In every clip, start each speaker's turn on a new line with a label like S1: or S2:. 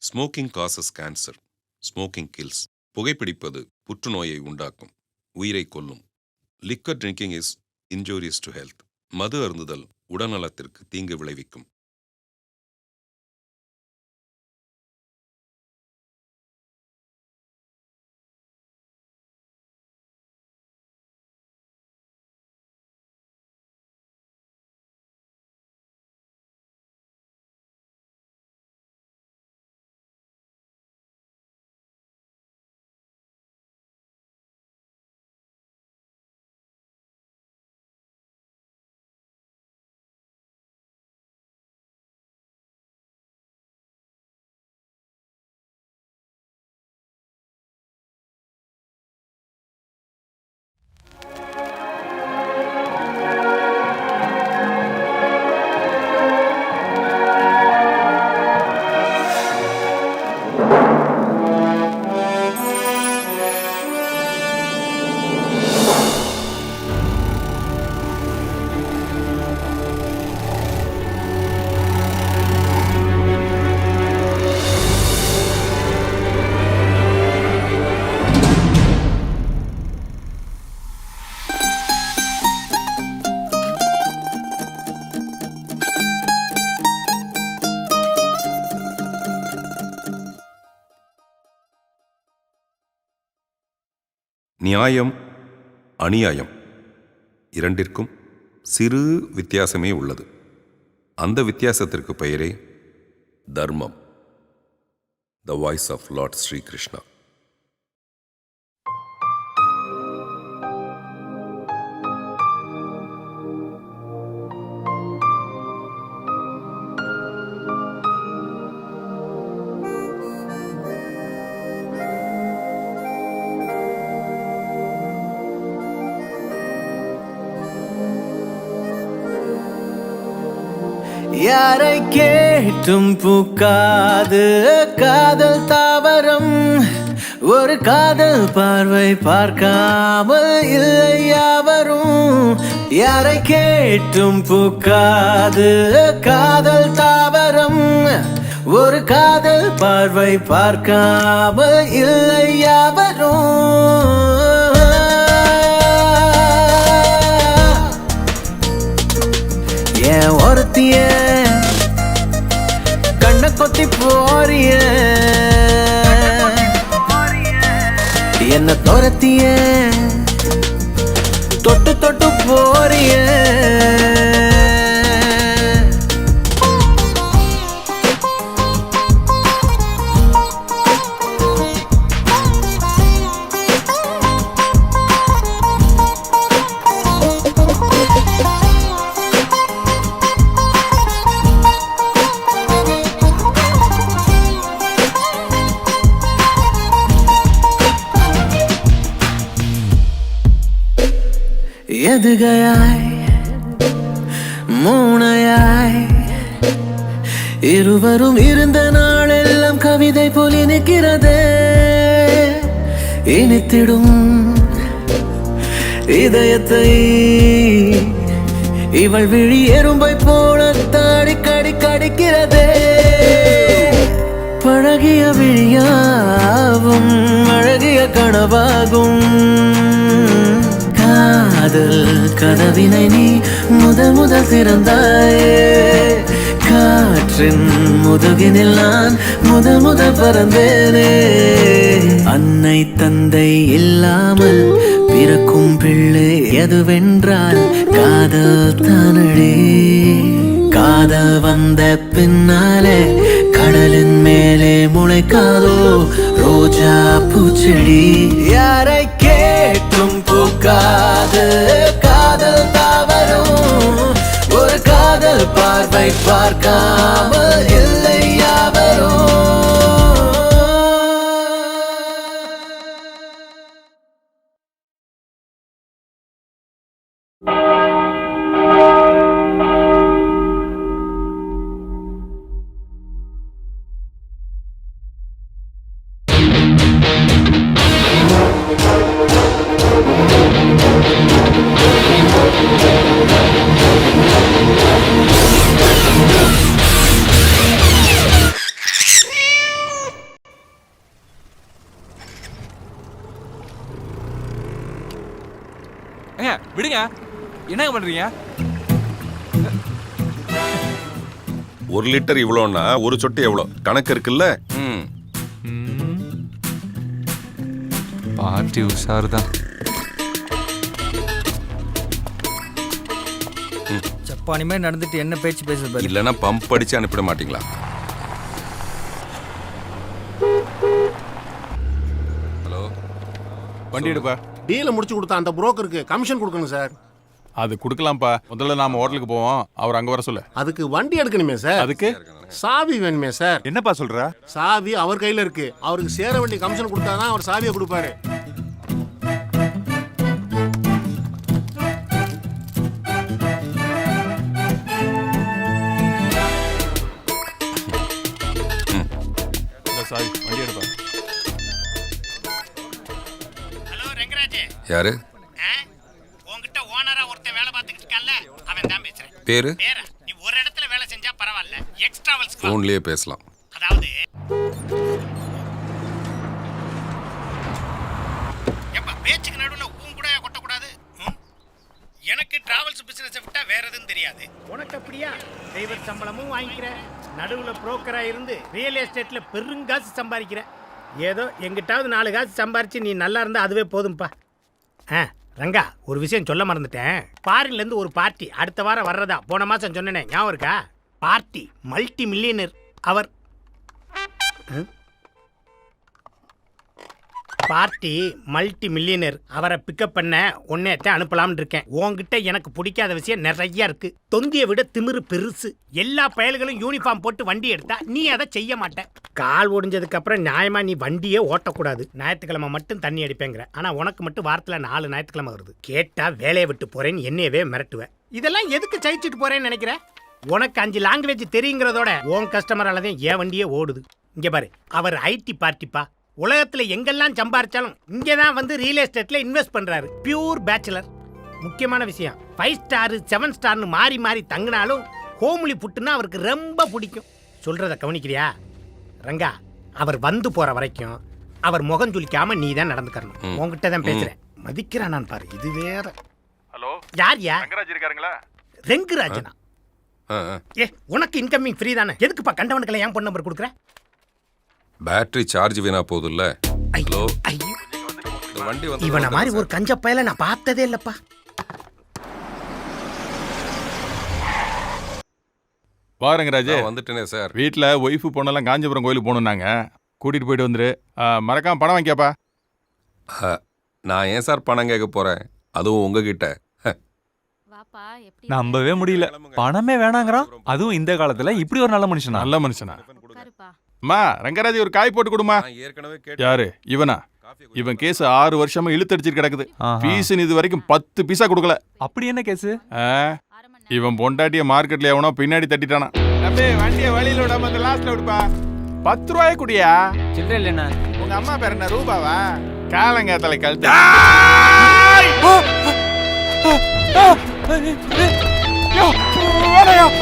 S1: Smoking causes cancer. Smoking kills. புகைப்பிடிப்பது புற்றுநோயை உண்டாக்கும், உயிரை கொல்லும். Liquor drinking is injurious to health. மது அருந்துதல் உடல்நலத்திற்கு தீங்கு விளைவிக்கும். நியாயம், அநியாயம் இரண்டிற்கும் சிறு வித்தியாசமே உள்ளது. அந்த வித்தியாசத்திற்கு பெயரே தர்மம். The voice of lord Shri Krishna.
S2: யாரை கேட்டும் பூக்காது காதல் தாவரம். ஒரு காதல் பார்வை பார்க்காமல் இல்லை யாவரும். யாரை கேட்டும் பூக்காது காதல் தாவரம். ஒரு காதல் பார்வை பார்க்காமல் இல்லை யாவரும். ஏன் ஒருத்திய கண்ண கொத்தி போறிய, என்ன துரத்திய தொட்டு தொட்டு போறிய. எதுகையாய் மூனையாய் இருவரும் இருந்த நாளெல்லாம் கவிதை போல் இனிக்கிறதே. இனித்திடும் இதயத்தை இவள் விழி எறும்பை போல தாடி கடி கடிக்கிறதே. பழகிய விழியாவும் அழகிய கனவாகும். காதல் கதவினை நீ முதல் திறந்தாயே. காற்றின் முதுகினில் நான் முதல் பறந்தேனே. அன்னை தந்தை இல்லாமல் பிறக்கும் பிள்ளை எதுவென்றால் காதல் தானடே. காதல் வந்த பின்னாலே கடலின் மேலே முளைக்காதோ ரோஜா பூச்செடி. யாரை கேட்டும் பூக்காது காதல் தாவரும். ஒரு காதல் பார்வை பார்க்காமல் இல்லை யாவரும்.
S3: ஏங்க விடுங்க, என்னங்க பண்றீங்க?
S1: 1 லிட்டர் இவ்வளோன்னா ஒரு சொட்டு எவ்வளோ கணக்கு இருக்குல்ல?
S3: பாட்டி உஷாரு தான்.
S4: ஜப்பானி மாதிரி நடந்துட்டு என்ன பேச்சு பேசுறது?
S1: இல்லைன்னா பம்ப் அடிச்சு அனுப்பிட மாட்டீங்களா? ஹலோ,
S5: வண்டி எடுப்பா.
S6: டீலை முடிச்சு கொடுத்தா அந்த புரோக்கருக்கு கமிஷன் கொடுக்கணும் சார்.
S5: அது கொடுக்கலாம்ப்பா. முதல்ல நாம ஹோட்டலுக்கு போவோம், அவர் அங்க வர சொல்லு.
S6: அதுக்கு வண்டி எடுக்கணுமே சார்.
S5: அதுக்கு
S6: சாவி வேணுமே சார்.
S7: என்னப்பா சொல்ற?
S6: சாவி அவர் கையில இருக்கு. அவருக்கு சேர வேண்டிய கமிஷன் கொடுத்தாதான் அவர் சாவியை கொடுப்பாரு.
S5: சாரி, வண்டி எடுப்பா.
S8: ஹலோ ரெங்கராஜ்.
S1: யாரு?
S8: உன்கிட்ட ஓனரா ஒருத்தன் வேலை பார்த்துக்கிட்டு இருக்கான்ல, அவன் தான் பேசுறேன்.
S1: பேரு?
S8: பேரா? நீ ஒரு இடத்துல வேலை செஞ்சா பரவாயில்ல, எக்ஸ்ட்ராவல்ஸ்
S1: ஃபோன்லயே பேசலாம்.
S8: அதாவது எப்ப பேச்சுக்கு நடுவுல ஊன் கூட கொட்டக்கூடாது. எனக்கு டிராவல்ஸ் பிசினஸ் விட்டா வேற எதுவும் தெரியாது. உனக்கு அப்படியா? டிரைவர் சம்பளமும் வாங்கிக்கிற, நடுவுல புரோக்கரா இருந்து ரியல் எஸ்டேட்ல பெருங்காசு சம்பாதிக்கிற. ஏதோ எங்கிட்டாவது 4 காசு சம்பாரிச்சு நீ நல்லா இருந்தா அதுவே போதும்பா. ரங்கா, ஒரு விஷயம் சொல்ல மறந்துட்டேன். ஃபாரின்ல இருந்து ஒரு பார்ட்டி அடுத்த வாரம் வர்றதா போன மாசம் சொன்னேனே, ஞாபகம் இருக்கா? Party multi millionaire. அவர் பார்ட்டி மல்டி மில்லியனர். அவரை பிக்கப் பண்ண ஒன்னேத்தான் அனுப்பலாம்னு இருக்கேன். உன்கிட்ட எனக்கு பிடிக்காத விஷயம் நிறைய இருக்கு. தொந்தியை விட திமிரு பெருசு. எல்லா பயல்களும் யூனிஃபார்ம் போட்டு வண்டி எடுத்தா நீ அதை செய்ய மாட்ட. கால் ஒடிஞ்சதுக்கு அப்புறம் நியாயமா நீ வண்டியே ஓட்டக்கூடாது. ஞாயிற்றுக்கிழமை மட்டும் தண்ணி அடிப்பேங்கிற. ஆனா உனக்கு மட்டும் வாரத்துல 4 ஞாயிற்றுக்கிழமை வருது. கேட்டா வேலையை விட்டு போறேன்னு என்னையவே மிரட்டுவேன். இதெல்லாம் எதுக்கு சகிச்சுட்டு போறேன்னு நினைக்கிற? உனக்கு 5 லாங்குவேஜ் தெரியுங்கிறதோட உன் கஸ்டமரால தான் என் வண்டியே ஓடுது. இங்க பாரு, அவர் ஐடி பார்ட்டிப்பா. உலகத்துல எங்கெல்லாம் சம்பாரிச்சாலும் இங்கதான் வந்து ரியல் எஸ்டேட்ல இன்வெஸ்ட் பண்றாரு. Pure bachelor. முக்கியமான விஷயம், 5 ஸ்டார் 7 ஸ்டார்னு மாறி மாறி தங்கினாலும் ஹோம்லி புட்டுன்னா அவருக்கு ரொம்ப பிடிக்கும். சொல்றத கவனிக்கிறியா ரங்கா? அவர் வந்து போற வரைக்கும் அவர் முகம் சுளிக்காம நீ தான் நடந்துக்கறணும். உன்கிட்ட தான் பேசுறேன். மதிக்கிறான் நான் பாரு. இது வேற.
S5: ஹலோ,
S8: யார்யா?
S5: ரங்கராஜ் இருக்காருங்களா?
S8: ரெங்குராஜனா? உனக்கு இன்கமிங் ஃப்ரீ தானே, எதுக்குப்பா கண்டவனுக்கெல்லாம் ஏன் பொண்ணு நம்பர் கொடுக்குற?
S1: பேட்டரி சார்ஜ் வீணா போகுதுல்ல. ஹலோ,
S8: ஐயோ,
S1: இந்த வண்டி வந்து
S8: இவனை மாதிரி ஒரு கஞ்ச பயல நான் பார்த்ததே இல்லப்பா.
S5: வா ரங்கராஜ்.
S1: வந்துட்டேனே சார்.
S5: வீட்டுல ஒய்ஃபு பொண்ணெல்லாம் காஞ்சிபுரம் கோயிலுக்கு போகணுன்னாங்க. கூட்டிட்டு போயிட்டு வந்துரு. மறக்காம பணம் வாங்கியாப்பா.
S1: நான் ஏன் சார் பணம் கேட்க போறேன், அதுவும் உங்ககிட்ட?
S3: நம்பவே முடியல, பணமே வேணாங்கிறான். அதுவும் இந்த காலத்துல இப்படி ஒரு நல்ல மனுஷனா?
S5: நல்ல மனுஷனா? அம்மா, ரங்கராஜ் ஒரு காய் போட்டு கொடுமா.
S1: ஏற்கனவே
S5: யாரு இவனா? இவன் கேஸ் 6 வருஷமா இழுத்தடிச்சிட்டு கிடக்குது. பீஸ் இது வரைக்கும் 10 பைசா கொடுக்கல.
S3: அப்படி என்ன கேஸ்?
S5: இவன் பொண்டாட்டிய மார்க்கெட்ல எவனோ பின்னாடி தட்டிட்டானா. வண்டிய வழியில விடாம அந்த லாஸ்ட்ல விடுப்பா. 10 ரூபாய் குடியா?
S4: சில்லறை இல்லைண்ணா.
S5: உங்க அம்மா பேர் என்ன, ரூபாவா? காலங்காத்தலை கழுத்து.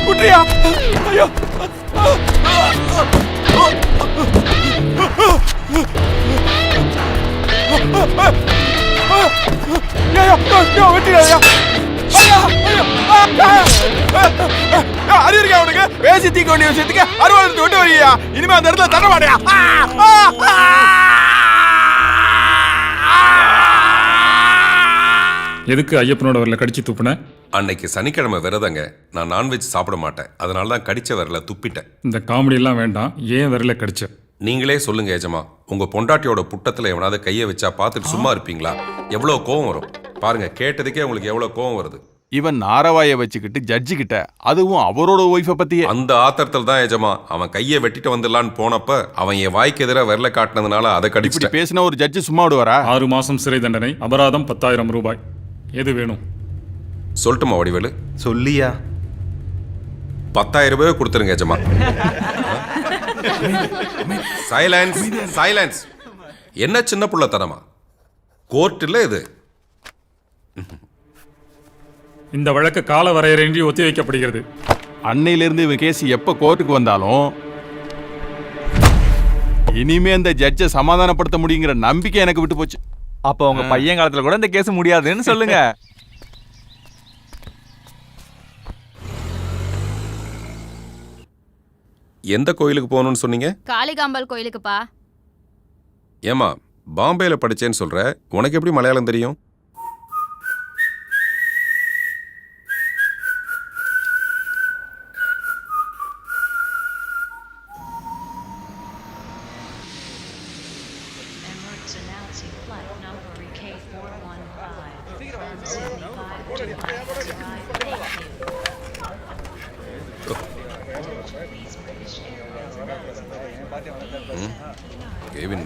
S5: குட்டியா? ஐயோ, அறிவிக்கா உனக்கு? பேசி தீக்க வேண்டிய விஷயத்துக்கு அறுவாள் விட்டு வரியா? இனிமே அந்த இடத்துல தர மாட்டியா?
S9: எதுக்கு ஐயப்பனோட வரல கடிச்சு துப்புன?
S1: அன்னைக்கு சனிக்கிழமை விரதங்க, நான் நான்வெஜ் சாப்பிட மாட்டேன். அதனால தான் கடிச்ச விரல துப்பிட்டேன்.
S9: இந்த காமெடி எல்லாம் வேண்டாம். ஏன் விரல கடிச்ச?
S1: நீங்களே சொல்லுங்க எஜமா, உங்க பொண்டாட்டியோட புட்டத்துல எவனாவது கையை வச்சா பார்த்துட்டு சும்மா இருப்பீங்களா? எவ்வளவு கோவம் வரும் பாருங்க. கேட்டதுக்கே உங்களுக்கு எவ்வளவு கோவம் வருது.
S5: இவன் நாரவாய வச்சுக்கிட்டு ஜட்ஜி கிட்ட, அதுவும் அவரோட ஒய்ஃபை பத்தியே.
S1: அந்த ஆத்திரத்தில் தான் எஜமா அவன் கையை வெட்டிட்டு வந்துடலான்னு போனப்ப அவன் என் வாய்க்கு எதிராக விரல காட்டினதுனால அதை
S5: இப்படி
S1: கடிச்சிட்டு.
S5: பேசினா ஒரு ஜட்ஜி சும்மா விடுவாரா?
S9: 6 மாசம் சிறை தண்டனை, அபராதம் 10,000 ரூபாய். எது வேணும்?
S1: சொல்லட்டுமா வடிவேலு?
S7: சொல்லியா?
S1: 10,000 ரூபாய் கொடுத்துருங்க எஜமா. Silence, silence. என்ன சின்ன புள்ள தரமா? கோர்ட் இல்ல இது.
S9: இந்த வழக்கு கால வரையறையின்றி ஒத்திவைக்கப்படுகிறது.
S5: அன்னையிலிருந்து இவன் கேஸ் எப்ப கோர்ட்டுக்கு வந்தாலும் இனிமே அந்த ஜட்ஜை சமாதானப்படுத்த முடியுங்கிற நம்பிக்கை எனக்கு விட்டு போச்சு.
S3: அப்ப உங்க பையன் காலத்துல கூட இந்த கேஸ் முடியாதுன்னு சொல்லுங்க.
S1: எந்த கோயிலுக்கு போகணும்னு சொன்னீங்க?
S7: காளிகாம்பாள் கோயிலுக்குப்பா.
S1: ஏமா பாம்பேல படிச்சேன்னு சொல்ற, உனக்கு எப்படி மலையாளம் தெரியும்? கெவின்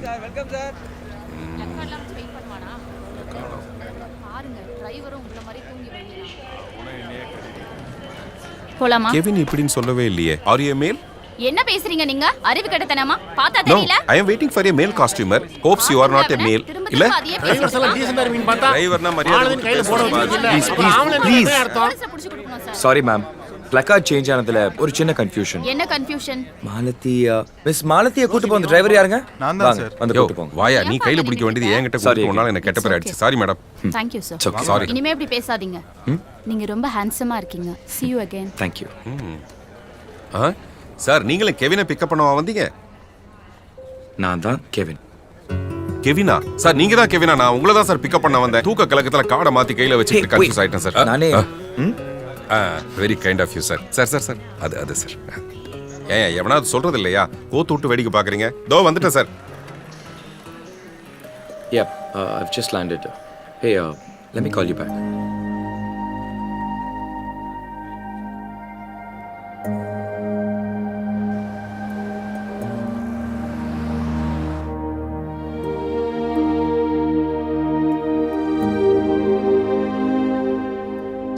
S7: போலாமா?
S1: கெவின் இப்படின்னு சொல்லவே இல்லையே. ஆர் யூ மேல்?
S7: என்ன பேசுறீங்க நீங்க? அறிவு கெட்டத்தனமா? பார்த்தா
S1: No,
S7: தெரியல.
S1: I am waiting for a male costumer. Hopes you are not a male. இல்ல?
S6: டிரைவர்ஸ் எல்லாம் டீசெண்டா இருப்பீங்க பார்த்தா
S1: டிரைவர்னா மரியாதை
S6: ஆளுங்க கையில போட வச்சிருக்கீங்க.
S10: Please,
S6: அப்புறம் ஆம்பளை
S10: please.
S6: என்ன அர்த்தம்?
S7: போலீஸ்ல புடிச்சு கொடுக்கணும் sir.
S10: Sorry ma'am, placard change ஆனதுல ஒரு சின்ன கன்ஃபியூஷன்.
S7: என்ன கன்ஃபியூஷன்?
S10: மாலதி மிஸ் மாலதியை கூட்டு போன டிரைவர் யாருங்க?
S3: நான் தான்
S10: வாங்க,
S3: சார்.
S10: வந்து
S1: யோ,
S10: கூட்டு போங்க.
S1: வாயா, நீ கையில பிடிக்க வேண்டியது என்கிட்ட
S10: Sorry.
S1: கொடுத்தோம்னால எனக்கு கெட்ட பேர் ஆயிடுச்சு. Sorry madam.
S7: Thank you sir.
S10: It's okay.
S1: Sorry.
S7: இனிமே இப்படி பேசாதீங்க. நீங்க ரொம்ப ஹேண்ட்ஸமா இருக்கீங்க. See you again.
S10: Thank you.
S1: Sir, நீங்களே கெவினை பிக்கப் பண்ணவா வந்தீங்க?
S10: நான் தான் கெவின்.
S1: கெவினா? சார், நீங்க தான் கெவினா? நான் உங்களை தான் சார் பிக்கப் பண்ண வந்தேன். தூக்க கலக்கத்துல கார்டை மாத்தி கையில
S10: Hey,
S1: வச்சுட்டு
S10: wait.
S1: கன்ஃபியூஸ் ஆயிட்டேன் சார்.
S10: நானே
S1: very kind of you sir. Sir அது சார். ஏன் எவனாவது சொல்றது இல்லையா? கோத்து விட்டு வேடிக்கை பாக்குறீங்க. தோ வந்துட்டேன் sir.
S10: Yep, I've just landed. Hey, let me call you back.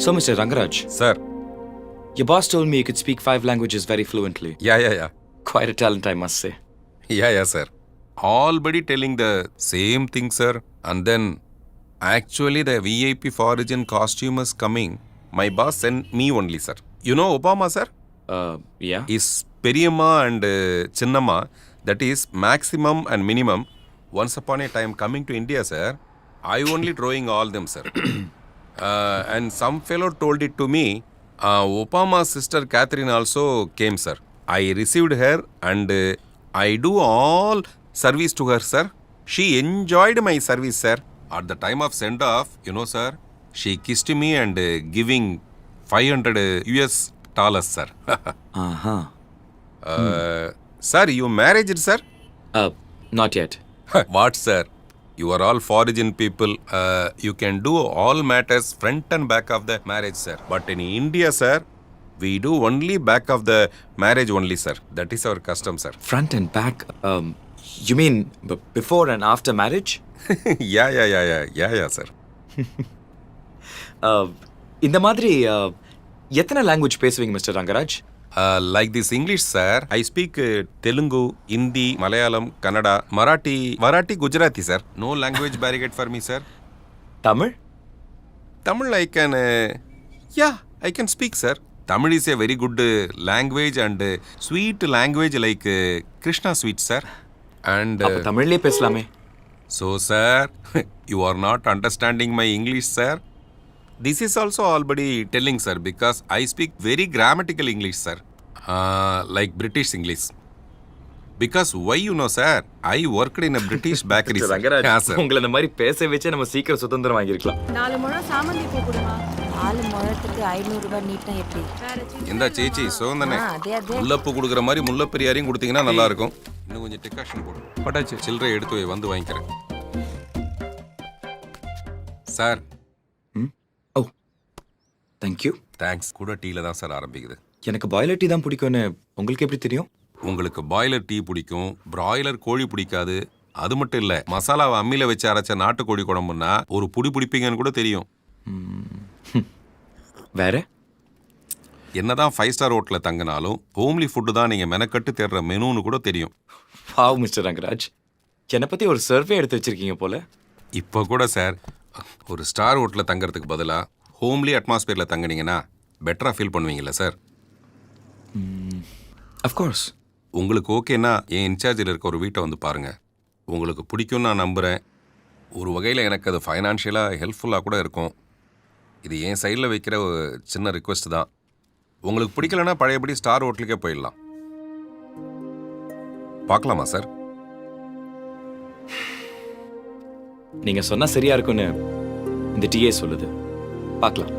S10: So, Mr. Rangaraj,
S1: sir,
S10: your boss told me you could speak 5 languages very fluently.
S1: Yeah.
S10: Quite a talent, I must say.
S1: Yeah, sir. Already telling the same thing, sir. And then, actually, the VIP for origin costumers coming. My boss sent me only, sir. You know Obama, sir?
S10: Yeah.
S1: Is Periyamma and Chinnamma. That is maximum and minimum. Once upon a time coming to India, sir, I only drawing all them, sir. And some fellow told it to me. Obama's sister Catherine also came, sir. I received her and I do all service to her, sir. She enjoyed my service, sir. At the time of send off, you know, sir, she kissed me and giving $500 US, sir.
S10: Uh-huh.
S1: Sir, you married, sir?
S10: Not yet.
S1: What, sir? You are all foreign people. You can do all matters front and back of the marriage, sir. But in India, sir, we do only back of the marriage only, sir. That is our custom, sir.
S10: Front and back? You mean before and after marriage?
S1: Yeah, sir.
S10: இந்த மாதிரி எத்தனை language பேசுவீங்க mister Rangaraj?
S1: Like this English, sir, I speak Telugu, Hindi, Malayalam, Kannada, Marathi, Gujarati, sir. No language barrier for me, sir.
S10: Tamil?
S1: Tamil I can, I can speak, sir. Tamil is a very good language and sweet language like Krishna sweet, sir. And
S10: அப்ப தமிழ்லயே பேசலாமே.
S1: so, sir, you are not understanding my English, sir. This is also already telling, sir, because I speak very grammatical English, sir. Like British English. Because why, you know, sir, I worked in a British bakery,
S10: mister
S1: sir.
S10: Rangaraj,
S1: Yeah, sir.
S10: உங்களை இந்த மாதிரி பேச வச்சே நம்ம சீக்கிரம் சுதந்திரம் வாங்கிருக்கலாம்.
S7: 4 முழம் சாமந்தி பூ கொடுமா. 4 முழத்துக்கு 500 ரூபாய் நீட்டா எப்படி?
S1: இந்த சேச்சி சோந்தனே
S7: அதே.
S1: முல்லப்பு கொடுக்குற மாதிரி முல்லப்பெரியாரையும் கொடுத்தீங்கன்னா நல்லா இருக்கும். இன்னும் கொஞ்சம் டிகாஷன் போடு.
S3: பட்டாச்சு.
S1: சில்லறை எடுத்து வை, வந்து வாங்கிக்கிறேன். Sir,
S10: thank you.
S1: தேங்க்ஸ். கூட டீல தான் சார் ஆரம்பிக்குது.
S10: எனக்கு பாய்லர் டீ தான் பிடிக்கும்னு உங்களுக்கு எப்படி தெரியும்?
S1: உங்களுக்கு பாய்லர் டீ பிடிக்கும், பிராய்லர் கோழி பிடிக்காது. அது மட்டும் இல்ல, மசாலாவை அம்மியில வச்சு அரைச்ச நாட்டுக்கோழி குழம்புன்னா ஒரு புடி பிடிப்பீங்கன்னு கூட தெரியும்.
S10: வேற
S1: என்னதான் 5 ஸ்டார் ஹோட்டல்ல தங்கினாலும் ஹோம்லி ஃபுட்டு தான் நீங்க மெனக்கட்டு தேடுற மெனுன்னு கூட தெரியும்.
S10: வாவ் மிஸ்டர் ரங்கராஜ், என்னை பத்தி ஒரு சர்வே எடுத்து வச்சிருக்கீங்க போல.
S1: இப்போ கூட சார், ஒரு ஸ்டார் ஹோட்டல்ல தங்கறதுக்கு பதிலா ஹோம்லி அட்மாஸ்பியர்ல தங்கினீங்கன்னா பெட்டரா ஃபீல் பண்ணுவீங்கல்ல சார்?
S10: அஃப்கோர்ஸ்.
S1: உங்களுக்கு ஓகேன்னா என் இன்சார்ஜில் இருக்க ஒரு வீட்டை வந்து பாருங்க. உங்களுக்கு பிடிக்கும்னு நான் நம்புகிறேன். ஒரு வகையில் எனக்கு அது ஃபைனான்ஷியலாக ஹெல்ப்ஃபுல்லாக கூட இருக்கும். இது என் சைடில் வைக்கிற ஒரு சின்ன ரிக்வெஸ்ட் தான். உங்களுக்கு பிடிக்கலன்னா பழையபடி ஸ்டார் ஹோட்டலுக்கே போயிடலாம். பார்க்கலாமா சார்?
S10: நீங்க சொன்னா சரியா இருக்கும்னு இந்த டிஏ சொல்லுது. பார்க்கலாம்.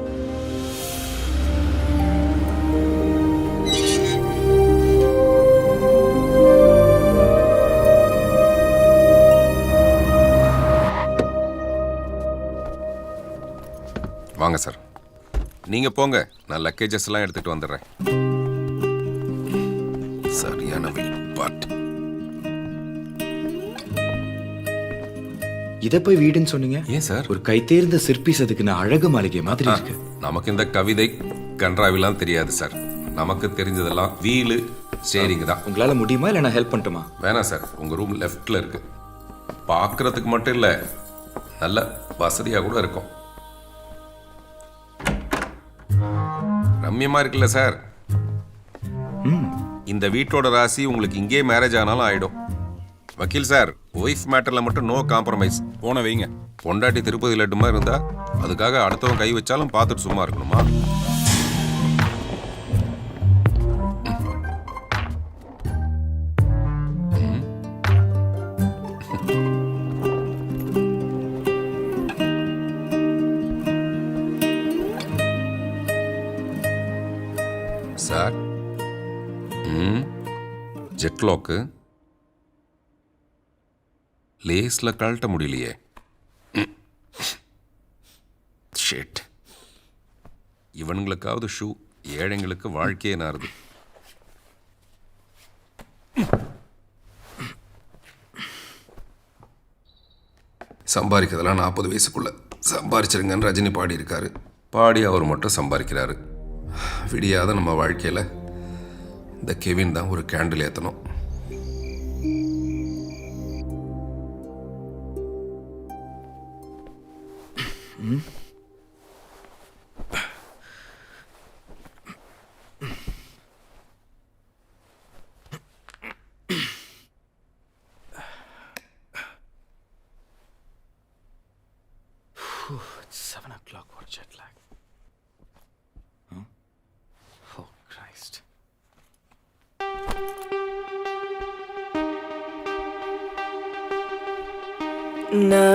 S1: வாங்க சார். நீங்க போங்க, நான் லக்கேஜஸ் எல்லாம் எடுத்துட்டு வந்துடுறேன். சரியான வெளிப்பாட்டு.
S10: இதை போய் வீடுன்னு சொன்னீங்க?
S1: ஏன் சார்?
S10: ஒரு கை தேர்ந்த சிற்பி செதுக்குன அழகு மாளிகை மாதிரி இருக்கு.
S1: நமக்கு இந்த கவிதை கன்றாவிலாம் தெரியாது சார். நமக்கு தெரிஞ்சதெல்லாம் வீலு ஸ்டேரிங் தான்.
S10: உங்களால முடியுமா இல்லை நான் ஹெல்ப் பண்ணட்டுமா?
S1: வேணாம் சார், உங்க ரூம் லெஃப்ட்ல இருக்கு. பார்க்கறதுக்கு மட்டும் இல்ல, நல்ல வசதியா கூட இருக்கும். ரம்யமா இருக்குல்ல சார்? இந்த வீட்டோட ராசி உங்களுக்கு இங்கே மேரேஜ் ஆனாலும் ஆயிடும். வக்கீல் சார், ஒய்ஃப் மேட்டர்ல மட்டும் நோ காம்ப்ரமைஸ். போன வைங்க. பொண்டாட்டி திருப்பதி லட்டுமா இருந்தா அதுக்காக அடுத்தவன் கை வச்சாலும் பார்த்துட்டு சும்மா இருக்கணுமா? சார், ஜெட் லாக்கு லேஸ்ல கழட்ட முடியலையே. ஷிட். இவனுங்களுக்காவது ஷூ, ஏழைங்களுக்கு வாழ்க்கையே நாருது. சம்பாதிக்கிறதெல்லாம் 40 வயசுக்குள்ள சம்பாதிச்சிருங்கன்னு ரஜினி பாடி இருக்காரு. பாடி அவர் மட்டும் சம்பாதிக்கிறாரு. விடியாத நம்ம வாழ்க்கையில் இந்த கெவின் தான் ஒரு கேண்டில் ஏற்றணும்.
S10: It's 7 o'clock. What jet lag? Huh? Oh Christ.
S7: Na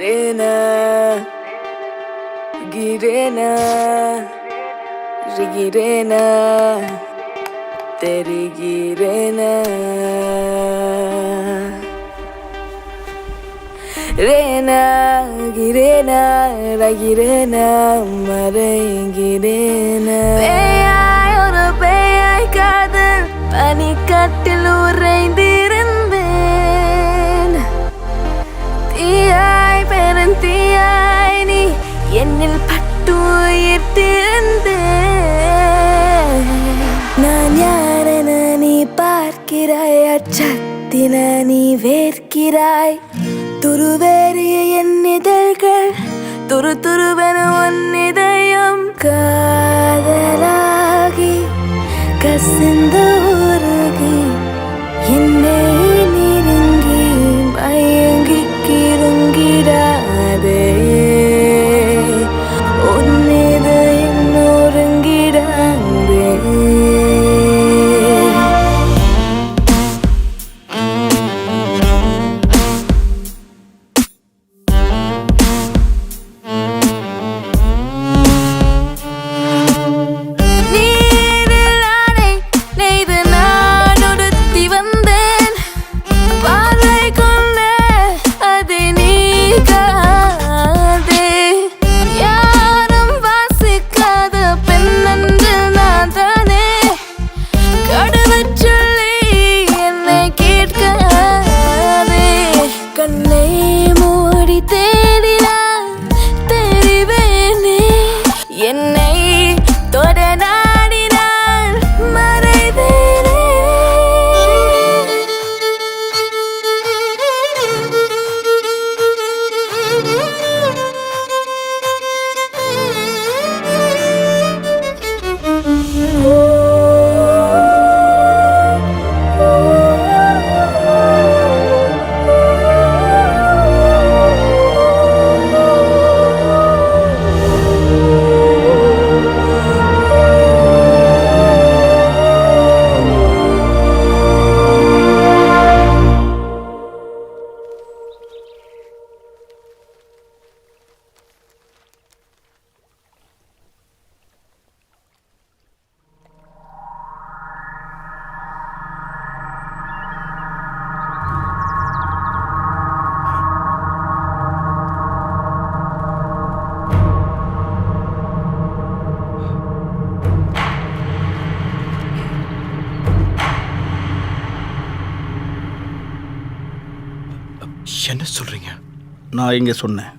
S7: Rena Girena Rigirena Teri Girena Rena Girena Rigirena Marengirena Peyai oru peyai kaadal panikattil உறைந்திருந்தேன் தீயாய் பெருந்தீயாய் நீ என்னில் பட்டுயிர்த்திருந்தேன் நான் யாரென நீ பார்க்கிறாய் அச்சத்தின நீ வேர்க்கிறாய் துருவேறிய என் இதழ்கள் துரு துருவென உன் இதயம் காதலாகி கசிந்து உருகி என்னை நெருங்கி மயங்கி கிருங்கிடாதே உன்னிது இன்னொருங்கிடாதே நீரில் ஆடை நெய்து நானொரு
S10: என்ன சொல்றீங்க?
S11: நான் இங்கே சொன்னேன்,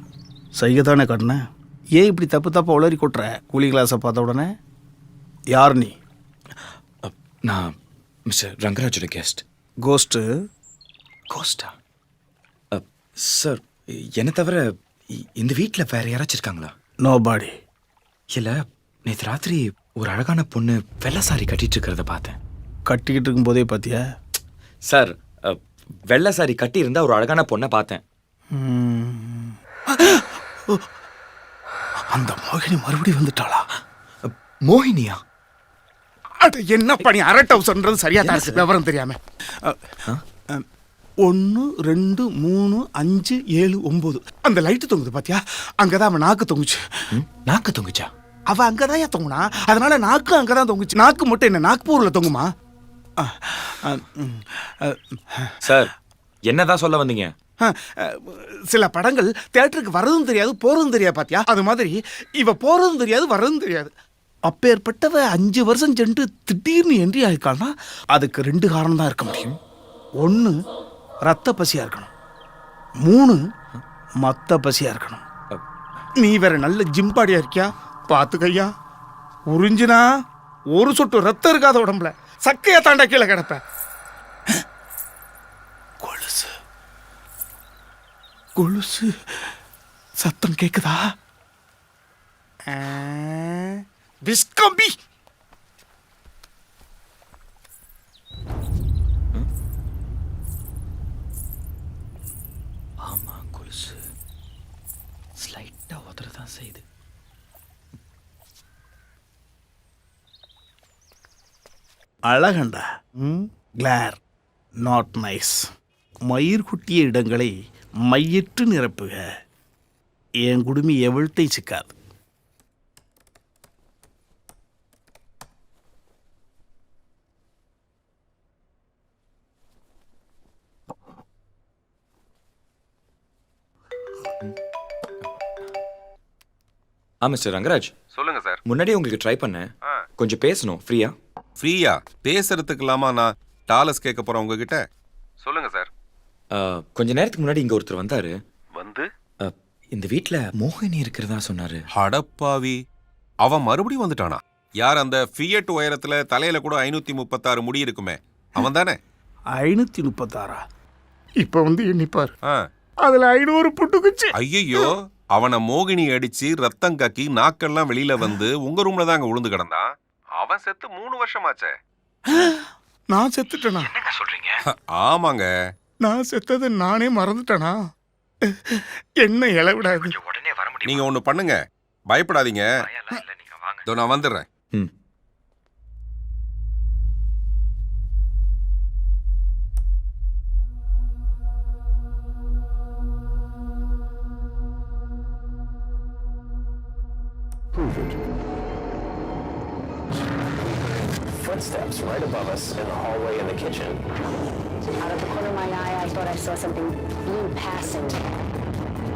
S11: சைகை தானே காட்டினேன். ஏன் இப்படி தப்பு தப்பாக உளறி கொட்டுற? கூலி கிளாஸை பார்த்த உடனே யார் நீ?
S10: நான் மிஸ்டர் ரங்கராஜோட கெஸ்ட்.
S11: கோஸ்ட்டு?
S10: கோஸ்டா? சார், என்னை தவிர இந்த வீட்டில் வேற யாராச்சும் இருக்காங்களா?
S11: Nobody.
S10: இல்லை, நேற்று ராத்திரி ஒரு அழகான பொண்ணு வெள்ளை சாரி கட்டிட்டு இருக்கிறத பார்த்தேன்.
S11: கட்டிக்கிட்டு இருக்கும்போதே பார்த்தியா?
S10: சார், வெள்ளை சாரி கட்டி இருந்தா ஒரு அழகான பொண்ணை பார்த்தேன்.
S11: அந்த மோகினி மறுபடியும் வந்துட்டாளா?
S10: மோகினியா?
S11: அட என்ன பண்ணி அரட் ஹவுஸ்ன்றது சரியா தான் விவரம் தெரியாம. 1 2 3 5 7 9 அந்த லைட்டு தொங்குது பாத்தியா? அங்கதான் அவன் நாக்கு தொங்குச்சு.
S10: நாக்கு தொங்குச்சா?
S11: அவ அங்கதான் தொங்குனா, அதனால நாக்கு அங்கதான் தொங்குச்சு. நாக்கு மட்டும் என்ன நாக்பூர்ல தொங்குமா?
S10: சார், என்னதான் சொல்ல வந்தீங்க?
S11: சில படங்கள் தியேட்டருக்கு வர்றதும் தெரியாது போறதும் தெரியாது பாத்தியா? அது மாதிரி இவ போறதும் தெரியாது வர்றதும் தெரியாது. அப்பேற்பட்டவ 5 வருஷம் சென்று திடீர்னு என்ட்ரி ஆயிருக்காள்னா அதுக்கு 2 காரணம் தான் இருக்க முடியும். 1 ரத்த பசியா இருக்கணும், 3 மத்த பசியா இருக்கணும். நீ வேற நல்ல ஜிம்பாடியா இருக்கியா? பாத்துக்கையா, உறிஞ்சினா ஒரு சொட்டு ரத்தம் இருக்காத உடம்புல சக்கையா தாண்டா கீழே கிடப்ப. கொலுசு கொலுசு சத்தம் கேக்குதா? பிஸ்கம்பி.
S10: ஆமா, கொலுசு ஸ்லைட்டா உதறதான் செய்யுது.
S11: அழகண்டா. கிளார் நாட் நைஸ். மயிர் குட்டிய இடங்களை மையற்று நிரப்புக. என் குடுமி எவள்கிட்டையும் சிக்காது.
S10: மிஸ்டர் ரங்கராஜ்.
S1: சொல்லுங்க சார்.
S10: முன்னாடி உங்களுக்கு ட்ரை பண்ணேன், கொஞ்சம் பேசணும். ஃப்ரீயா?
S1: ஃப்ரீயா பேசுறதுக்குலாமா? நான் டாலஸ் கேட்க போறேன் உங்ககிட்ட. சொல்லுங்க சார்.
S10: கொஞ்ச நேரத்துக்கு முன்னாடி இங்க ஒருத்தர் வந்தாரு.
S1: வந்து
S10: இந்த வீட்ல மோகினி இருக்கிறதா சொன்னாரு.
S1: அடப்பாவி, அவன் மறுபடியும் வந்துட்டானா? யார் அந்த ஃபியட் உயரத்துல தலையில கூட 536 முடி இருக்குமே, அவன் தானே?
S11: 536? இப்ப வந்து எண்ணிப்பார், அதுல 500 புட்டுக்குச்சு.
S1: ஐயோ, அவனை மோகினி அடிச்சு ரத்தம் கக்கி நாக்கெல்லாம் வெளியில வந்து உங்க ரூம்ல தான் அங்க விழுந்து கிடந்தான். அவன் செத்து 3 வருஷமாச்சே.
S11: நான் செத்துட்டேனா?
S10: என்னங்க சொல்றீங்க?
S1: ஆமாங்க.
S11: நான் செத்தது நானே மறந்துட்டேனா? என்ன இளவிடாது.
S10: உடனே வர முடியும்.
S1: நீங்க ஒண்ணு பண்ணுங்க, பயப்படாதீங்க.
S10: நீங்க வாங்க.
S1: இதோ நான் வந்துடுறேன்.
S2: Footsteps right above us in the hallway in the kitchen.
S7: Out of the corner of my eye, I thought I saw something blue passing.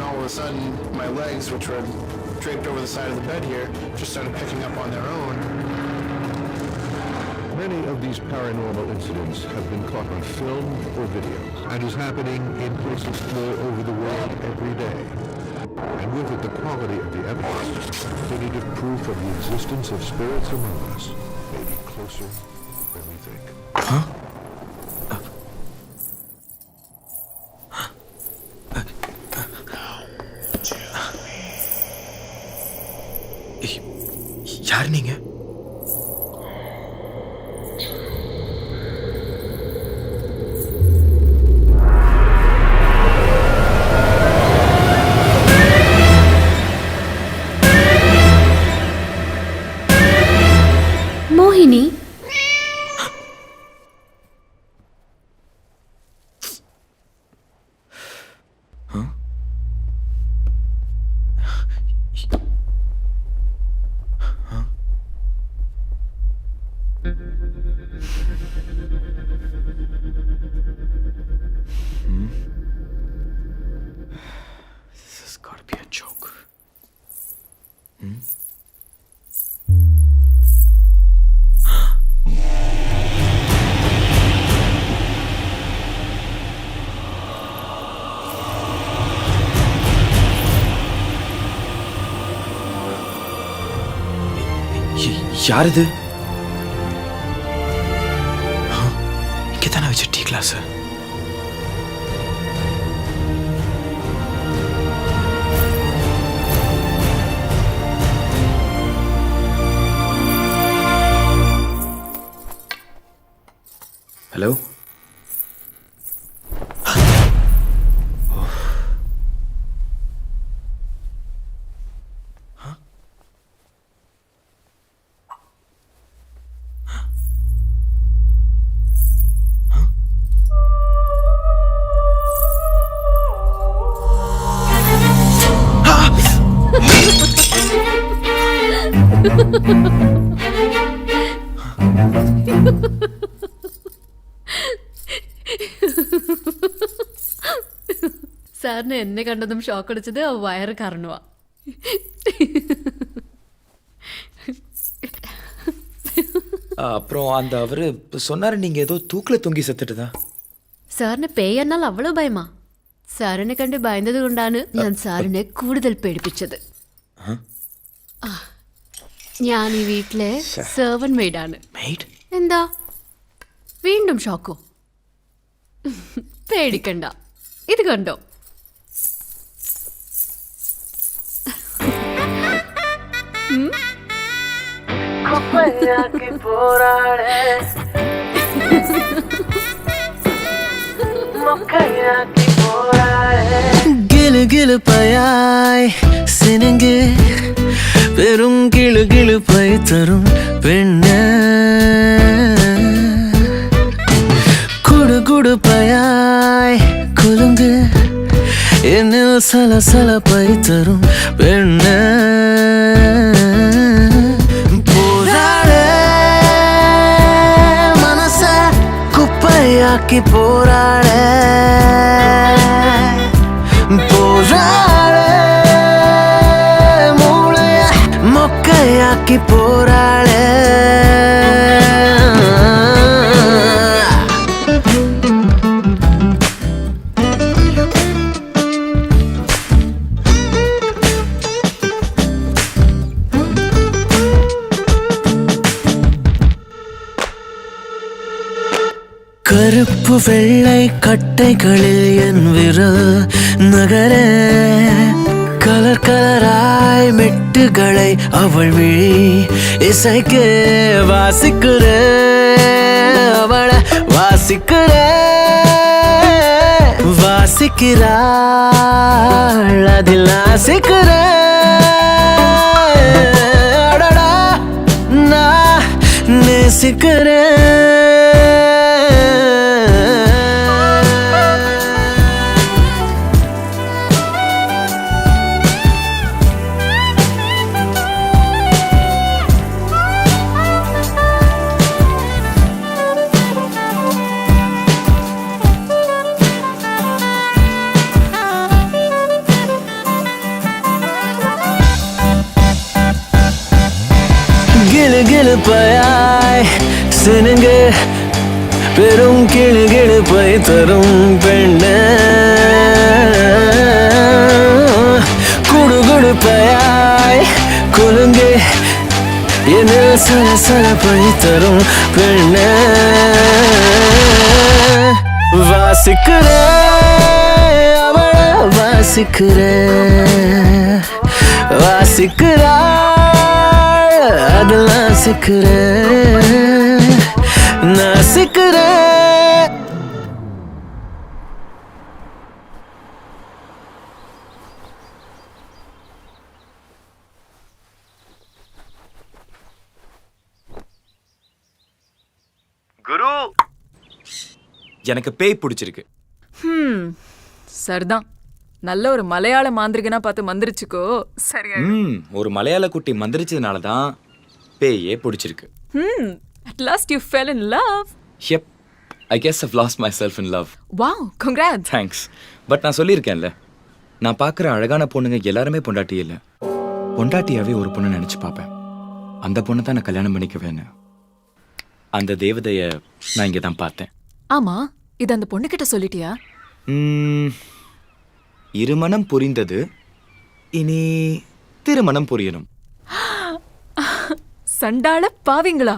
S6: All of a sudden, my legs, which were draped over the side of the bed here, just started picking up on their own.
S12: Many of these paranormal incidents have been caught on film or video and is happening in places all over the world every day. And with it, the quality of the evidence, definitive proof of the existence of spirits among us, may be closer than we think.
S10: யார் நீங்க?
S7: மோகினி.
S10: யார் இது? இங்கே தானே வச்சு tea glass. Hello.
S7: സാറിന് എന്നെ കണ്ടതും ഷോക്ക് അടിച്ചത് ആ വയറ് കാരണമാ.
S10: அப்புறம் அந்த அவரு சொன்னாரு நீங்க ஏதோ தூக்கில் தொங்கி செத்துட்டுதா.
S7: സാറിന് പേയ് എന്നാൽ അവള് ഭയമാ. സാറിനെ കണ്ട് ഭയന്നത് കൊണ്ടാണ് ഞാൻ സാറിനെ കൂടുതൽ പേടിപ്പിച്ചത്. ഞാൻ ഈ വീട്ടിലെ സെർവൻ മെയ്ഡാണ്. എന്താ വീണ്ടും ഷോക്കോ? പേടിക്കണ്ട, ഇത് കണ്ടോ.
S2: கிளு கிளுப்பையாய் சினுங்கு பெரும் கிளு கிளுப்பை தரும் பெண்ண குடு குடுப்பையாய் குலுங்கு என்னில் சலசலப்பை தரும் பெண்ண போராட மனச குப்பையாக்கி போராட போராட மூளைய மொக்கையாக்கி போராட கருப்பு வெள்ளை கட்டைகளில் என் விரல் நகர கலர் கலராய் மெட்டுகளை அவள் விழி இசைக்க வாசிக்கிற அவளை வாசிக்கிற வாசிக்கிறாள் அதில் ஆசிக்கிற நான் நேசிக்கிறேன். கிளு கிளுப்பையாய் சினுங்கு பெரும் கிளு கிளுப்பை தரும் பெண்ண குடு குடுப்பையாய் குலுங்கு என்னில் சலசலப்பை தரும் பெண்ண வாசிக்கிற அவளை வாசிக்கிற வாசிக்கிறாள் அதெல்லாம் சிக்கிறேன் நான் சிக்கிறேன்.
S10: குரு, எனக்கு பேய் பிடிச்சிருக்கு.
S7: சரிதான். நல்ல ஒரு மலையாள மாந்திரிகனா பார்த்து மந்திரிச்சுக்கோ. சரியா?
S10: ஒரு மலையாள குட்டி மந்திரிச்சதுனால தான் பேயே பிடிச்சிருக்கு.
S7: At last you fell in love.
S10: Yep, I guess I've lost myself in love.
S7: Wow, congrats.
S10: Thanks. But நான் சொல்லியிருக்கேன்ல, நான் பார்க்குற அழகான பொண்ணுங்க எல்லாருமே பொண்டாட்டி இல்லை. பொண்டாட்டியாவே ஒரு பொண்ணை நினச்சி பார்ப்பேன். அந்த பொண்ணை தான் நான் கல்யாணம் பண்ணிக்குவேன்னு. அந்த தேவதையை நான் இங்கே தான் பார்த்தேன்.
S7: ஆமா, இது அந்த பொண்ணுகிட்ட சொல்லிட்டியா?
S10: இருமணம் புரிந்தது, இனி திருமணம் புரியணும்.
S13: சண்டாள பாவிங்களா?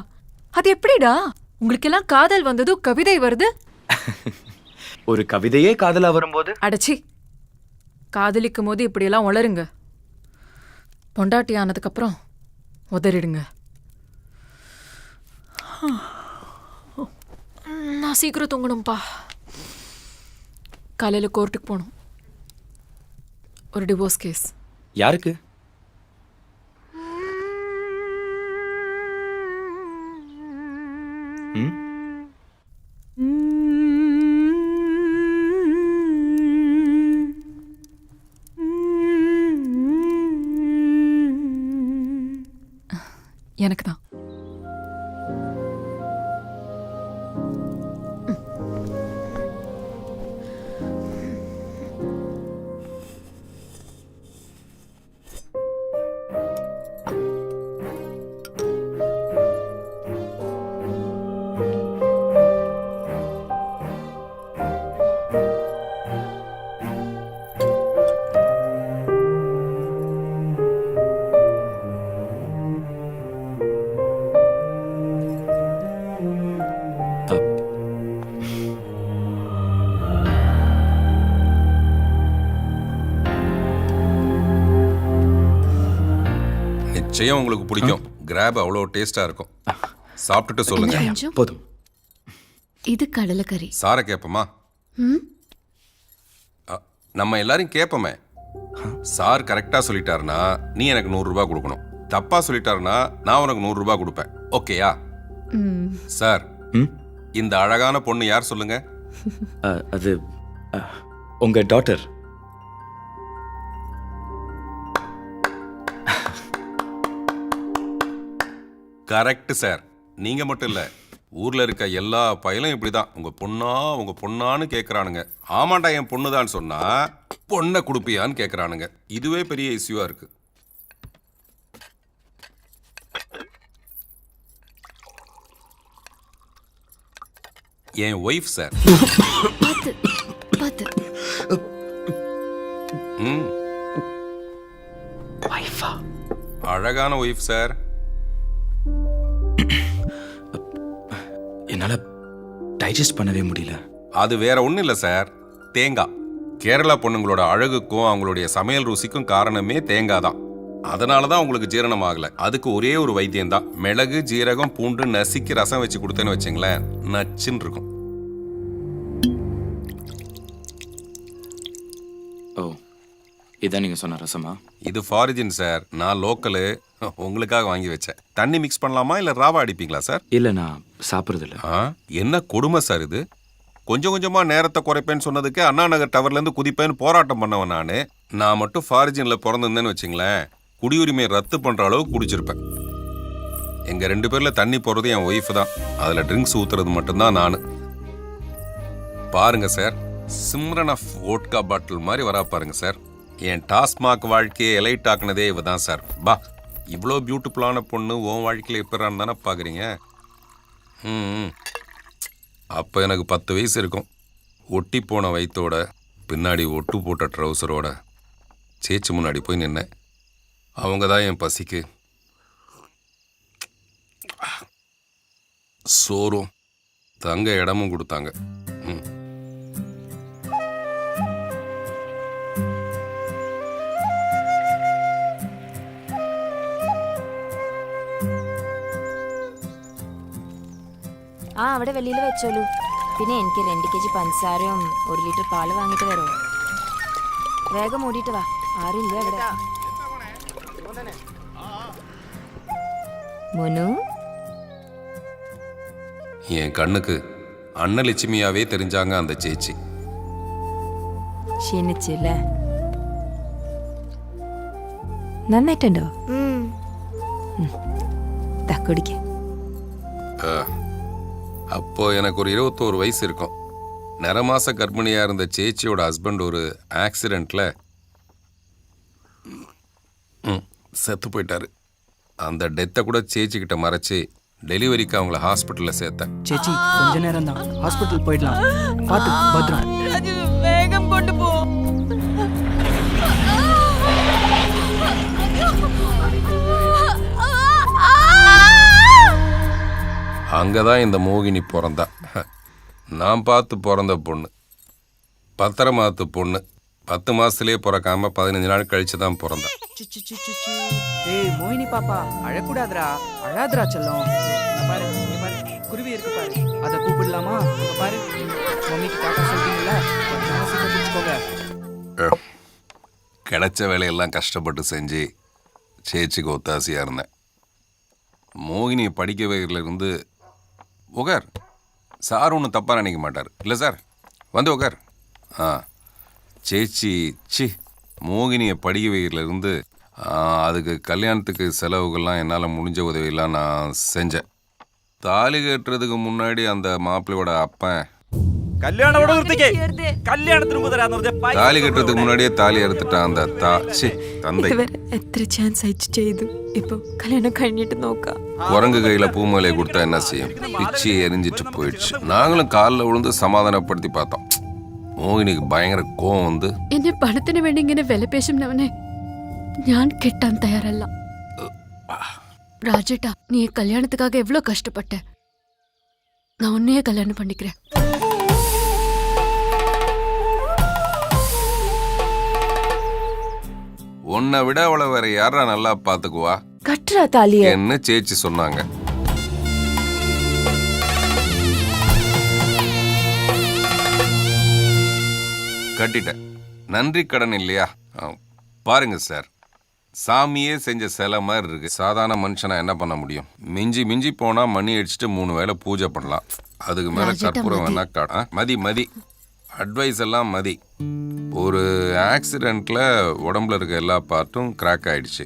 S13: அது எப்படிடா உங்களுக்கெல்லாம் காதல் வந்ததும் கவிதை வருது?
S10: ஒரு கவிதையே காதலா வரும்போது
S13: அடச்சி, காதலிக்கும் போது இப்படியெல்லாம் உளருங்க. பொண்டாட்டி ஆனதுக்கு அப்புறம் உதறிடுங்க. நான் சீக்கிரம் தூங்கணும்பா. காலையில கோர்ட்டுக்கு போகணும். ஒரு டிவோர்ஸ் கேஸ்.
S10: யாருக்கு? ம்?
S13: எனக்கு தான்.
S1: நிச்சயம் உங்களுக்கு பிடிக்கும். கிராப் அவ்வளோ டேஸ்டா இருக்கும். சாப்பிட்டுட்டு சொல்லுங்க.
S7: கொஞ்சம்.
S10: போதும்.
S7: இது கடலைக்கறி.
S1: சாரை கேட்போமா?
S7: ம்,
S1: நம்ம எல்லாரும் கேட்போமே. சார் கரெக்டா சொல்லிட்டாருன்னா நீ எனக்கு 100 ரூபாய் கொடுக்கணும். தப்பா சொல்லிட்டாருன்னா நான் உனக்கு 100 ரூபாய் கொடுப்பேன். ஓகேயா? சார், இந்த அழகான பொண்ணு யார் சொல்லுங்க?
S10: அது உங்க டாட்டர்.
S1: Correct sir. நீங்க மட்டும் இல்ல, ஊர்ல இருக்க எல்லா பையலும் இப்படிதான் உங்க பொண்ணான்னு கேக்குறானுங்க. ஆமாண்டா என் பொண்ணுதான் சொன்னா பொண்ணை கொடுப்பியான்னு கேக்குறானுங்க. இதுவே பெரிய இஷ்யூவா இருக்கு. என் ஒய்ஃப் சார்.
S7: பாத்து பாத்து.
S1: அழகான ஒய்ஃப் சார்.
S10: என்னால டைஜஸ்ட் பண்ணவே முடியல.
S1: அது வேற ஒண்ணும் இல்ல சார், தேங்காய். கேரளா பொண்ணுங்களோட அழகுக்கும் அவங்களுடைய சமையல் ருசிக்கும் காரணமே தேங்காய் தான். அதனால தான் உங்களுக்கு ஜீரணம் ஆகல. அதுக்கு ஒரே ஒரு வைத்தியம் தான். மிளகு, ஜீரகம், பூண்டு நசுக்கி ரசம் வச்சு கொடுத்தேன்னு வச்சுங்களேன், நச்சுன்னு இருக்கும்.
S10: ஓ, இதான் நீங்க சொன்ன ரசமா?
S1: இது ஃபாரிஜின் சார். நான் லோக்கலு, உங்களுக்காக வாங்கி வச்சேன். தண்ணி மிக்ஸ் பண்ணலாமா இல்ல ராவா அடிப்பீங்களா சார்?
S10: இல்ல, நான் சாப்பிடுறது இல்ல.
S1: என்ன கொடுமை சார் இது. கொஞ்சம் கொஞ்சமா நேரத்தை குறைப்பேன்னு சொன்னதுக்கு அண்ணா நகர் டவர்ல இருந்து குதிப்பேன்னு போராட்டம் பண்ணவன் நானு. நான் மட்டும் ஃபாரிஜின்ல பிறந்திருந்தேன்னு வச்சுங்களேன், குடியுரிமையை ரத்து பண்ற அளவுக்கு குடிச்சிருப்பேன். எங்க 2 பேர்ல தண்ணி போறது என் ஒய்ஃப் தான். அதுல ட்ரிங்க்ஸ் ஊத்துறது மட்டும்தான் நானு. பாருங்க சார், சிம்ரன் ஆஃப் வோட்கா பாட்டில் மாதிரி வரா பாருங்க சார். என் டாஸ்மாக் வாழ்க்கையை எலைட் ஆக்குனதே இவ தான் சார். பா, இவ்வளோ பியூட்டிஃபுல்லான பொண்ணு உன் வாழ்க்கையில் எப்படான்னு தானே பார்க்குறீங்க. அப்போ எனக்கு 10 வயசு இருக்கும். ஒட்டி போன வயிற்றோட, பின்னாடி ஒட்டு போட்ட ட்ரௌசரோட சேச்சு முன்னாடி போய் நின்னேன். அவங்க தான் என் பசிக்கு சோறும் தங்க இடமும் கொடுத்தாங்க.
S14: അവിടെ വെളിയിൽ വെച്ചോളൂ. പിന്നെ എനിക്ക് 2 kg പഞ്ചസാരയും 1 ലിറ്റർ പാല് വാങ്ങിട്ട് തരോ? വേഗം മൂടിയിട്ട് വാ, ആരില്ല അവിടെ. മോനു,
S1: என் கண்ணுக்கு அன்னலட்சுமியாவே தெரிஞ்சாங்க அந்த சேச்சி.
S14: ക്ഷീണിച്ചില്ലേ? നന്നായിട്ടുണ്ടോ? കുടിക്ക.
S1: அப்போ எனக்கு ஒரு 21 வயசு இருக்கும். நிறமாச கர்ப்பிணியா இருந்த சேச்சியோட ஹஸ்பண்ட் ஒரு ஆக்சிடென்ட்ல செத்து போயிட்டாரு. அந்த டெத்தை கூட சேச்சி கிட்ட மறைச்சு டெலிவரிக்கு அவங்கள ஹாஸ்பிட்டல்ல சேர்த்தேன்.
S4: சேச்சி, கொஞ்ச நேரம் தான், ஹாஸ்பிட்டல் போயிடலாம். பாத்து பத்திரம்.
S13: வேகம் கொண்டு போ.
S1: அங்கே தான் இந்த மோகினி பிறந்தா. நான் பார்த்து பிறந்த பொண்ணு, பத்திரமாத்து பொண்ணு. 10 மாசத்துலேயே பிறக்காம 15 நாள் கழிச்சு தான் பிறந்தா.
S4: ஏய் மோகினி பாப்பா அழக்கூடாதுடா, அழாதடா செல்லம். இங்க பாரு, இங்க பாரு, குருவி இருக்கு பாரு, அதை கூப்பிடலாமா? இங்க பாரு, மம்மிக்கு டாட்டா சொல்றீங்களா? பிடிச்சுக்கோங்க.
S1: கிடைச்ச வேலையெல்லாம் கஷ்டப்பட்டு செஞ்சு சேச்சிக்கு ஒத்தாசையாக இருந்தேன். மோகினியை படிக்க வைக்கிறதுலேருந்து உகார் சார் ஒன்றும் தப்பாக நினைக்க மாட்டார். இல்லை சார், வந்து உகார். சேச்சி மோகினியை படிக்க வைக்கிறதுலேருந்து அதுக்கு கல்யாணத்துக்கு செலவுகள்லாம் என்னால் முடிஞ்ச உதவியெல்லாம் நான் செஞ்சேன். தாலி கட்டுறதுக்கு முன்னாடி அந்த மாப்பிள்ளையோட அப்பன் தாலி கட்டுறதுக்கு முன்னாடியே தாலி அறுத்துட்டான். அந்த தந்தை
S14: എത്ര ചാൻസ് അയച്ചു ചെയ്തു. ഇപ്പൊ കല്യാണം കഴിഞ്ഞിട്ട് നോക്കാം.
S1: குரங்கு கையில பூமாலையை கொடுத்தா என்ன செய்யும்? பிச்சு எரிஞ்சிட்டு போயிடுச்சு. நாங்களும் காலில் விழுந்து சமாதானப்படுத்தி பார்த்தோம். மோகினிக்கு பயங்கர கோவம் வந்து
S7: എന്നെ പണത്തിന് വേണ്ടി ഇങ്ങനെ വില പേശുന്നവനെ ഞാൻ കെട്ടാൻ തയ്യാറല്ല. ராஜேட்டா, நீ என் கல்யாணத்துக்காக எவ்வளவு கஷ்டப்பட்ட. நான் உன்னையே கல்யாணம் பண்ணிக்கிறேன்.
S1: உன்னை விட அவளை வேற யாரா நல்லா பாத்துக்குவா?
S14: கட்டுறா தாலிய
S1: என்ன சேச்சி சொன்னாங்க. கட்டிட்டேன். நன்றி கடன் இல்லையா? பாருங்க சார், சாமியே செஞ்ச சிலை மாதிரி இருக்கு. சாதாரண மனுஷனா என்ன பண்ண முடியும்? மிஞ்சி மிஞ்சி போனா மணி அடிச்சுட்டு 3 வேளை பூஜை பண்ணலாம். அதுக்கு மேல கற்பூரம் வேணா காடா. மதி அட்வைஸ் எல்லாம் மதி. ஒரு ஆக்சிடெண்ட்ல உடம்புல இருக்க எல்லா பார்ட்டும் கிராக் ஆயிடுச்சு.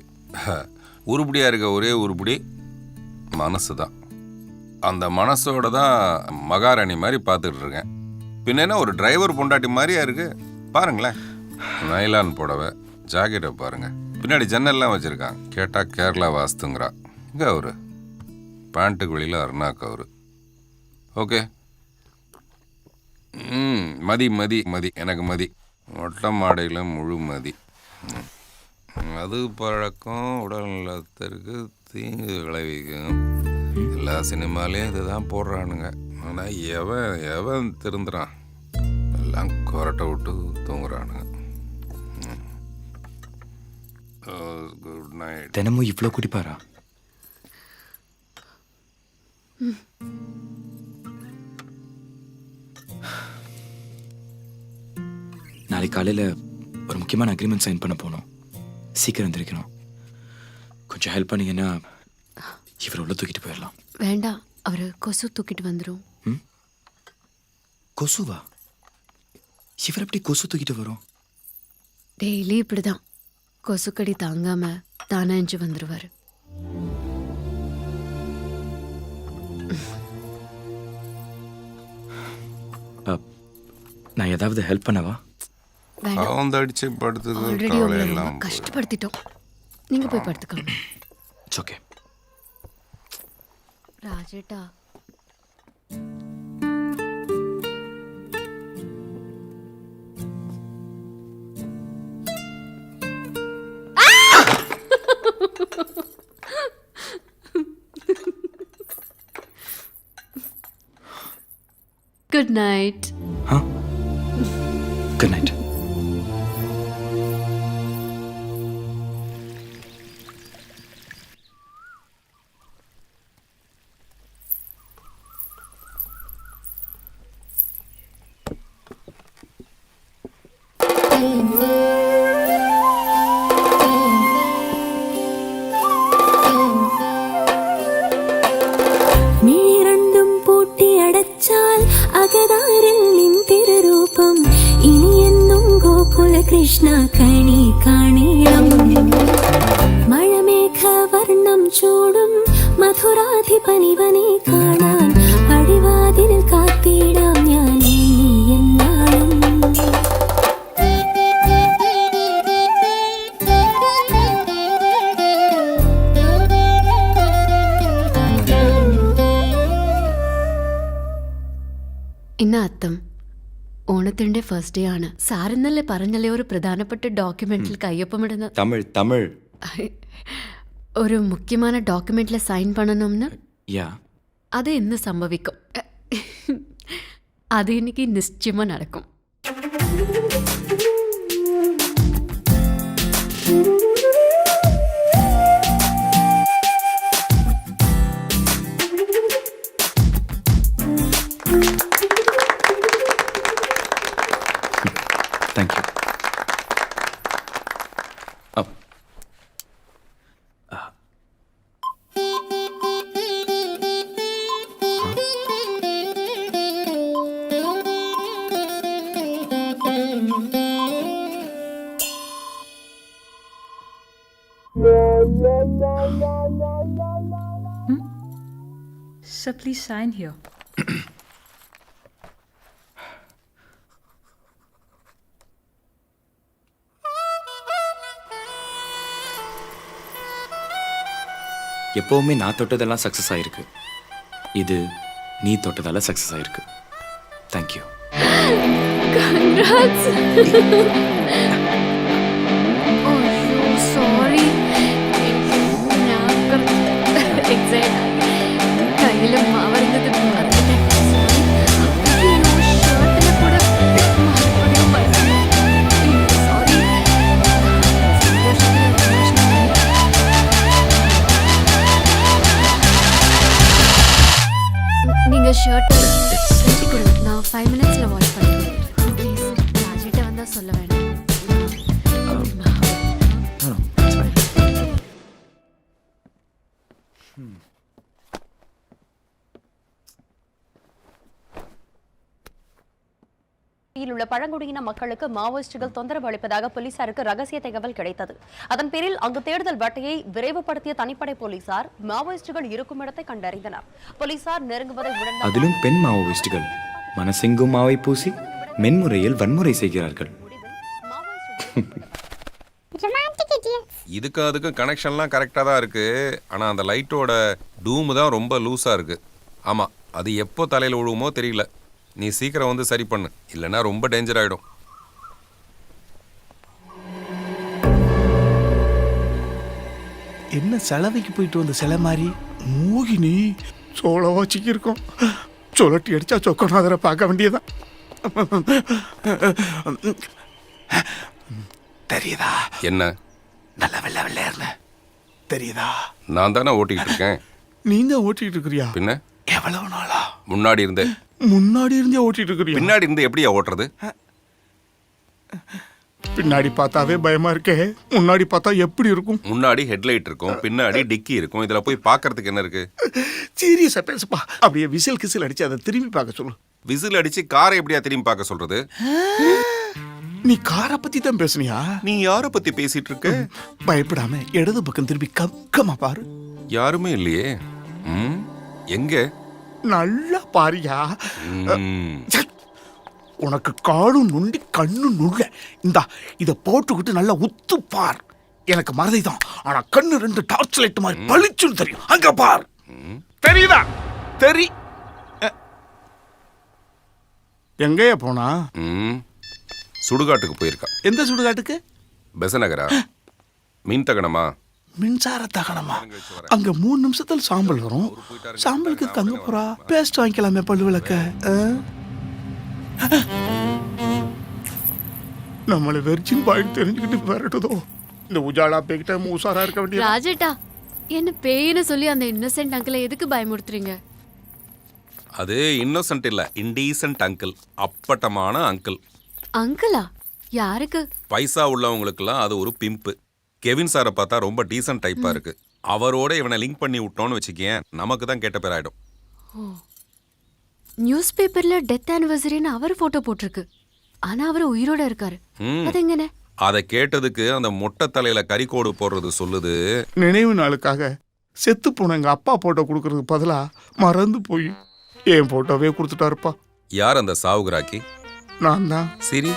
S1: உருப்படியா இருக்க ஒரே உருப்படி மனசு தான். அந்த மனசோட தான் மகாராணி மாதிரி பார்த்துட்டு இருக்கேன். பின்ன ஒரு டிரைவர் பொண்டாட்டி மாதிரியா இருக்கு. பாருங்களேன், நைலான் புடவை, ஜாக்கெட்டை பாருங்க, பின்னாடி ஜன்னல்லாம் வச்சிருக்கான். கேட்டா கேரளா வாஸ்துங்கிறா. இங்கே அவரு பேண்ட்டுக்கு வெளியில் அருணாக்கு அவரு. ஓகே, மதி எனக்கு மதி. மொட்டை மாடையில் முழு மதி. அது பழக்கம் உடல் நலத்திற்கு தீங்கு விளைவிக்கும். எல்லா சினிமாலேயும் இதுதான் போடுறானுங்க. ஆனால் எவன் திருந்துறான்? எல்லாம் கொரட்டை விட்டு தூங்குறானுங்க. Good night.
S10: தினமும் இவ்வளோ குடிப்பாரா? நாளைக்கு காலையில் ஒரு முக்கியமான அக்ரிமெண்ட் சைன் பண்ண போகணும். சீக்கிரம் எந்திரிக்கணும். கொஞ்சம் ஹெல்ப் பண்ணீங்கன்னா இவர் உள்ள தூக்கிட்டு போயிடலாம்.
S7: வேண்டாம், அவரு கொசு தூக்கிட்டு வந்துடும்.
S10: கொசுவா? இவர் எப்படி கொசு தூக்கிட்டு வரும்?
S7: டெய்லி இப்படிதான். கொசுக்கடி தாங்காம தானே எஞ்சி வந்துருவாரு.
S10: நான் ஏதாவது ஹெல்ப் பண்ணவா?
S7: ஆல்ரெடி உங்களை ரொம்ப கஷ்டப்படுத்திட்டோம். நீங்க போய் படுத்துக்கோங்க.
S10: ஓகே
S7: ராஜேட்டா, குட் நைட்.
S10: Good night.
S14: நீரண்டும் பூட்டி அடைச்சால் அகதாரில் நின் திருரூபம் இனி என்னும் கோகுல கிருஷ்ணா கணி காணிடம் மழமேக வர்ணம் சூடும் மதுராதிபனிவனை காணான் அடிவாதில் காத்திடாம் ஞானே എന്നാളും.
S7: ഇന്ന അത്തം ഓണത്തിന്റെ ഫസ്റ്റ് ഡേ ആണ്. സാറിന്നല്ലേ പറഞ്ഞല്ലേ ഒരു പ്രധാനപ്പെട്ട ഡോക്യുമെന്റിൽ കയ്യൊപ്പമിടുന്ന
S10: தமிழ்
S7: ഒരു മുഖ്യமான ഡോക്യുമെന്റിൽ സൈൻ பண்ணணும்னு.
S10: யா
S7: அது ഇന്ന് സംഭവിക്കും. அது இன்னைக்கு நிச்சயமா நடக்கும்.
S10: Thank you.
S13: So please sign here.
S10: எப்பவுமே நான் தொட்டதெல்லாம் சக்ஸஸ் ஆயிருக்கு. இது நீ தொட்டதால சக்ஸஸ் ஆயிருக்கு. தேங்க்யூ.
S7: Congrats. Oh, sorry. ഞാൻ എക്സൈറ്റ് കയ്യിൽ മാവരുന്നത് മറന്നിട്ടേ. ഷർട്ടിലെ കൂടെ മാറിപ്പോയോ പറഞ്ഞു. സോറി. நீங்க ஷர்ட் கட்டி கொடுங்க. நான் 5 மினிட்ஸ்ல வாஷ் பண்ணுறேன். ப்ளீஸ் ராஜிட்ட வந்தா சொல்ல வேண்டாம்.
S15: உள்ள பழங்குடியின மக்களுக்கு மாவோயிஸ்டுகள் தொந்தரவு அளிப்பதாக போலீசாருக்கு ரகசிய தகவல் கிடைத்தது. அதன் பேரில் அங்கு தேடுதல் வேட்டையை விரைவுபடுத்திய தனிப்படை போலீசார் மாவோயிஸ்டுகள் இருக்கும் இடத்தை கண்டறிந்தனர். போலீசார் நெருங்குவதை உணர்ந்த
S10: அதிலும் பெண் மாவோயிஸ்டுகள் மனசெங்கும் மாவை பூசி மென்முறையில் வன்முறை செய்கிறார்கள்.
S1: இதுக்கு அதுக்கும் கனெக்ஷன்லாம் கரெக்டாக தான் இருக்கு. ஆனால் அந்த லைட்டோட டூமு தான் ரொம்ப லூஸாக இருக்கு. ஆமாம், அது எப்போ தலையில் விழுவுமோ தெரியல. நீ சீக்கிரம் வந்து சரி பண்ணு, இல்லைன்னா ரொம்ப டேஞ்சர் ஆகிடும்.
S11: என்ன செலவைக்கு போயிட்டு வந்த சிலை மாதிரி மோகினி சோளவா சிக்கியிருக்கோம். சுழட்டி அடிச்சா சொக்கநாதரை பார்க்க வேண்டியதான். தெரியுதா?
S1: என்ன
S11: நல்ல வெள்ளை வெள்ளையர்னு தெரியுதா?
S1: நான் தானே ஓட்டிக்கிட்டு இருக்கேன்.
S11: நீ தான் ஓட்டிட்டு இருக்கிறியா?
S1: பின்ன
S11: எவ்வளவு நாளா?
S1: முன்னாடி இருந்தே.
S11: முன்னாடி இருந்தே ஓட்டிட்டு இருக்கிறியா?
S1: பின்னாடி இருந்து எப்படியா ஓட்டுறது?
S11: பின்னாடி பார்த்தாவே பயமா இருக்கே, முன்னாடி பார்த்தா எப்படி இருக்கும்?
S1: முன்னாடி ஹெட்லைட் இருக்கும், பின்னாடி டிக்கி இருக்கும். இதுல போய் பார்க்கறதுக்கு என்ன இருக்கு?
S11: சீரியஸா பேசுப்பா. அப்படியே விசில் கிசில் அடிச்சு அதை திரும்பி பார்க்க சொல்லு.
S1: விசில் அடிச்சு காரை எப்படியா திரும்பி பார்க்க சொல்றது?
S11: நீ காரை பத்தி தான் பேசுனியா?
S1: நீ யார பத்தி பேசிட்டு இருக்க?
S11: பயப்படாம இடது பக்கம் திரும்பி கக்கமா பாரு.
S1: யாருமே இல்லையே. எங்க?
S11: நல்லா பாரியா. உனக்கு காலும் நுண்டி கண்ணு நுள்ள. இந்தா இத போட்டுக்கிட்டு நல்லா உத்து பார். எனக்கு மறதிதான், ஆனா கண்ணு 2 டார்ச் லைட் மாதிரி பளிச்சுன்னு தெரியும். அங்க பார். தெரியுதா? தெரி எங்கேயா போனா?
S1: சுடுகாட்டுக்கு போயிருக்கா.
S11: எந்த சுடுகாட்டுக்கு?
S1: பெசநகரா? மீன் தகனமா?
S11: மின்சார தகனமா? அங்க 3 நிமிஷத்துல சாம்பல் வரும். சாம்பலுக்கு தங்க போறா. பேஸ்ட் வாங்கிக்கலாமே பல்லு விளக்க. நம்மள வெர்ஜின் பாயிண்ட் தெரிஞ்சுக்கிட்டு வரட்டுதோ. இந்த உஜாலா பேக்கிட்ட மூசாரா இருக்க வேண்டிய
S7: ராஜேட்டா, என்ன பேயின்னு சொல்லி அந்த இன்னசென்ட் அங்கிளை எதுக்கு பயமுறுத்துறீங்க?
S1: அது இன்னோசன்ட் இல்ல, இன்டீசன்ட் அங்கிள். அப்பட்டமான அங்கிள்.
S7: அங்கிளா? யாருக்கு?
S1: பைசா உள்ளவங்களுக்குலாம் அது ஒரு பிம்பு. கெவின் சாரை பார்த்தா ரொம்ப டீசன்ட் டைப்பா இருக்கு. அவரோட இவனை லிங்க் பண்ணி விட்டோன்னு வச்சுக்கேன், நமக்கு தான் கேட்ட பேர் ஆயிடும்.
S7: நியூஸ் பேப்பர்ல டெத் ஆனிவர்சரின்னு அவர் போட்டோ போட்டிருக்கு. ஆனா அவர் உயிரோட இருக்காரு. அது எங்கனே?
S1: அதை கேட்டதுக்கு அந்த மொட்டை தலையில கறிக்கோடு போடுறது சொல்லுது.
S11: நினைவு நாளுக்காக செத்து போன எங்க அப்பா போட்டோ கொடுக்கறதுக்கு பதிலா மறந்து போய் என் போட்டோவே கொடுத்துட்டாருப்பா.
S1: யார் அந்த சாவுகிராக்கி?
S11: நான் தான்.
S1: சரி.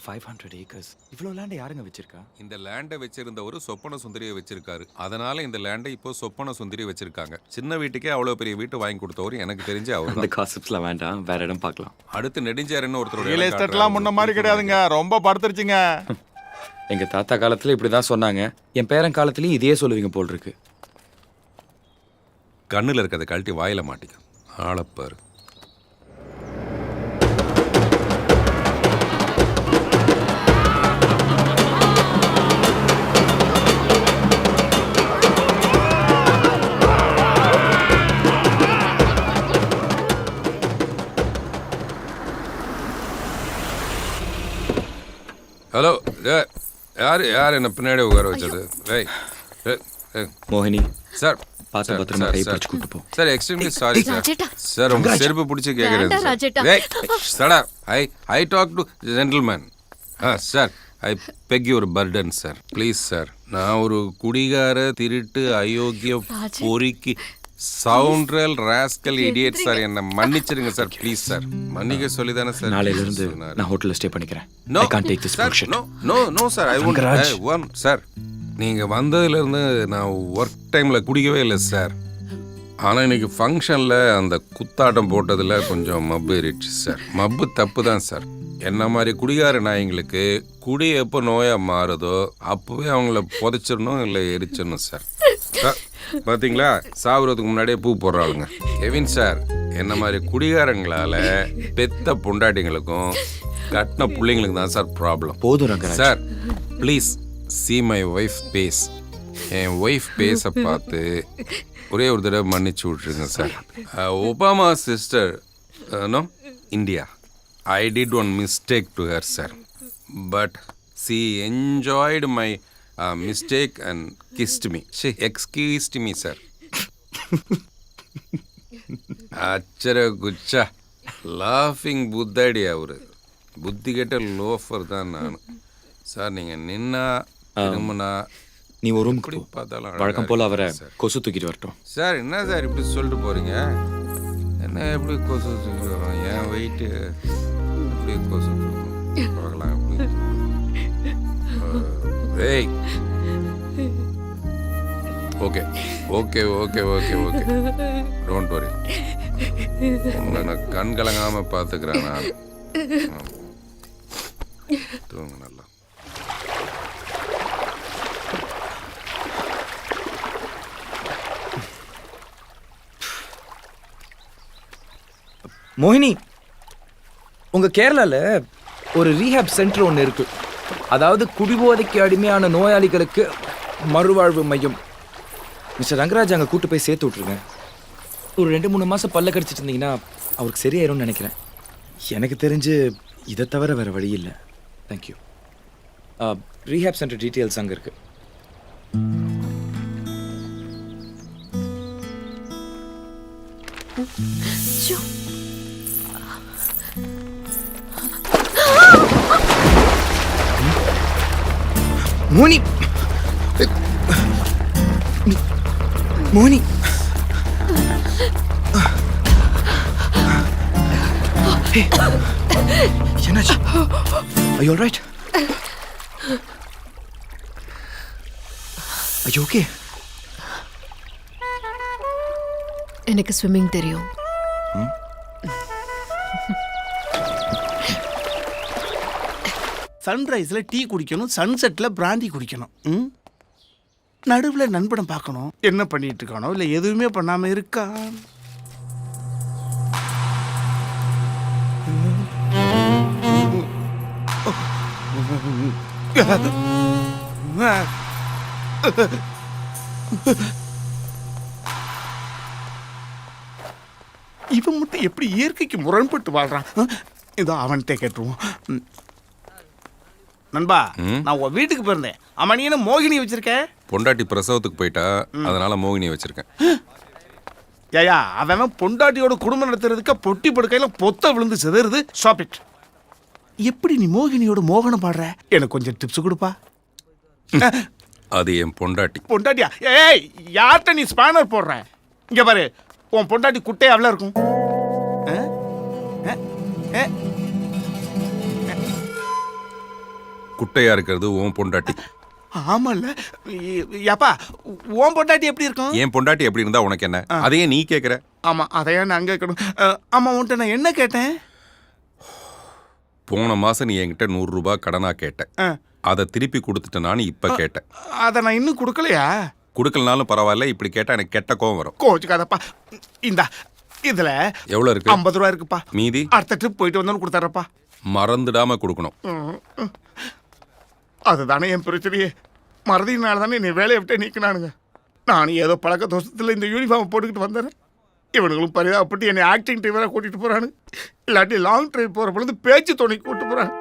S10: 500 acres. இவ்வளோ லேண்டை யாருங்க வச்சிருக்கா?
S1: இந்த லேண்டை வச்சிருந்த ஒரு சொப்பன சுந்தரியை வச்சிருக்காரு. அதனால இந்த லேண்டை இப்போ சொப்பன சுந்தரி வச்சிருக்காங்க. சின்ன வீட்டுக்கே அவ்வளவு பெரிய வீட்டு வாங்கி கொடுத்தவர் எனக்கு தெரிஞ்சு அவர்.
S10: அந்த காசிப்ஸ்லாம் வேண்டாம், வேற இடம் பார்க்கலாம்.
S1: அடுத்து நெடுஞ்சாருன்னு ஒருத்தர்
S5: ரியல் எஸ்டேட்லாம் முன்ன மாதிரி கிடையாதுங்க, ரொம்ப படுத்துருச்சுங்க.
S10: எங்க தாத்தா காலத்துல இப்படிதான் சொன்னாங்க. என் பேரன் காலத்துலயும் இதே சொல்லுவீங்க போல் இருக்கு.
S1: கண்ணுல இருக்கிறத கழட்டி வாயில மாட்டிக்க. ஆளப்பாரு. ஹலோ, யார் என்ன பின்னாடி உட்கார வச்சது?
S10: மோகினி
S1: சார்,
S10: பார்த்து பத்திரமா கை பிடிச்சு கூட்டு போ.
S1: Sir extremely sorry sir. Sir உங்க செருப்பு பிடிச்சி கேட்குறேன் sir. I talk to gentleman. Sir I beg your pardon sir, please sir. நான் ஒரு குடிகார, திருட்டு, அயோக்கிய, பொறுக்கி, சவுண்ட்ரல், ராஸ்கல், இடியட் சார். என்ன மன்னிச்சிருங்க சார், ப்ளீஸ் சார். மன்னிக்க சொல்லி தானே சார்.
S10: நாளையில இருந்து நான் ஹோட்டல்ல ஸ்டே பண்ணிக்கிறேன்.
S1: No
S10: I can't take this bullshit.
S1: No sir, I won't sir. நீங்க வந்ததுல இருந்து நான் ஒர்க் டைம்ல குடிக்கவே இல்லை சார். ஆனா இன்னைக்கு ஃபங்க்ஷன்ல அந்த குத்தாட்டம் போட்டதுல கொஞ்சம் மப்பு ஏறிடுச்சு சார். மப்பு தப்பு தான் சார். என்ன மாதிரி குடிகார நாய்ங்களுக்கு குடி எப்போ நோயா மாறுதோ அப்பவே அவங்கள புதைச்சிடணும், இல்லை எரிச்சிடணும் சார். பாத்தீங்களா, சாவுறதுக்கு முன்னாடியே பூ போடுறாளுங்க. கெவின் சார், என்ன மாதிரி குடிகாரங்களால பெத்த பொண்டாட்டிங்களுக்கும் கட்டின பிள்ளைங்களுக்கு தான் சார் ப்ராப்ளம்.
S10: போதும்
S1: sir, please see my wife face. என் ஒய்ஃப் பேஸை பார்த்து ஒரே ஒரு தடவை மன்னிச்சு விட்ருங்க sir. Obama sister, no India. I did one mistake to her, sir. But she enjoyed my mistake and kissed me. She excused me, sir. அச்சர குச்சா லாஃபிங் புத்தாடி அவரு. புத்தி கெட்ட லோஃபர் தான் நான் சார். நீங்கள் நின்னா திரும்பினா
S10: நீ ஒரு ரூம்
S1: பார்த்தாலும்
S10: வழக்கம் போல அவரை கொசு தூக்கிட்டு வரட்டும்.
S1: சார் என்ன சார் இப்படி சொல்லிட்டு போறீங்க? என்ன எப்படி கொசு தூக்கிட்டு வரோம்? என் வெயிட்டு எப்படி கொசு தூக்கணும் பார்க்கலாம். எப்படி ஏய், okay okay okay okay okay, don't worry. உங்களை நான் கண் கலங்காமல் பார்த்துக்கிறேன் நான். தூங்க நல்லா.
S10: மோகினி, உங்க கேரளால ஒரு ரீஹாப் சென்டர் ஒன்று இருக்கு. அதாவது குடிபோதைக்கு அடிமையான நோயாளிகளுக்கு மறுவாழ்வு மையம். மிஸ்டர் ரங்கராஜ் அங்கே கூட்டு போய் சேர்த்து விட்ருங்க. ஒரு 2-3 மாதம் பல்ல கடிச்சிட்டு இருந்தீங்கன்னா அவருக்கு சரியாயிரும்னு நினைக்கிறேன். எனக்கு தெரிஞ்சு இதை தவிர வேற வழி இல்லை. தேங்க்யூ. ரீஹாப் சென்டர் டீட்டெயில்ஸ் அங்கே இருக்கு. மோனி, மோனி, என்னாச்சு? Are you all right? Are you okay?
S7: எனக்கு ஸ்விம்மிங் தெரியும்.
S11: சன்ரைஸ்ல டீ குடிக்கணும், சன்செட்ல பிராண்டி குடிக்கணும். நடுவில் நண்பனை பார்க்கணும். என்ன பண்ணிட்டு இருக்கானோ இல்லை எதுவுமே பண்ணாம இருக்கா. இவன் மட்டும் எப்படி இயற்கைக்கு முரண்பட்டு வாழ்றான்? இதோ அவன்கிட்ட கேட்டுருவோம். நண்பா, நான் உன் வீட்டுக்கு போயிருந்தேன். அம்மா, நீ என்ன மோகினி வச்சிருக்க?
S1: பொண்டாட்டி பிரசவத்துக்கு போயிட்டா, அதனால மோகினியை வச்சிருக்கேன்.
S11: ஏயா, அவன் பொண்டாட்டியோட குடும்பம் நடத்துறதுக்கு பொட்டி படுக்கையில பொத்த விழுந்து சிதறுது. Stop it. எப்படி நீ மோகினியோட மோகனம் பாடுற? எனக்கு கொஞ்சம் டிப்ஸ் கொடுப்பா.
S1: அது என் பொண்டாட்டி.
S11: பொண்டாட்டியா? ஏய், யார்கிட்ட நீ ஸ்பானர் போடுற? இங்க பாரு, உன் பொண்டாட்டி குட்டை அவ்வளோ இருக்கும்.
S1: குட்டையா இருக்கிறது உன் பொண்டாட்டி.
S11: ஆமால்ல ஏப்பா, உன் பொண்டாட்டி எப்படி இருக்கும்?
S1: என் பொண்டாட்டி எப்படி இருந்தா உனக்கு என்ன? அதையே நீ கேட்குற.
S11: ஆமா, அதையா நான் கேட்கணும். ஆமா, உன்கிட்ட நான் என்ன கேட்டேன்?
S1: போன மாசம் நீ என்கிட்ட 100 ரூபாய் கடனா கேட்ட. அதை திருப்பி கொடுத்துட்டேனான்னு இப்ப கேட்டேன்.
S11: அதை நான் இன்னும் கொடுக்கலையா?
S1: கொடுக்கலனாலும் பரவாயில்ல, இப்படி கேட்டா எனக்கு கெட்ட கோவம் வரும்.
S11: கோச்சுக்காதப்பா. இந்தா, இதுல
S1: எவ்வளவு இருக்கு?
S11: 50 ரூபா இருக்குப்பா.
S1: மீதி
S11: அடுத்த ட்ரிப் போயிட்டு வந்தாலும் கொடுத்தாரப்பா.
S1: மறந்துடாம கொடுக்கணும்.
S11: அதுதானே என் பிரச்சனையே. மறதினால தானே நீ வேலையை விட்டு நீக்கினானுங்க. நானும் ஏதோ பழக்க தோஷத்தில் இந்த யூனிஃபார்ம் போட்டுக்கிட்டு வந்தேன். இவனுங்களும் பரிதாபப்பட்டு என்னை ஆக்டிங் டிரைவராக கூட்டிகிட்டு போகிறானு. இல்லாட்டி லாங் ட்ரைவ் போகிற பொழுது பேச்சு துணை கூட்டு போகிறான்.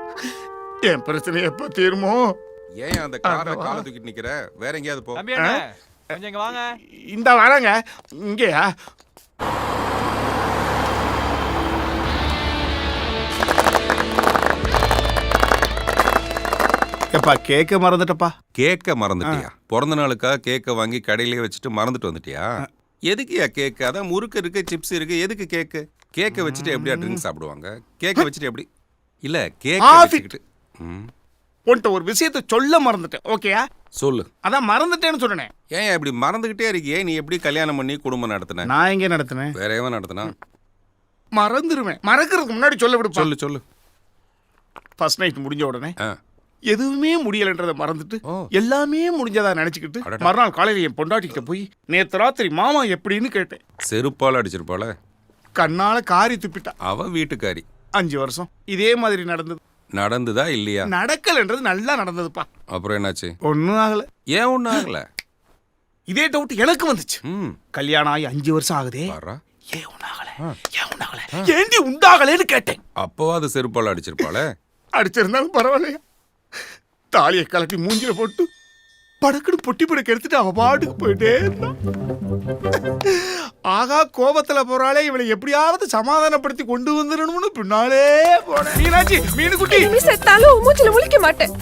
S11: என் பிரச்சனை எப்போ தீருமோ?
S1: ஏன் அந்த காரை காலை தூக்கிட்டு நிக்கிற? வேற எங்கேயாவது போ.
S3: கொஞ்சம் இங்க வாங்க.
S11: இந்த வராங்க. இங்கேயா? எப்பா, கேக்க மறந்துட்டப்பா.
S1: கேக்க மறந்துட்டியா? பிறந்த நாளுக்காக கேக்க வாங்கி கடையிலேயே வச்சுட்டு மறந்துட்டு வந்துட்டியா? எதுக்குயா கேக்கு? அதான் முறுக்கு இருக்கு, சிப்ஸ் இருக்கு, எதுக்கு கேக்கு? கேக்க வச்சுட்டு எப்படியா ட்ரிங்க் சாப்பிடுவாங்க? கேக்க வச்சுட்டு எப்படி? இல்ல கேக்க வச்சுக்கிட்டு.
S11: உன்கிட்ட ஒரு விஷயத்தை சொல்ல மறந்துட்டேன். ஓகேயா?
S1: சொல்லு.
S11: அதான் மறந்துட்டேன்னு சொன்னேன்.
S1: ஏன் இப்படி மறந்துகிட்டே இருக்கியே? நீ எப்படி கல்யாணம் பண்ணி குடும்பம் நடத்தின?
S11: நான் எங்க நடத்தினேன்?
S1: வேற எவன் நடத்தினா?
S11: மறந்துருவேன். மறக்கிறதுக்கு முன்னாடி சொல்ல விடு.
S1: சொல்லு சொல்லு.
S11: ஃபர்ஸ்ட் நைட் முடிஞ்ச உடனே எதுவுமே முடியலன்றதை மறந்துட்டு எல்லாமே முடிஞ்சதா நினைச்சுக்கிட்டு மறுநாள் காலையில என் பொண்டாட்டிக்கிட்ட போய் நேத்து ராத்திரி மாமா எப்படின்னு கேட்டேன்.
S1: செருப்பால அடிச்சிருப்பாள.
S11: கண்ணால காரி துப்பிட்டா.
S1: அவ வீட்டுக்காரி.
S11: 5 வருஷம் இதே மாதிரி நடந்தது.
S1: நடந்துதா இல்லையா?
S11: நடக்கலன்றது நல்லா நடந்ததுப்பா.
S1: அப்புறம் என்னாச்சு?
S11: ஒன்னும் ஆகல.
S1: ஏன் ஒன்னும் ஆகல?
S11: இதே டவுட் எனக்கு வந்துச்சு. கல்யாணம் ஆகி 5 வருஷம் ஆகுதே. ஏன் உண்டாகல? ஏன் உண்டாகல? ஏண்டி உண்டாகலன்னு கேட்டேன்.
S1: அப்போ அது செருப்பால அடிச்சிருப்பாள.
S11: அடிச்சிருந்தாலும் பரவாயில்லையா? தாலியை கலட்டி மூஞ்சில போட்டு படக்குன்னு பொட்டி படக்கு எடுத்துட்டு அவ பாட்டுக்கு போயிட்டே இருந்தான். ஆகா, கோபத்துல போறாளே, இவளை எப்படியாவது சமாதானப்படுத்தி கொண்டு வந்துடணும்னு பின்னாலே போனேன். மீனாட்சி, மீனுக்குட்டி,
S13: நீ செத்தாலும் மூச்சில முழிக்க மாட்டேன்.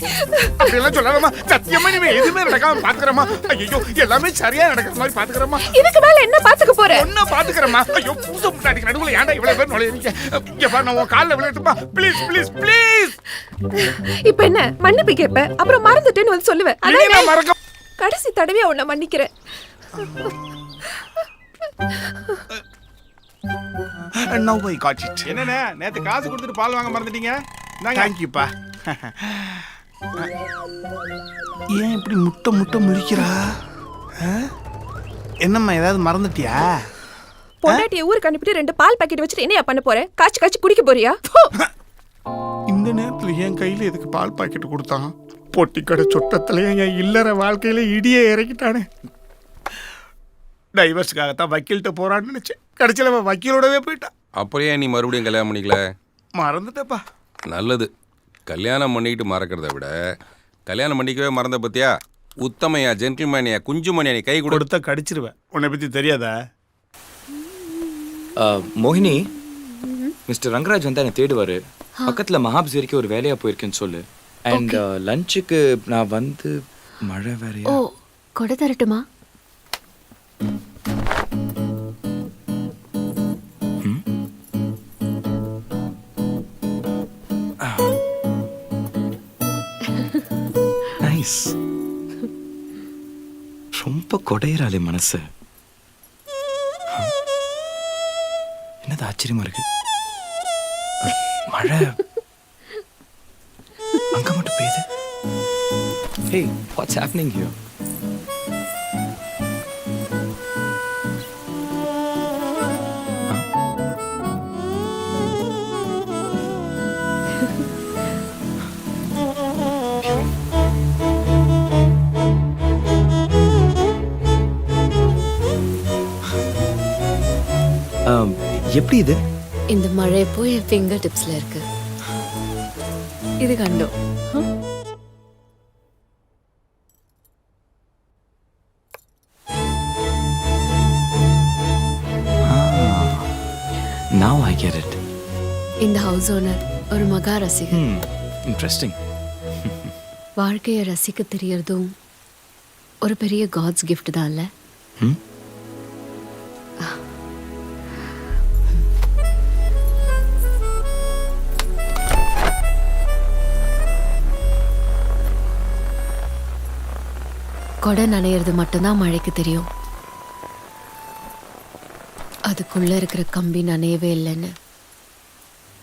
S11: அப்படியெல்லாம் சொல்லாதம்மா. சத்தியமா நீ எதுவுமே நடக்காம பாத்துக்கிறமா. ஐயோ, எல்லாமே சரியா நடக்கிற மாதிரி பாத்துக்கிறமா.
S13: இதுக்கு மேல என்ன பாத்துக்க போற?
S11: ஒன்ன பாத்துக்கிறமா. ஐயோ, பூச முன்னாடி நடுவுல ஏன்டா இவ்வளவு பேர் நுழையறீங்க? இங்க பாரு, நான் உன் கால்ல விளையாட்டுப்பா. Please please please.
S13: இப்ப என்ன மன்னிப்பு கேப்ப, அப்புறம் மறந்துட்டேன்னு வந்து சொல்லுவேன்.
S11: அதான் மறக்க
S13: கடைசி தடவையா உன்னை மன்னிக்கிறேன்.
S11: Now I got it.
S5: என்னண்ணே, நேத்து காசு கொடுத்துட்டு பால் வாங்க மறந்துட்டீங்க?
S11: தேங்க்யூப்பா. ஏன் இப்படி முட்டை முட்டை முழிக்கிறா? என்னம்மா, ஏதாவது மறந்துட்டியா?
S13: பொண்டாட்டியை ஊருக்கு அனுப்பிட்டு 2 பால் பாக்கெட் வச்சுட்டு என்னையா பண்ண போற? காய்ச்சி காய்ச்சி குடிக்க போறியா?
S11: இந்த நேரத்துல என் கையில எதுக்கு பால் பாக்கெட் கொடுத்தான்? பொட்டிக்கடை சொட்டத்துல என் இல்லற வாழ்க்கையில இடியே இறக்கிட்டானே. டைவர்ஸுக்காகத்தான் வக்கீல்கிட்ட போறான்னு நினைச்சேன். கடைசியில் அவன் வக்கீலோடவே போயிட்டான்.
S1: அப்படியே நீ மறுபடியும் கல்யாணம் பண்ணிக்கல?
S11: மறந்துட்டப்பா.
S1: நல்லது. கல்யாணம் பண்ணிக்கிட்டு மறக்கிறத விட கல்யாணம் பண்ணிக்கவே மறந்த பத்தியா? உத்தமையா, ஜென்டில்மேனியா, குஞ்சுமணியா, நீ கை
S11: கொடுத்தா கடிச்சிருவேன். உன்னை பத்தி தெரியாதா?
S10: மோகினி, மிஸ்டர் ரங்கராஜ் வந்து என்னை தேடுவாரு. பக்கத்துல மகாப்ஸ் வரைக்கும் ஒரு வேலையா போயிருக்கேன்னு சொல்லு. அண்ட் லஞ்சுக்கு நான் வந்து மழை வேறையா.
S7: ஓ, கொடை தரட்டுமா?
S10: நைஸ். ரொம்ப கொடையிறாளே மனசு. என்னது ஆச்சரியமா இருக்கு. மழை அங்க மட்டும் பெய்யுது. Hey, what's happening here? எப்படி இது?
S7: இந்த மழை போய் ஃபிங்கர் டிப்ஸ்ல இருக்கு. இது கண்டோ.
S10: Now I get it.
S7: இந்த ஹவுஸ் ஓனர் ஒரு மகா ரசிகர்.
S10: இன்ட்ரெஸ்டிங்.
S7: வாழ்க்கையை ரசிக்க தெரியறதும் ஒரு பெரிய காட்ஸ் கிஃப்ட் தான் இல்ல? கொடை நனையிறது மட்டும்தான் மழைக்கு தெரியும். அதுக்குள்ள இருக்கிற கம்பி நனையவே இல்லைன்னு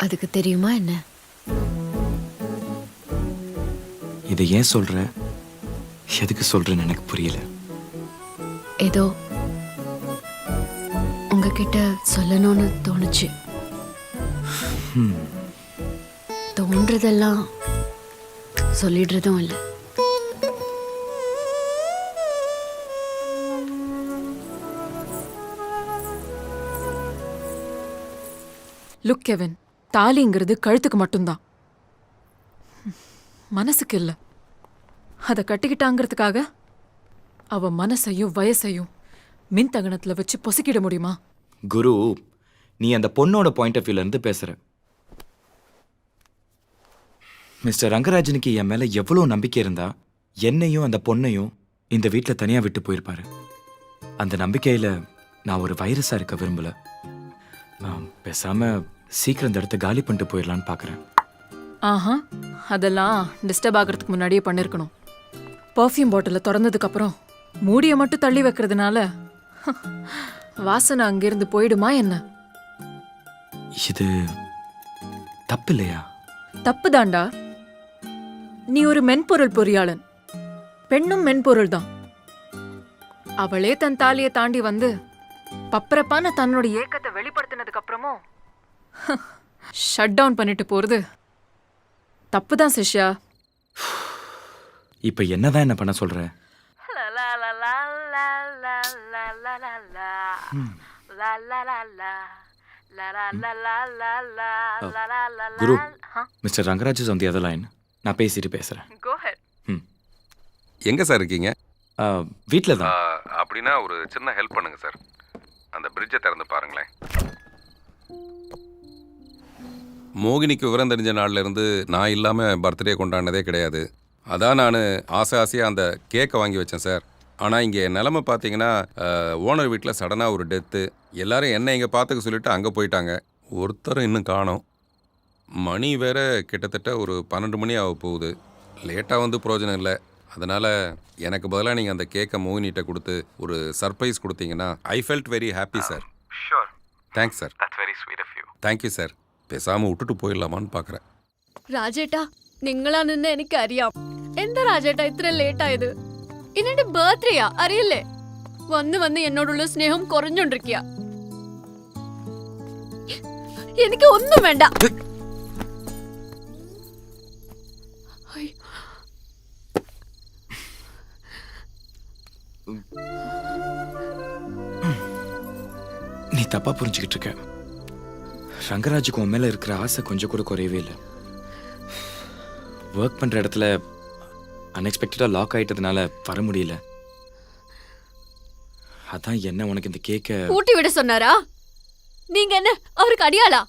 S7: அதுக்கு தெரியுமா என்ன?
S10: இதை ஏன் சொல்ற, எதுக்கு சொல்றேன்னு எனக்கு புரியல.
S7: ஏதோ உங்ககிட்ட சொல்லணும்னு தோணுச்சு. தோன்றதெல்லாம் சொல்லிடுறதும் இல்லை.
S13: லுக் கெவின், தாலிங்கிறது கழுத்துக்கு மட்டும்தான், மனசுக்கு இல்லை. அதை கட்டிக்கிட்டாங்கிறதுக்காக அவ மனசையும் வயசையும் மின்தகனத்துல வச்சு பொசுக்கிட முடியுமா?
S10: குரு, நீ அந்த பொண்ணோட பாயிண்ட் ஆஃப் வியூல இருந்து பேசுற. மிஸ்டர் ரங்கராஜனுக்கு என் மேல எவ்வளவு நம்பிக்கை இருந்தா என்னையும் அந்த பொண்ணையும் இந்த வீட்டுல தனியா விட்டு போயிருப்பாரு. அந்த நம்பிக்கையில நான் ஒரு வைரஸா இருக்க விரும்பல. பேசாம சீக்கிரம் இந்த இடத்த காலி பண்ணிட்டு போயிடலான்னு பாக்குறேன்.
S13: ஆஹா, அதெல்லாம் டிஸ்டர்ப் ஆகிறதுக்கு முன்னாடியே பண்ணிருக்கணும். பர்ஃப்யூம் பாட்டில திறந்ததுக்கு அப்புறம் மூடிய மட்டும் தள்ளி வைக்கிறதுனால வாசனை அங்கிருந்து போயிடுமா என்ன?
S10: இது தப்பு இல்லையா?
S13: தப்புதாண்டா. நீ ஒரு மென்பொருள் பொறியாளன், பெண்ணும் மென்பொருள் தான். அவளே தன் தாலியை தாண்டி வந்து பப்பரப்பான தன்னோட ஏக்கத்தை வெளிப்படுத்தினதுக்கு அப்புறமும் ஷட் டவுன் பண்ணிட்டு போறது தப்புதான் சிஷ்யா.
S10: இப்ப என்னதான் என்ன பண்ண சொல்ற? Guru, mister Rangaraj is on the other line. நான் பேசிட்டு பேசுறேன்.
S1: எங்க சார் இருக்கீங்க?
S10: வீட்ல தான்.
S1: அப்படின்னா ஒரு சின்ன ஹெல்ப் பண்ணுங்க சார். அந்த பிரிட்ஜை திறந்து பாருங்களேன். மோகினிக்கு விவரம் தெரிஞ்ச நாள்ல இருந்து நான் இல்லாம பர்த்டே கொண்டாடினதே கிடையாது. அதான் நான் ஆசையாக அந்த கேக்கை வாங்கி வச்சேன் சார். ஆனால் இங்கே நிலமை பார்த்தீங்கன்னா ஓனர் வீட்டில் சடனாக ஒரு டெத்து. எல்லாரும் என்ன இங்கே பார்த்துக்க சொல்லிட்டு அங்கே போயிட்டாங்க. ஒருத்தரும் இன்னும் காணோம். மணி வேற கிட்டத்தட்ட ஒரு 12 மணி ஆக போகுது. லேட்டாக வந்து பிரயோஜனம் இல்லை. அதனால் எனக்கு பதிலாக நீங்கள் அந்த கேக்கை மோகினிகிட்ட கொடுத்து ஒரு சர்ப்ரைஸ் கொடுத்தீங்கன்னா I felt very happy sir.
S16: Sure.
S1: Thanks sir.
S16: That's very sweet of you.
S1: Thank you sir. പേസാമ വിട്ടിട്ട് പോയില്ലാമാന്ന് പാക്കറ.
S7: രാജേട്ടാ, നിങ്ങളാണെന്ന് എനിക്കറിയാം. എന്താ രാജേട്ടാ ഇത്ര ലേറ്റ് ആയത്? ഇന്നെന്റെ ബർത്ത്ഡേയാ, അറിയില്ലേ? വന്ന് വന്ന് എന്നോടുള്ള സ്നേഹം കുറഞ്ഞോണ്ടിരിക്കുക. എനിക്ക് ഒന്നും വേണ്ട.
S10: நீ தப்பா புரிஞ்சுக்கிட்டு இருக்க. ரங்கராஜுக்கு உன் மேல இருக்கிற ஆசை கொஞ்சம் கூட குறையவே இல்லை. ஒர்க் பண்ற இடத்துல அன்எக்ஸ்பெக்டடா லாக் ஆயிட்டதுனால வர முடியல. அதான் என்ன உனக்கு இந்த கேக்க
S7: ஊட்டி விட சொன்னாரா? நீங்க என்ன அவருக்கு அடியாளா?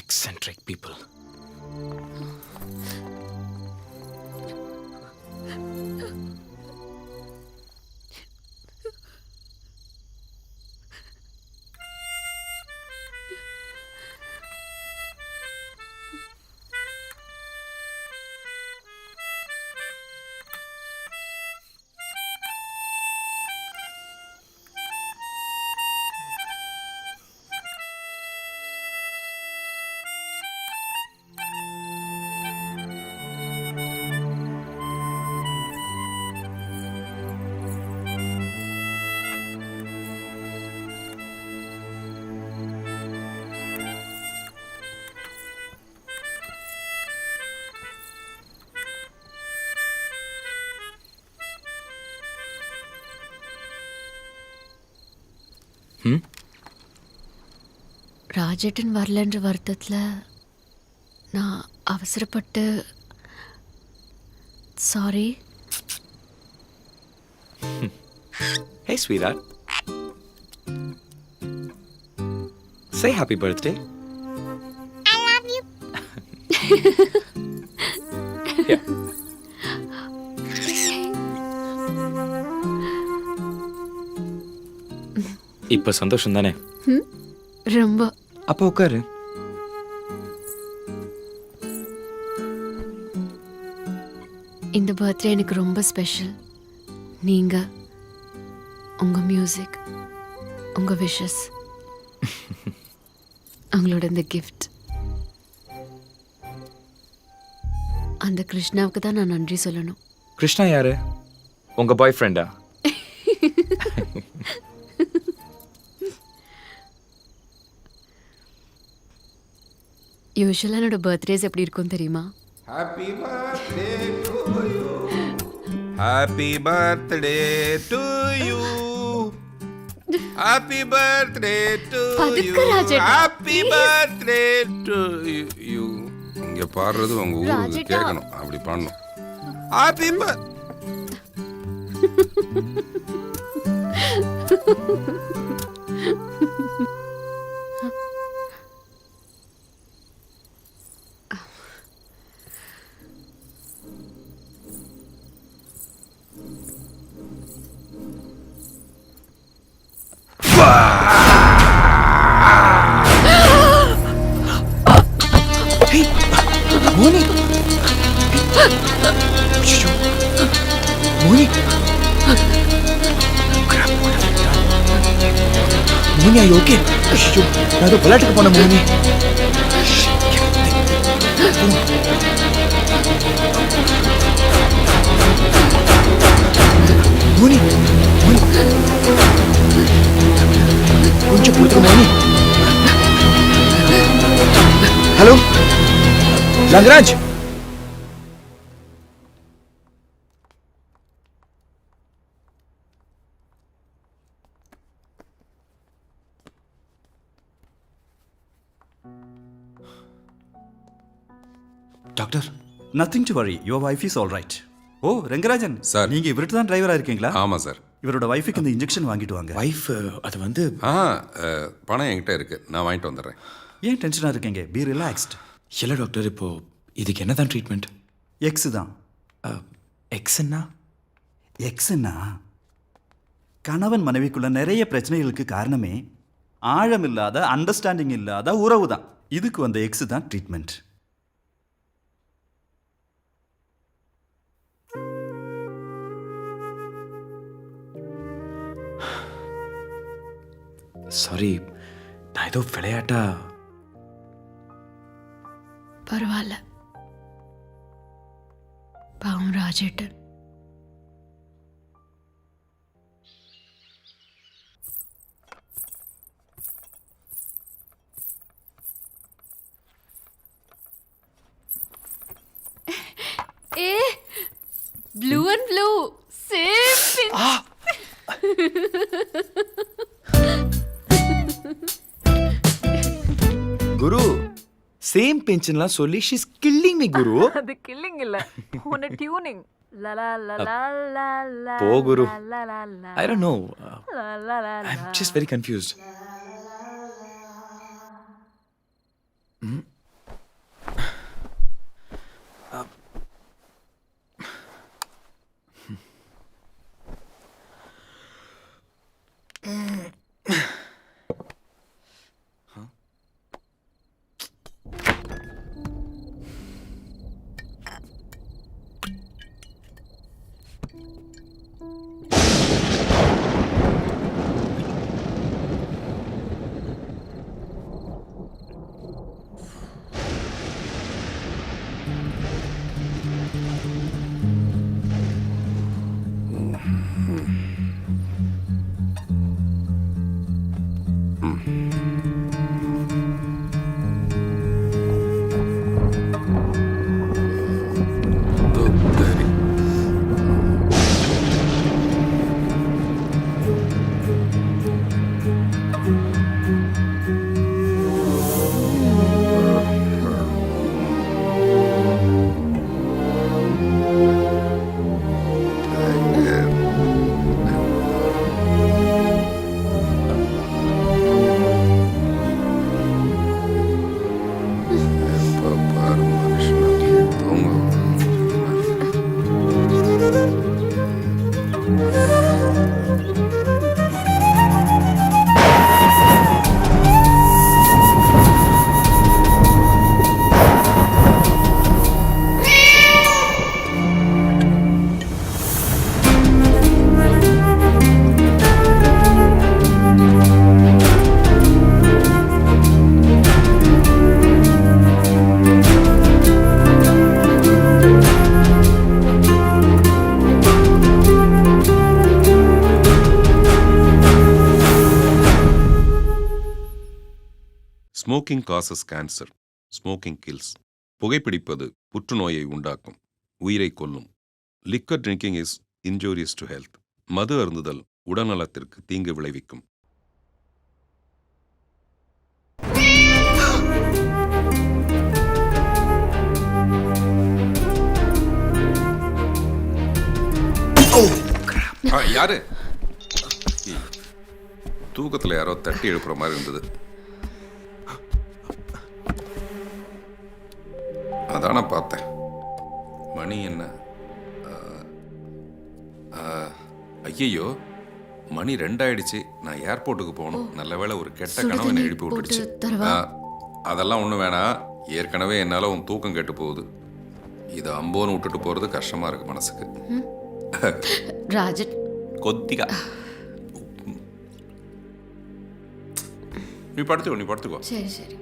S10: Eccentric people.
S7: ராஜேட்டன் வரலன்ற வருத்தத்தில் நான் அவசரப்பட்டு sorry.
S10: Hey sweetheart. Say happy birthday.
S14: I love you.
S10: Yeah. இப்ப சந்தோஷம் தானே?
S7: ரொம்ப.
S10: அப்போ உட்காரு.
S7: இந்த பர்த்டே எனக்கு ரொம்ப ஸ்பெஷல். நீங்க, உங்க மியூசிக், உங்க விஷஸ், உங்களோட இந்த கிஃப்ட், அந்த கிருஷ்ணாவுக்கு தான் நான் நன்றி சொல்லணும்.
S10: கிருஷ்ணா யாரு? உங்க பாய் ஃப்ரெண்டா?
S7: யூஸ்வலாக என்னோட பர்த்டேஸ் எப்படி இருக்கும் தெரியுமா?
S1: Happy birthday to you, happy birthday to you, happy birthday to you, happy birthday to you. இங்க பாடுறது உங்க ஊருக்கு கேட்கணும், அப்படி பாடணும். Happy
S10: Moni, Moni, Moni, are you okay? ஐயோ, நான் ஏதோ விளையாட்டுக்கு போன மோனி. மோனி, மோனி, கொஞ்சம் பொறுத்துக்க மோனி. Hello Rangaraj,
S16: doctor, nothing to worry, your wife is all right. Oh Rangarajan
S1: sir,
S16: நீங்க இவர்கிட்ட தான் டிரைவரா இருக்கீங்களா?
S1: ஆமா சார்.
S16: இவரோட வைஃபுக்கு இந்த இன்ஜெக்ஷன் வாங்கிட்டு வாங்க.
S10: வைஃப் அது வந்து
S1: பணம் என்கிட்ட இருக்கு, நான் வாங்கிட்டு வந்துடுறேன்.
S16: ஏன் டென்ஷனா இருக்கீங்க? B relaxed.
S10: இல்லை டாக்டர், இப்போ இதுக்கு என்னதான் ட்ரீட்மெண்ட்?
S16: எக்ஸ் தான்.
S10: எக்ஸ்ன்னா?
S16: எக்ஸ்ன்னா கணவன் மனைவிக்குள்ள நிறைய பிரச்சனைகளுக்கு காரணமே ஆழம் இல்லாத, அண்டர்ஸ்டாண்டிங் இல்லாத உறவு தான். இதுக்கு வந்த எக்ஸ் தான் ட்ரீட்மெண்ட்.
S10: சாரி, நான் ஏதோ விளையாட்டா.
S7: பரவாயில்ல, பாவம் ராஜேட்டன். A blue and blue same.
S10: Guru, same பென்ஷன்லாம் சொல்லி ஷீஸ் கில்லிங் மீ குரு.
S13: அது கில்லிங் இல்ல, உன்னை டியூனிங்.
S10: போ Guru. I don't know. I'm just very confused.
S1: Smoking causes cancer, smoking kills. புகைப்பிடிப்பது புற்றுநோயை உண்டாக்கும், உயிரை கொல்லும். Liquor drinking is injurious to health. மது அருந்துதல் உடல்நலத்திற்கு தீங்கு விளைவிக்கும். யாரு தூக்கத்துல யாரோ தட்டி எழுப்புற மாதிரி இருந்தது. அதான பார்த்தேன். மணி என்ன? ஐயோ, மணி 2 ஆயிடுச்சு. நான் ஏர்போர்ட்டுக்கு போகணும். நல்ல வேளை ஒரு கெட்ட கனவு என்னை எழுப்பி விட்டுடுச்சு. அதெல்லாம் ஒன்றும் வேணாம். ஏற்கனவே என்னால் உன் தூக்கம் கெட்டு போகுது. இதை அம்போன்னு விட்டுட்டு போகிறது கஷ்டமாக இருக்கு மனசுக்கு.
S7: ராஜன்
S1: கொத்திக்கா, நீ படுத்துக்கோ.
S7: சரி சரி.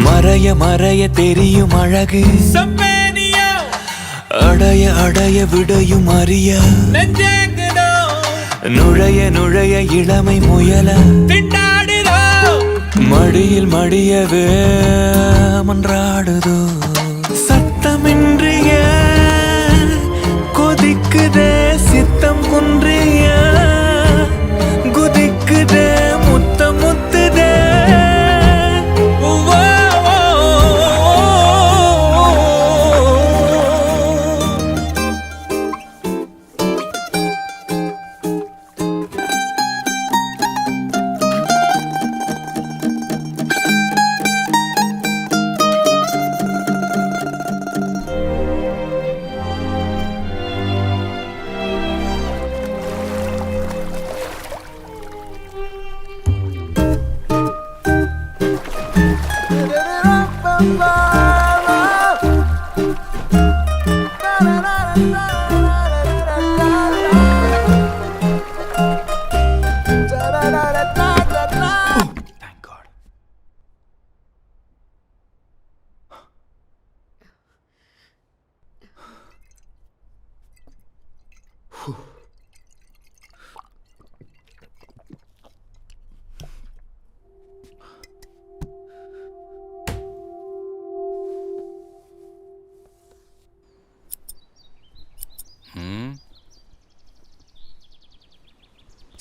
S2: மறைய மறைய தெரியும் அழகு, அடைய அடைய விடையும் அறிய, நுழைய நுழைய இளமை முயல, மடியில் மடியவே மன்றாடுதோ, சத்தமின்றிய கொதிக்குதே சித்தம் குன்றிய, குதிக்குதே முத்த முத்துதே.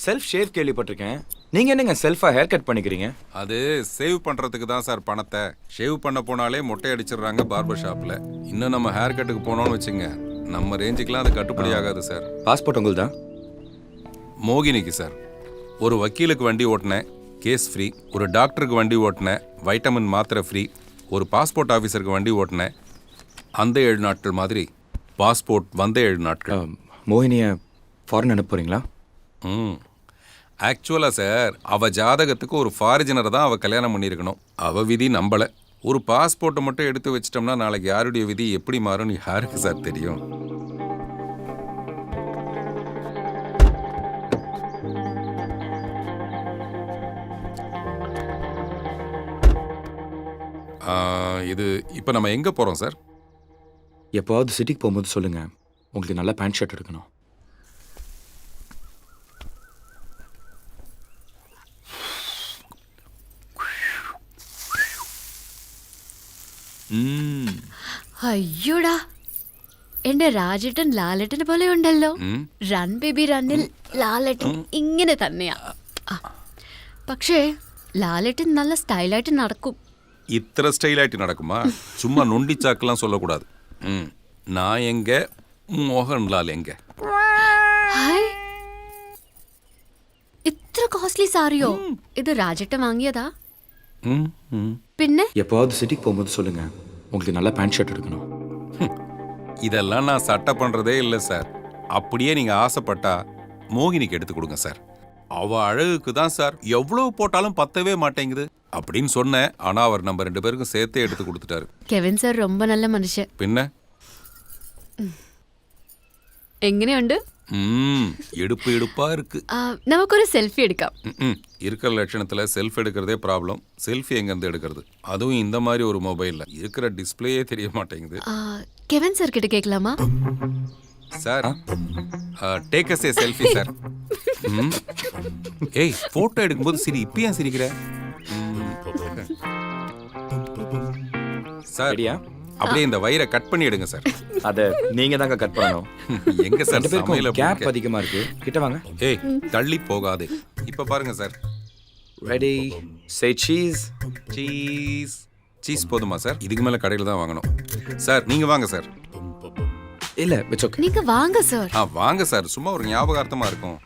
S10: செல்ஃப் ஷேவ் கேள்விப்பட்டிருக்கேன். நீங்க என்னங்க செல்ஃபா ஹேர் கட் பண்ணிக்கிறீங்க?
S1: அது சேவ் பண்றதுக்கு தான் சார் பணத்தை. ஷேவ் பண்ண போனாலே மொட்டை அடிச்சிடுறாங்க பார்பர் ஷாப்ல. இன்னும் நம்ம ஹேர் கட்டுக்கு போனோம்னு வச்சுங்க, நம்ம ரேஞ்சுக்கெல்லாம் அது கட்டுப்படி ஆகாது சார்.
S10: பாஸ்போர்ட் உங்களுதான்?
S1: மோகினிக்கு சார். ஒரு வக்கீலுக்கு வண்டி ஓட்டினேன், கேஸ் ஃப்ரீ. ஒரு டாக்டருக்கு வண்டி ஓட்டினேன், வைட்டமின் மாத்திரை ஃப்ரீ. ஒரு பாஸ்போர்ட் ஆஃபீஸருக்கு வண்டி ஓட்டினேன், அந்த 7 நாட்கள் மாதிரி பாஸ்போர்ட் வந்த 7 நாட்கள்.
S10: மோகினியை ஃபாரின் அனுப்ப போகிறீங்களா?
S1: ஆக்சுவலாக சார், அவள் ஜாதகத்துக்கு ஒரு ஃபாரிஜனரை தான் அவள் கல்யாணம் பண்ணியிருக்கணும். அவள் விதி நம்பலை. ஒரு பாஸ்போர்ட்டை மட்டும் எடுத்து வச்சிட்டோம்னா நாளைக்கு யாருடைய விதி எப்படி மாறும்னு யாருக்கு சார் தெரியும்? இது இப்போ நம்ம எங்கே போகிறோம் சார்?
S10: எப்போவாவது சிட்டிக்கு போகும்போது சொல்லுங்கள், உங்களுக்கு நல்ல பேண்ட் ஷர்ட் எடுக்கணும்.
S7: അയ്യോടാ, എന്റെ രാജേട്ടൻ ലാലേട്ടനെ പോലെ ഉണ്ടല്ലോ. റൺ ബേബി റണ്ണിൽ ലാലേട്ടൻ ഇങ്ങനെ തന്നെയാ. പക്ഷേ ലാലേട്ടൻ നല്ല സ്റ്റൈലായിട്ട് നടക്കും.
S1: இத்தனை ஸ்டைலாயிட்டு நடக்குமா? சும்மா நொண்டிச்சாக்கெல்லாம் சொல்லக்கூடாது. நான் எங்க, மோகன்லால் எங்க?
S7: ഇത്ര കോസ്റ്റ്ലി സാരിയോ? ഇത് രാജേട്ടൻ വാങ്ങിയതാ? പിന്നെ
S10: எப்போவாவது சிட்டிக்கு போகும்போது சொல்லுங்கள், உங்களுக்கு நல்ல பேண்ட் ஷர்ட் எடுக்கணும்.
S1: இதெல்லாம் நான் சட்டை பண்ணுறதே இல்லை சார். அப்படியே நீங்கள் ஆசைப்பட்டா மோகினிக்கு எடுத்து கொடுங்க சார். அவள் அழகுக்கு தான் சார் எவ்வளோ போட்டாலும் பத்தவே மாட்டேங்குது அப்படின்னு சொன்னேன். ஆனால் அவர் நம்ம 2 பேருக்கும் சேர்த்தே எடுத்து கொடுத்துட்டாரு.
S7: കെവിൻ സാർ ரொம்ப நல்ல மனுஷன்.
S1: பின்ன
S7: എങ്ങനെയുണ്ട്?
S1: எடுப்பு எடுப்பா இருக்கு.
S7: നമുക്കൊരു സെൽഫി എടുക്കാം.
S1: இருக்கிற லட்சணத்தில் செல்ஃப் எடுக்கிறதே ப்ராப்ளம். செல்ஃபி எங்கேருந்து எடுக்கிறது? அதுவும் இந்த மாதிரி ஒரு மொபைலில் இருக்கிற டிஸ்பிளேயே தெரிய மாட்டேங்குது.
S7: கெவின் சார் கிட்ட கேட்கலாமா?
S1: Sir, take us a selfie sir. ஏய், போட்டோ எடுக்கும்போது சரி, இப்போ ஏன் சிரிக்கிற? சார், அப்படியே இந்த வயிறை கட் பண்ணி எடுங்க சார்.
S10: அதை நீங்கள் தாங்க கட் பண்ணணும்.
S1: எங்க சார் சமையல
S10: கேப் அதிகமாக இருக்கு, கிட்ட வாங்க.
S1: ஏய், தள்ளி போகாதே. இப்போ பாருங்க சார்.
S10: ரெடி, சே சீஸ்.
S1: சீஸ். சீஸ் போதுமா சார்? இதுக்கு மேலே கடையில் தான் வாங்கணும். சார் நீங்கள் வாங்க சார்.
S10: இல்லை, இட்ஸ் ஓகே.
S7: நீங்க வாங்க சார்.
S1: வாங்க சார், சும்மா ஒரு ஞாபகார்த்தமாக இருக்கும்.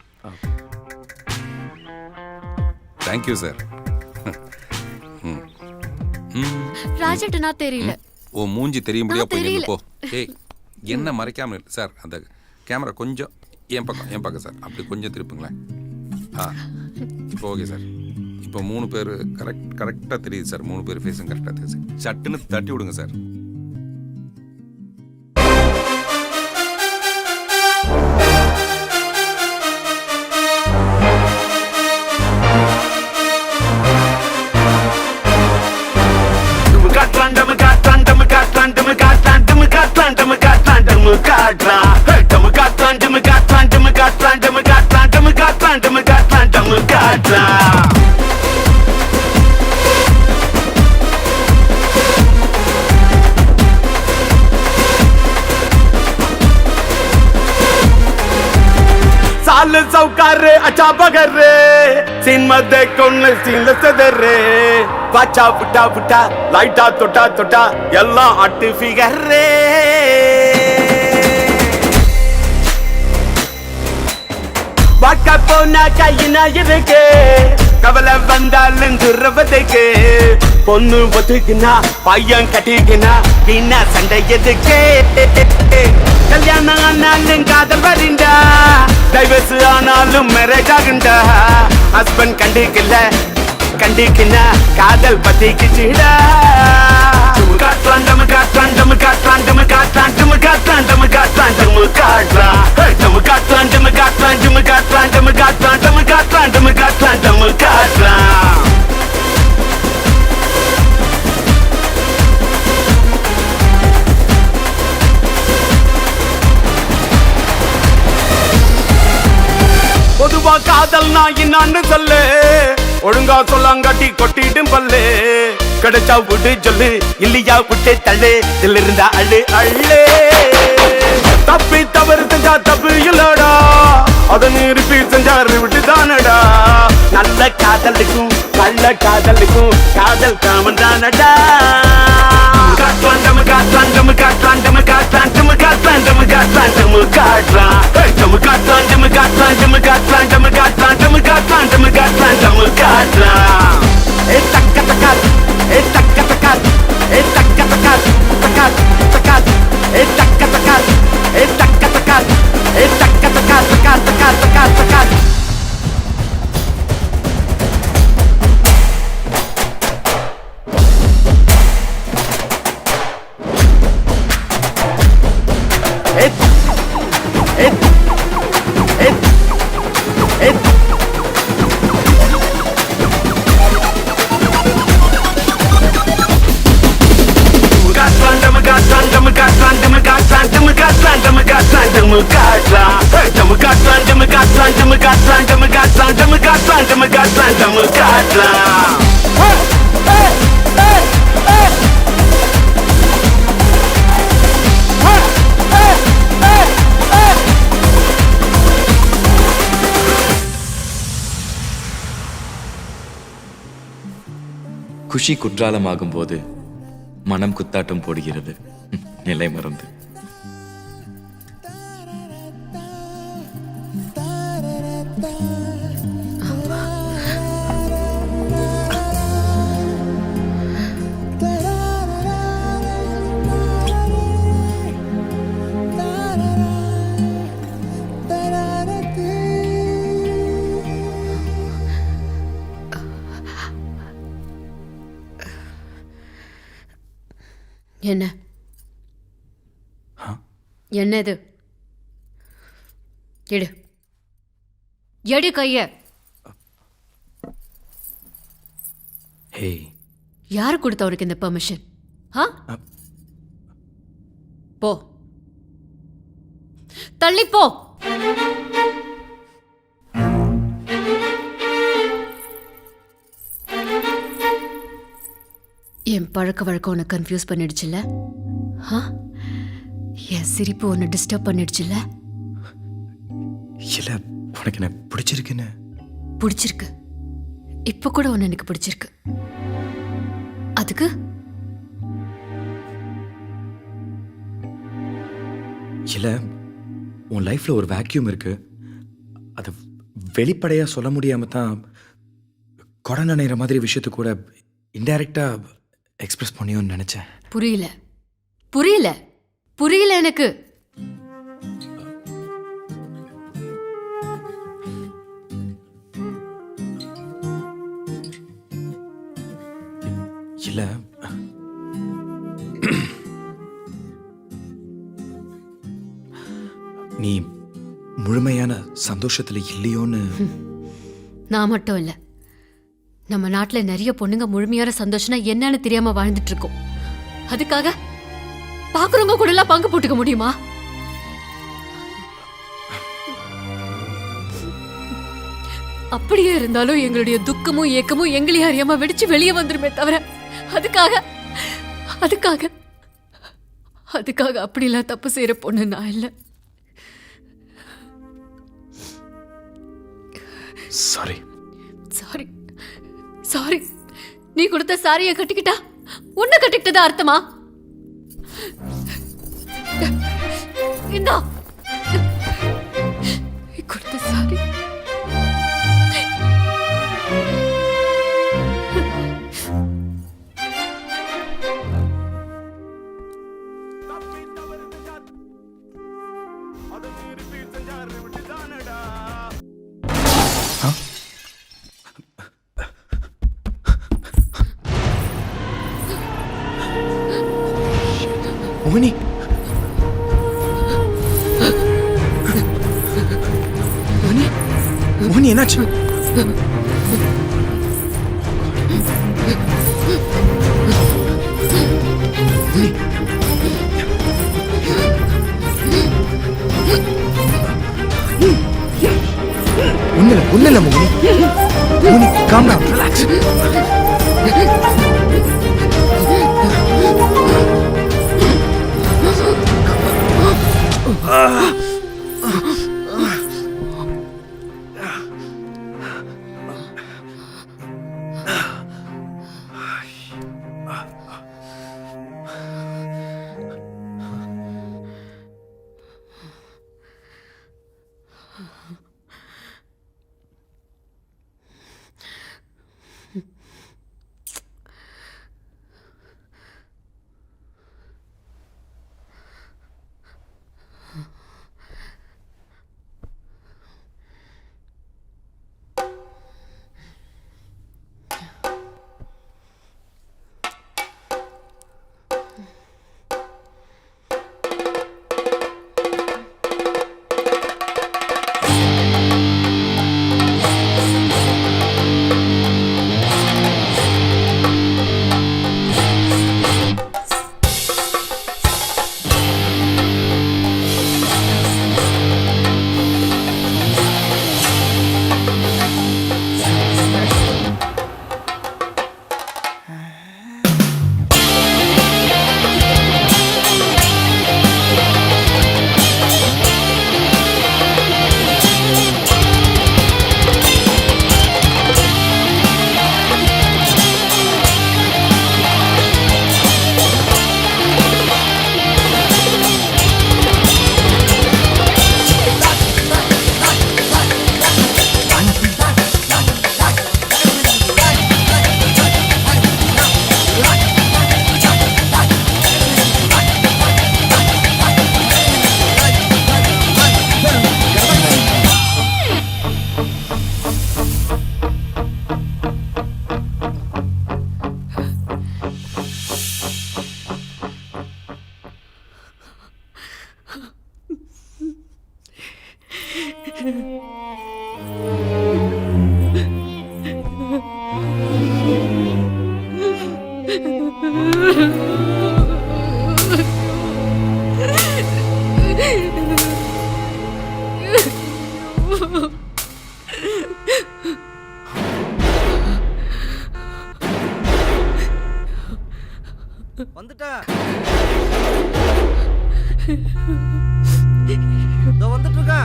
S1: Thank you sir.
S7: ராஜேட்டனா தெரியல.
S1: ஓ, மூஞ்சி தெரியும்படியா போய் போ. ஏய், என்ன மறைக்காம சார், அந்த கேமரா கொஞ்சம் என் பக்கம் சார், அப்படி கொஞ்சம் திருப்புங்களேன். இப்போ ஓகே சார். இப்போ 3 பேர் கரெக்டாக தெரியுது சார். 3 பேர் ஃபேஸும் கரெக்டாக தெரியுது. சட்டுன்னு தட்டி விடுங்க சார்.
S8: साल सौकार अच्छा बगर सीन मत कौन सीन सदर बाचा पुटा पुटा लाइटा तोटा तोटा எல்லா அட்டு ஃபிகர் வாக்க போனா கையினா இருக்கு கவலை வந்தாலும் துறவதுக்கு பொண்ணு ஒதுக்குனா பையன் கட்டிக்குனா பின்னா சண்டை எதுக்கு கல்யாணம் ஆனாலும் காதல் வரண்டா டைவர்ஸ் ஆனாலும் மேரேஜ் ஆகுண்டா ஹஸ்பண்ட் கண்டிக்கல காதல் பத்திக்குச்சுடா பொதுவா காதல் நான் என்னான்னு சொல்லு ஒழுங்கா சொல்லாங்காட்டி கொட்டிடும் பல்லு கிடைச்சா விட்டு சொல்லு இல்லையா விட்டு தள்ளு இதுல இருந்தா அள்ளு அள்ளு தப்பி தவறு செஞ்சா தப்பு இல்லடா அதை நிறுத்தி செஞ்சாரு விட்டுதானடா நல்ல காதலுக்கும் காதல் காமன் தானடா
S10: குஷி குற்றாலமாகும் போது மனம் குத்தாட்டம் போடுகிறது நிலை மறந்து.
S7: என்ன என்னது? எடு எடு கைய.
S10: ஹே,
S7: யாரு கொடுத்த உனக்கு இந்த பெர்மிஷன்? போ, தள்ளி போ. என் பழக்க வழக்கம் உன்னை கன்ஃபியூஸ் பண்ணிடுச்சுல்ல? என் சிரிப்பு உன்னை டிஸ்டர்ப் பண்ணிடுச்சுல்ல?
S10: இல்ல, உனக்கு என்ன பிடிச்சிருக்குன்னு.
S7: பிடிச்சிருக்கு. இப்ப கூட உன்னை எனக்கு பிடிச்சிருக்கு. அதுக்கு
S10: இல்ல, உன் லைஃப்ல ஒரு வேக்யூம் இருக்கு. அதை வெளிப்படையா சொல்ல முடியாம தான் கொடை நனைகிற மாதிரி விஷயத்தை கூட இன்டைரக்டா எக்ஸ்பிரஸ் பண்ணியோன்னு நினைச்சேன்.
S7: புரியல புரியல புரியல எனக்கு.
S10: இல்ல, நீ முழுமையான சந்தோஷத்துல இல்லையோன்னு.
S7: நான் மட்டும் இல்ல, நம்ம நாட்டுல நிறைய பொண்ணுங்க முழுமையான சந்தோஷம்னா என்னன்னு தெரியாம வாழ்ந்துட்டு இருக்கோம். அதுக்காக பாக்குறவங்க கூட எல்லாம் பங்கு போட்டுக்க முடியுமா? அப்படியே இருந்தாலும் எங்களுடைய துக்கமும் ஏக்கமும் எங்களையும் அறியாம வெடிச்சு வெளியே வந்துருமே தவிர அதுக்காக அதுக்காக அதுக்காக அப்படிலாம் தப்பு செய்யற பொண்ணு நான் இல்ல.
S10: Sorry
S7: sorry sorry. நீ கொடுத்த சாரியை கட்டிக்கிட்டா உன்னை கட்டிக்கிட்டதா அர்த்தமா? இந்தா நீ கொடுத்த சாரி.
S10: மோகினி, மோகினி என்னாச்சு? ஒன்னும் மோகினி. மோகினி, காம் டவுன், ரிலாக்ஸ்.
S2: வந்துட்டா இதோ வந்துட்டு இருக்கா.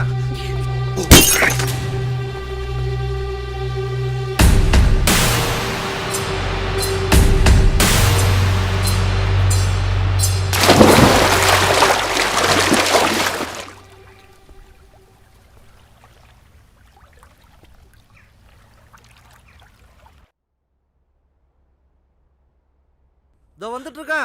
S2: இதோ வந்துட்டு இருக்கா.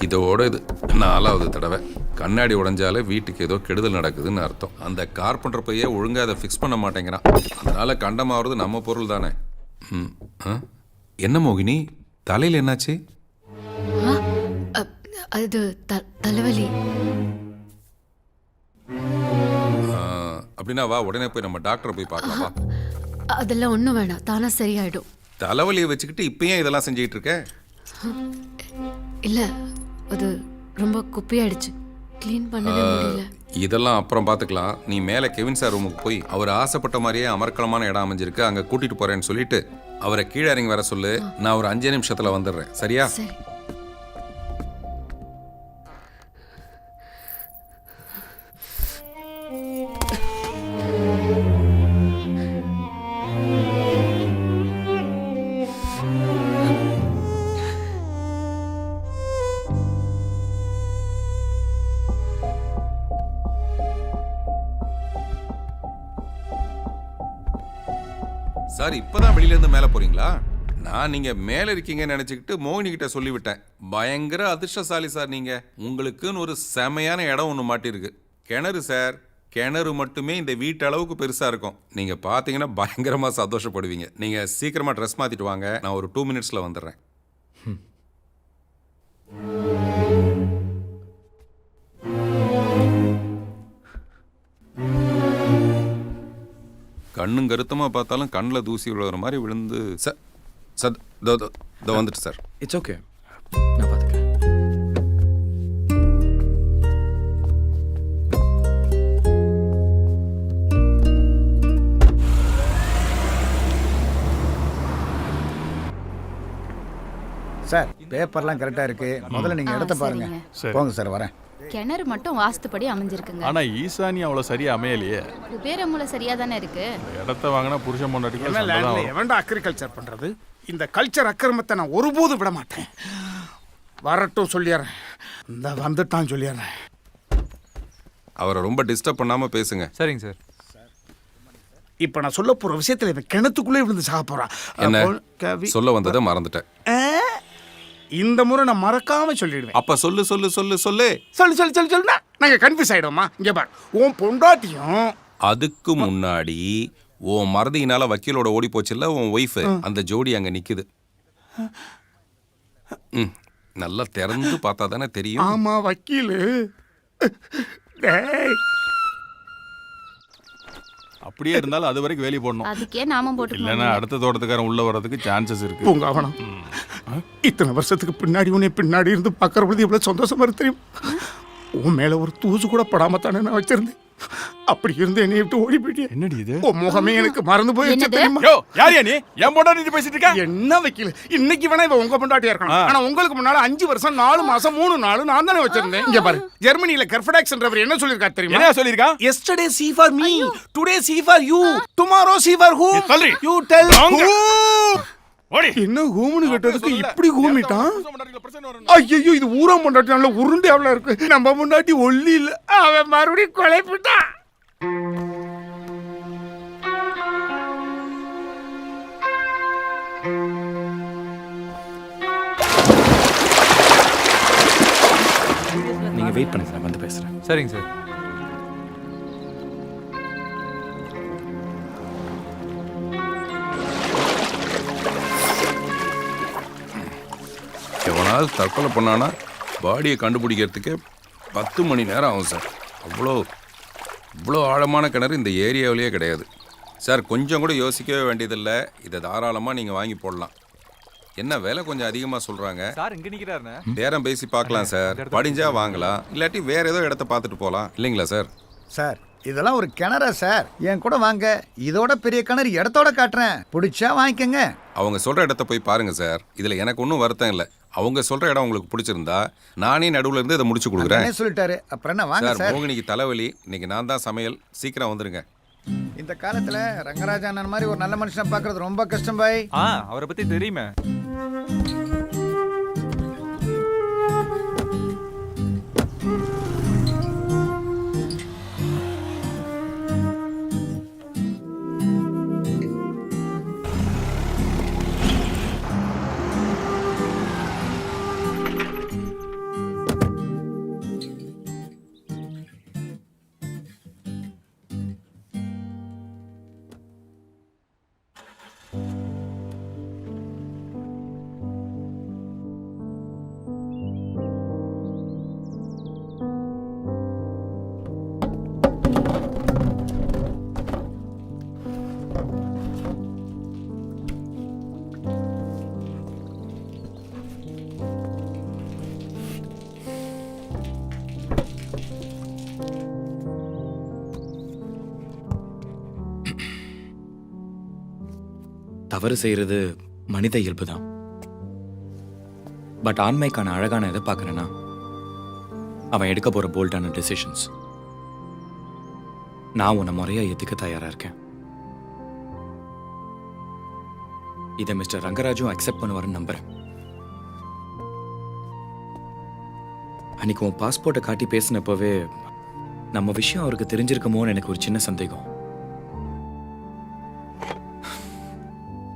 S1: இதோட இது 4வது தடவை. கண்ணாடி உடைஞ்சாலே வீட்டுக்கு ஏதோ கெடுதல் நடக்குதுன்னு அர்த்தம். அந்த கார்பெண்டர் பைய ஒழுங்கா அதை ஃபிக்ஸ் பண்ண மாட்டேங்கிறான். அதனால கண்டமாவது நம்ம பொருள் தானே. என்ன மோகினி, தலையில் என்னாச்சு?
S7: அது தலைவலி.
S1: அப்படின்னா வா, உடனே போய் நம்ம டாக்டரை போய் பார்க்கலாம் வா.
S7: அதெல்லாம் ஒன்றும் வேணாம், தானா சரியாயிடும்.
S1: தலைவலியை வச்சுக்கிட்டு இப்பயும் இதெல்லாம் செஞ்சுக்கிட்டு இருக்க?
S7: இல்ல, அது ரொம்ப குப்பையாயிடுச்சு, க்ளீன் பண்ணவே முடியல.
S1: இதெல்லாம் அப்புறம் பார்த்துக்கலாம். நீ மேலே கெவின் சார் ரூமுக்கு போய் அவர் ஆசைப்பட்ட மாதிரியே அமர்க்கலமான இடம் அமைஞ்சிருக்கு, அங்கே கூட்டிட்டு போறேன்னு சொல்லிட்டு அவரை கீழே இறங்கி வர சொல்லு. நான் ஒரு 5 நிமிஷத்துல வந்துடுறேன், சரியா?
S7: சரி.
S1: சார், இப்பதான் வெளியில இருந்து மேலே போறீங்களா? நான் நீங்க மேல இருக்கீங்கன்னு நினைச்சுக்கிட்டு மோகினி கிட்ட சொல்லிவிட்டேன். பயங்கர அதிர்ஷ்டசாலி சார் நீங்க. உங்களுக்குன்னு ஒரு செமையான இடம் ஒன்று மாட்டிருக்கு. கிணறு சார். கிணறு மட்டுமே இந்த வீட்டு அளவுக்கு பெருசா இருக்கும். நீங்க பாத்தீங்கன்னா பயங்கரமா சந்தோஷப்படுவீங்க. நீங்க சீக்கிரமா ட்ரெஸ் மாத்திட்டு வாங்க, நான் ஒரு 2 மினிட்ஸ்ல வந்துடுறேன். கண்ணும் கருத்தமா பார்த்தாலும் கண்ணில் தூசி விழுற மாதிரி விழுந்து வந்துட்டு சார்.
S10: இட்ஸ் ஓகே, நான் பார்த்துக்கிறேன்.
S11: சார், பேப்பர்லாம் கரெக்டா இருக்கு. முதல்ல நீங்க இடத்த பாருங்க. போங்க சார், வரேன்.
S14: கிணறு மட்டும் வாஸ்துப்படி அமைஞ்சிருக்குங்க.
S5: ஆனா ஈசானி அவ்வளவு சரியா அமையலையே.
S14: பேரமுல சரியா தானே இருக்கு.
S5: இடத்த வாங்கினா புருஷன் பொண்டாட்டிக்கு
S11: என்ன லேண்ட்ல எவன்டா அக்ரிகல்ச்சர் பண்றது? இந்த கல்ச்சர் அக்கிரமத்தை நான் ஒருபோதும் விட மாட்டேன். வரட்டும் சொல்லிடுறேன். இந்த வந்துட்டான் சொல்லிடுறேன்.
S1: அவரை ரொம்ப டிஸ்டர்ப் பண்ணாம பேசுங்க.
S3: சரிங்க சார்.
S11: இப்ப நான் சொல்ல போற விஷயத்துல இவன் கிணத்துக்குள்ளே விழுந்து சாக போறான்.
S1: என்ன சொல்ல வந்ததை மறந்துட்டேன்.
S11: இந்த முறை நான் மறக்காம சொல்லிடுவேன்.
S1: அப்ப சொல்லு சொல்லு சொல்லு சொல்லு
S11: சொல்லு சொல்லு சொல்லு சொல்லுனா நாங்க கன்ஃபியூஸ் ஆயிடுவோமா? இங்க பார், உன் பொண்டாட்டியும்
S1: அதுக்கு முன்னாடி உன் மறதியினால வக்கீலோட ஓடி போச்சுல்ல உன் ஒய்ஃப், அந்த ஜோடி அங்க நிக்குது. நல்லா திறந்து பார்த்தா தானே தெரியும்.
S11: ஆமா, வக்கீலு.
S5: அப்படியே இருந்தாலும் அது வரைக்கும் வேலி போடணும்.
S14: அதுக்கே நாமம் போட்டு
S5: இல்லைன்னா அடுத்த தோட்டத்துக்காரன் உள்ள வர்றதுக்கு சான்சஸ் இருக்கு.
S11: உங்க அவனம் இத்தனை வருஷத்துக்கு பின்னாடி உன்னை பின்னாடி இருந்து பார்க்கற பொழுது எவ்வளவு சந்தோஷமா இருக்கு தெரியும். உன் மேல ஒரு தூசு கூட படாம தானே நான் வச்சிருந்தேன். அப்படி இருந்து என்னை விட்டு ஓடி போயிட்டியே.
S5: என்னடி இது?
S11: உன் முகமே எனக்கு மறந்து போயிடுச்சு தெரியுமா?
S5: யோ, யாரியா நீ? என் பொண்டாட்டி பேசிட்டு இருக்க?
S11: என்ன வக்கீல், இன்னைக்கு வேணா இவ உங்க பொண்டாட்டியா இருக்கணும். ஆனா உங்களுக்கு முன்னால 5 வருஷம் 4 மாசம் 3 நாள் நான் தானே வச்சிருந்தேன். இங்க பாரு, ஜெர்மனில கர்ஃபடாக்ஸ்ன்றவர் என்ன சொல்லிருக்காரு தெரியுமா?
S5: என்ன சொல்லிருக்கா?
S11: Yesterday see for me, today see for you, tomorrow see for who? You tell who? என்ன ஹூம்னு கேட்டதுக்கு இப்படி ஹூமிட்டான். ஐயோ, இது ஊரா பொண்டாட்டி நல்ல உருண்டை அவ்வளோ இருக்கு. நம்ம பொண்டாட்டி ஒல்லி இல்ல, அவன் மறுபடியும் கொலைப்பிட்டான்.
S10: நீங்க வெயிட் பண்ணுங்க, நான் வந்து பேசுறேன்.
S3: சரிங்க சார்.
S1: எவனாவது தற்கொலை பண்ணானா பாடியை கண்டுபிடிக்கிறதுக்கே 10 மணி நேரம் ஆகும் சார். இவ்வளோ ஆழமான கிணறு இந்த ஏரியாவிலேயே கிடையாது சார். கொஞ்சம் கூட யோசிக்கவே வேண்டியதில்லை. இதை தாராளமாக நீங்கள் வாங்கி போடலாம். என்ன விலை கொஞ்சம் அதிகமாக சொல்கிறாங்க
S3: சார். இங்க நிக்கிறாருண்ணே.
S1: நேரம் பேசி பார்க்கலாம் சார். படிஞ்சா வாங்கலாம், இல்லாட்டி வேற ஏதோ இடத்த பார்த்துட்டு போகலாம் இல்லைங்களா சார்?
S17: சார் இதெல்லாம் ஒரு கிணறா சார்? என் கூட வாங்க, இதோட பெரிய கிணறு இடத்தோட காட்டுறேன், பிடிச்சா வாங்கிக்கங்க.
S1: அவங்க சொல்கிற இடத்த போய் பாருங்க சார். இதில் எனக்கு ஒன்றும் வருத்தம் இல்லை. அவங்க சொல்கிற இடம் உங்களுக்கு பிடிச்சிருந்தா நானே நடுவில் இருந்து இதை முடிச்சு கொடுக்குறேன்.
S17: சொல்லிட்டாரு, அப்புறம் என்ன வாங்க
S1: சார்.
S17: சார்.
S1: மோகினிக்கு தலைவலி, இன்னைக்கு நான் தான் சமையல். சீக்கிரம் வந்துருங்க.
S17: இந்த காலத்துல ரங்கராஜா அண்ணன் மாதிரி ஒரு நல்ல மனுஷனை பார்க்கறது ரொம்ப கஷ்டம் பாய்.
S3: அவரை பத்தி தெரியுமே.
S10: தவறு செய்யறது மனித இயல்பு தான். பட் ஆண்மைக்கான அழகான எதை பார்க்கறேன்னா அவன் எடுக்க போற போல்டான டெசிஷன்ஸ். நான் உன்னை முறையா ஏத்துக்க தயாரா இருக்கேன். இதை மிஸ்டர் ரங்கராஜும் அக்செப்ட் பண்ணுவாருன்னு நம்புறேன். அன்னைக்கு உன் பாஸ்போர்ட்டை காட்டி பேசினப்பவே நம்ம விஷயம் அவருக்கு தெரிஞ்சிருக்குமோன்னு எனக்கு ஒரு சின்ன சந்தேகம்.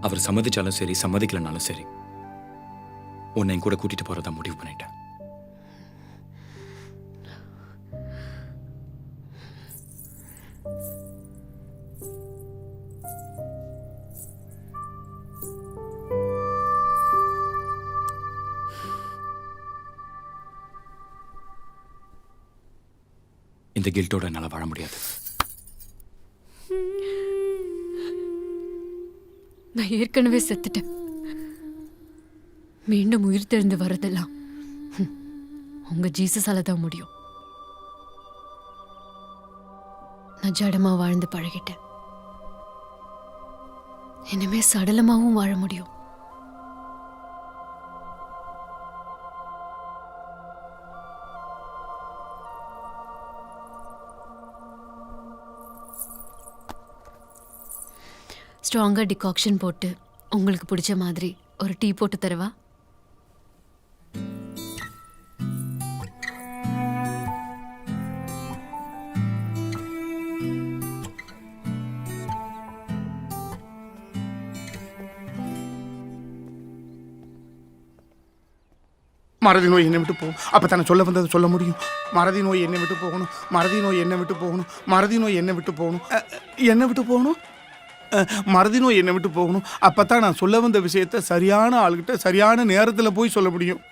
S10: அவர் சம்மதிச்சாலும் சரி, சம்மதிக்கலனாலும் சரி, உன்னை கூட கூட்டிட்டு போறதா முடிவு பண்ணிட்டேன். இந்த கில்ட்டோட என்னால வாழ முடியாது.
S7: நான் ஏற்கனவே செத்துட்டேன். மீண்டும் உயிர் தெழுந்து வரதெல்லாம் உங்க ஜீசஸால தான் முடியும். நான் ஜடமா வாழ்ந்து பழகிட்டேன். இனிமே சடலமாவும் வாழ முடியும். ஸ்ட்ராங்கா டிகாக்ஷன் போட்டு உங்களுக்கு பிடிச்ச மாதிரி ஒரு டீ போட்டு தரவா?
S11: மறதி நோய் என்னை விட்டு போகும். அப்போ சொல்ல வந்ததை சொல்ல முடியும். மறதி நோய் என்னை விட்டு போகணும், மறதி நோய் என்னை விட்டு போகணும், மறதி நோய் என்னை விட்டு போகணும், என்னை விட்டு போகணும், மறதி நோய் என்னை விட்டு போகணும். அப்போ தான் நான் சொல்ல வந்த விஷயத்த சரியான ஆளுகிட்ட சரியான நேரத்தில் போய் சொல்ல முடியும்.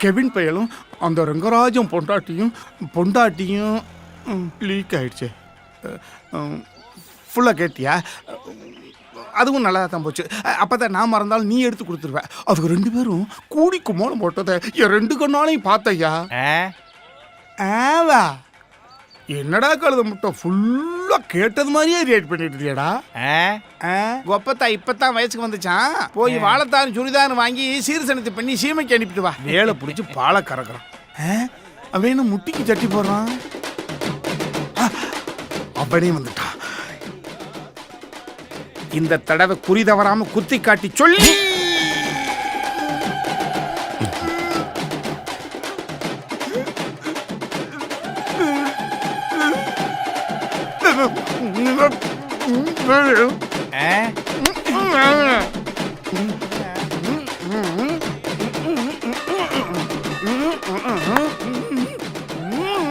S11: கெவின் பயலும் அந்த ரங்கராஜம் பொண்டாட்டியும் லீக் ஆயிடுச்சு. ஃபுல்லாக கேட்டியா? அதுவும் நல்லா தான் போச்சு. அப்போ தான் நான் மறந்தாலும் நீ எடுத்து கொடுத்துருவேன். அதுக்கு 2 பேரும் கூடி குமோளம் போட்டதை என் 2 கண்ணாலையும் பார்த்தையா. ஆவா என்னடா கழுத முட்டை ஃபுல்லாக கேட்டது மாதிரியே ரியாக்ட் பண்ணிட்டு இருக்கியாடா. கொப்பத்தா இப்போத்தான் வயசுக்கு வந்துச்சான். போய் வாழைத்தான் சுடிதான்னு வாங்கி சீர்சனத்தை பண்ணி சீமைக்கு அனுப்பிட்டு வா. வேலை பிடிச்சி பாலை கறக்குறான். அவன் என்ன முட்டிக்கு சட்டி போடுறான். அப்படியே வந்துட்டான். இந்த தடவை குறி தவறாம குத்தி காட்டி சொல்லி